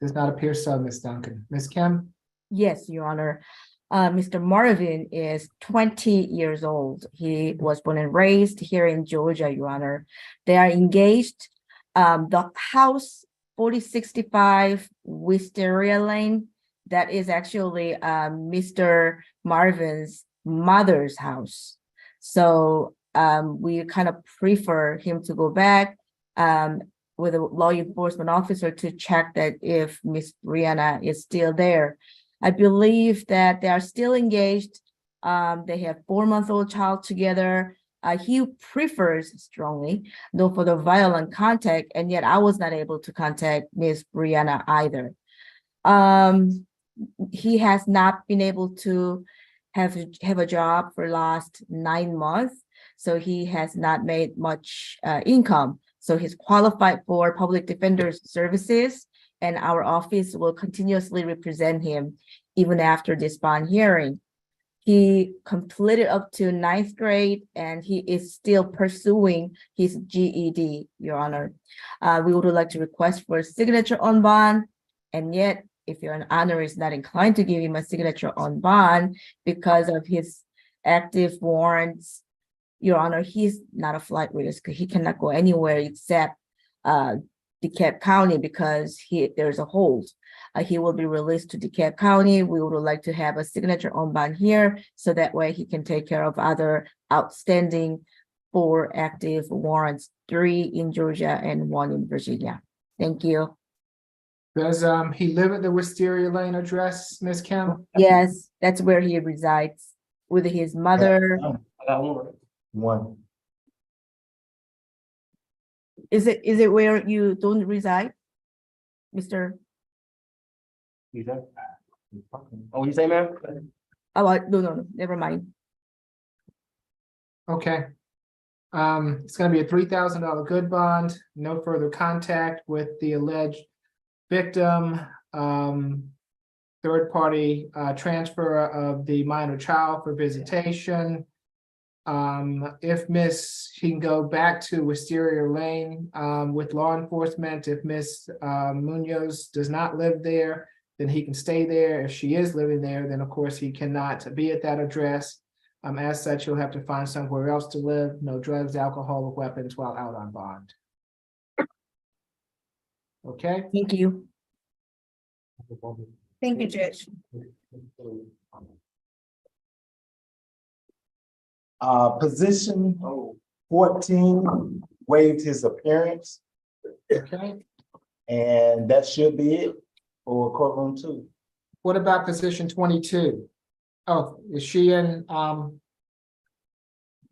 Does not appear so, Ms. Duncan. Ms. Kim? Yes, Your Honor. Mr. Marvin is 20 years old. He was born and raised here in Georgia, Your Honor. They are engaged. The house 4065 Wisteria Lane, that is actually Mr. Marvin's mother's house. So we kind of prefer him to go back with a law enforcement officer to check that if Miss Brianna is still there. I believe that they are still engaged. They have 4-month-old child together. He prefers strongly no further violent contact, and yet I was not able to contact Miss Brianna either. He has not been able to have a job for last 9 months, so he has not made much income. So he's qualified for public defender's services, and our office will continuously represent him even after this bond hearing. He completed up to 9th grade, and he is still pursuing his GED, Your Honor. We would like to request for a signature on bond, and yet if Your Honor is not inclined to give him a signature on bond because of his active warrants, Your Honor, he's not a flight risk. He cannot go anywhere except DeKalb County because there's a hold. He will be released to DeKalb County. We would like to have a signature on bond here so that way he can take care of other outstanding 4 active warrants, 3 in Georgia and 1 in Virginia. Thank you. Does he live at the Wisteria Lane address, Ms. Kim? Yes, that's where he resides with his mother. One. Is it where you don't reside, Mr.? Oh, you say, ma'am? Oh, no, never mind. Okay. It's gonna be a $3,000 good bond, no further contact with the alleged victim. Third party transfer of the minor child for visitation. If he can go back to Wisteria Lane with law enforcement. If Miss Munoz does not live there, then he can stay there. If she is living there, then of course he cannot be at that address. As such, he'll have to find somewhere else to live. No drugs, alcohol, or weapons while out on bond. Okay. Thank you. Thank you, Judge. Position 14 waived his appearance. Okay. And that should be it for courtroom 2. What about position 22? Oh, is she in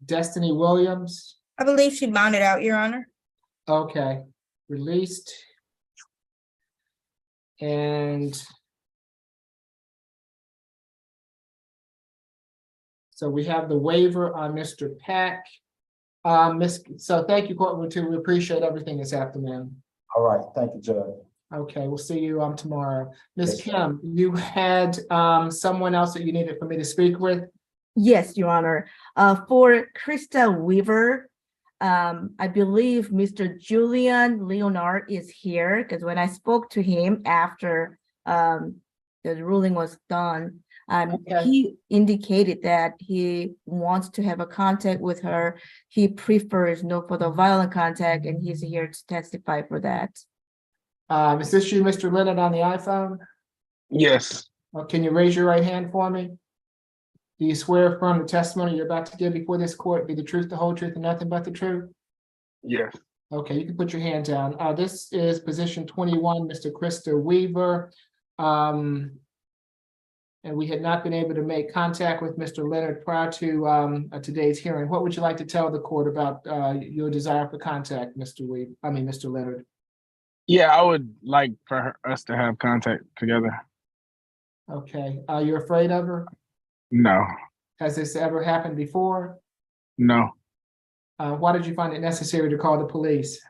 Destiny Williams? I believe she bonded out, Your Honor. Okay, released. And so we have the waiver on Mr. Pack. So thank you, Courtroom 2. We appreciate everything this afternoon. All right, thank you, Judge. Okay, we'll see you tomorrow. Ms. Yes, Kim, you had someone else that you needed for me to speak with? Yes, Your Honor. For Krista Weaver, I believe Mr. Julian Leonard is here because when I spoke to him after the ruling was done, he indicated that he wants to have a contact with her. He prefers no further violent contact, and he's here to testify for that. Is this you, Mr. Leonard, on the iPhone? Yes, Can you raise your right hand for me? Do you swear affirm the testimony you're about to give before this court be the truth, the whole truth, and nothing but the truth? yes. Okay, you can put your hand down. This is position 21, Mr. Krista Weaver. And we had not been able to make contact with Mr. Leonard prior to today's hearing. What would you like to tell the court about your desire for contact, Mr. Leonard? Yeah, I would like for us to have contact together. Okay, you're afraid of her? No, Has this ever happened before? no, Why did you find it necessary to call the police?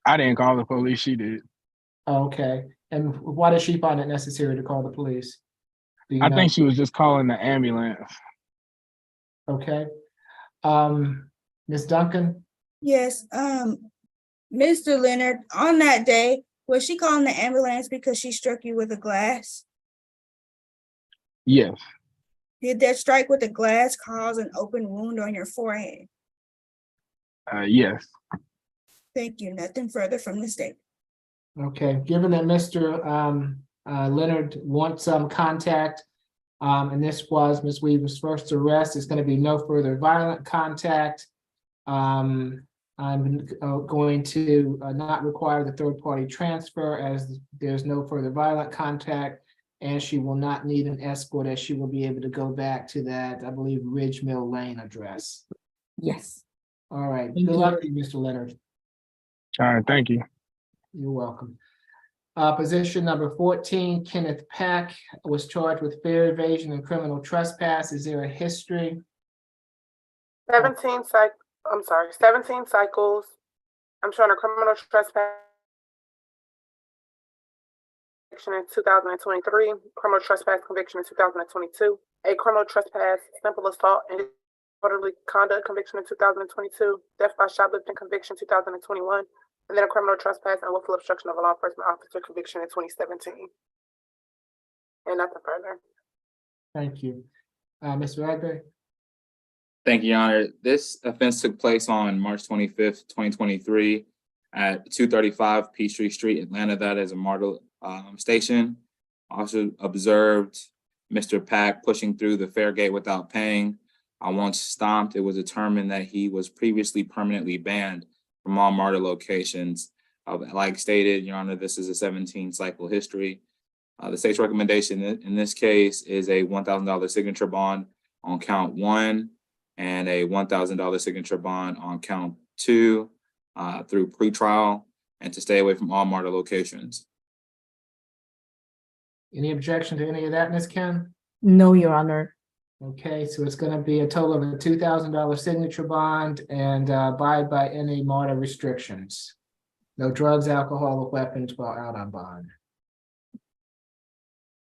I didn't call the police. She did. Okay, and why did she find it necessary to call the police? Do you I know? think she was just calling the ambulance. Okay. Ms. Duncan? Yes, Mr. Leonard, on that day, was she calling the ambulance because she struck you with a glass? Yes, Did that strike with the glass cause an open wound on your forehead? yes. Thank you. Nothing further from the state. Okay, given that Mr. Leonard wants some contact, and this was Ms. Weaver's first arrest, it's going to be no further violent contact. I'm going to not require the third party transfer as there's no further violent contact, and she will not need an escort as she will be able to go back to that, I believe, Ridge Mill Lane address. Yes. All right, Thank good you. luck to you, Mr. Leonard. All right, thank you. You're welcome. Position number 14, Kenneth Pack was charged with fair evasion and criminal trespass. Is there a history? 17 cycles. I'm showing a criminal trespass conviction in 2023, criminal trespass conviction in 2022, a criminal trespass simple assault and disorderly conduct conviction in 2022, death by shoplifting conviction 2021, and then a criminal trespass and willful obstruction of a law enforcement officer conviction in 2017. And nothing further. Thank you. Mr. Radberry? Thank you, Your Honor. This offense took place on March 25th, 2023 at 235 Peachtree Street, Atlanta. That is a MARTA station. Also observed Mr. Pack pushing through the fare gate without paying. Once stopped, it was determined that he was previously permanently banned from all MARTA locations. Like stated, Your Honor, this is a 17 cycle history. The state's recommendation in this case is a $1,000 signature bond on count 1 and a $1,000 signature bond on count 2 through pretrial, and to stay away from all MARTA locations. Any objection to any of that, Ms. Kim? No, Your Honor. Okay, so it's going to be a total of a $2,000 signature bond and abide by any MARTA restrictions. No drugs, alcohol, or weapons while out on bond.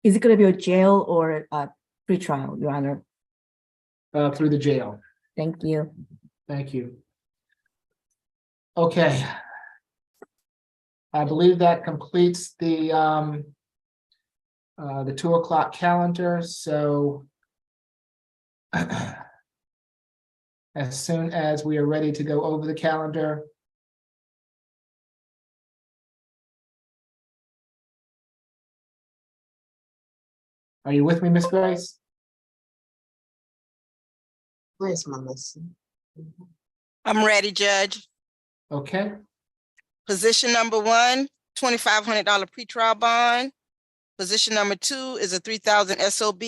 Is it going to be a jail or a pretrial, Your Honor? Through the jail. Thank you. Thank you. Okay. I believe that completes the 2 o'clock calendar. So as soon as we are ready to go over the calendar, are you with me, Ms. Grace? Where's my lesson? I'm ready, Judge. Okay. Position number 1, $2,500 pretrial bond. Position number 2 is a 3,000 SOB.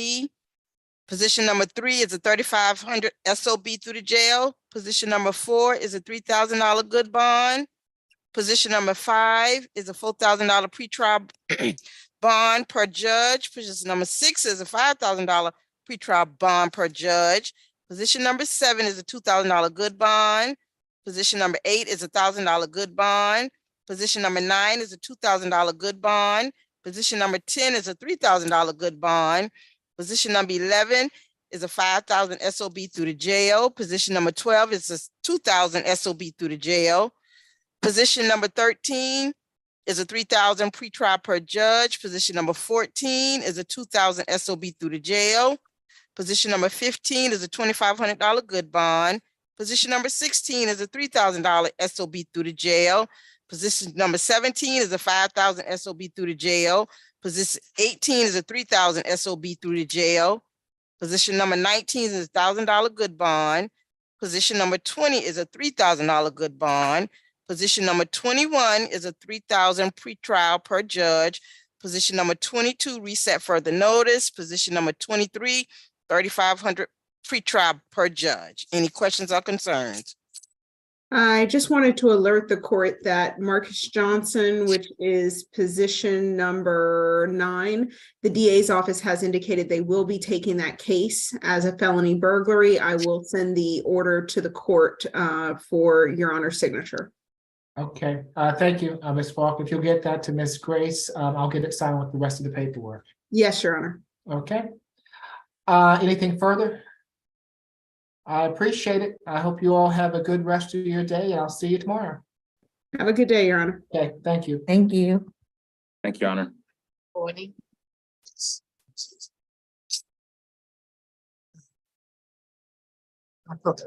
Position number 3 is a 3,500 SOB through the jail. Position number 4 is a $3,000 good bond. Position number 5 is a $4,000 pretrial bond per judge. Position number 6 is a $5,000 pretrial bond per judge. Position number 7 is a $2,000 good bond. Position number 8 is a $1,000 good bond. Position number 9 is a $2,000 good bond. Position number 10 is a $3,000 good bond. Position number 11 is a 5,000 SOB through the jail. Position number 12 is a 2,000 SOB through the jail. Position number 13 is a 3,000 pretrial per judge. Position number 14 is a 2,000 SOB through the jail. Position number 15 is a $2,500 good bond. Position number 16 is a $3,000 SOB through the jail. Position number 17 is a 5,000 SOB through the jail. Position 18 is a 3,000 SOB through the jail. Position number 19 is a $1,000 good bond. Position number 20 is a $3,000 good bond. Position number 21 is a 3,000 pretrial per judge. Position number 22, reset further notice. Position number 23, 3,500 pretrial per judge. Any questions or concerns? I just wanted to alert the court that Marcus Johnson, which is position number 9, the DA's office has indicated they will be taking that case as a felony burglary. I will send the order to the court for your honor's signature. Okay, thank you, Ms. Falk. If you'll get that to Ms. Grace, I'll get it signed with the rest of the paperwork. Yes, your honor. Okay. Anything further? I appreciate it. I hope you all have a good rest of your day, and I'll see you tomorrow. Have a good day, your honor. Okay, thank you. Thank you. Thank you, Your Honor. Morning. Okay.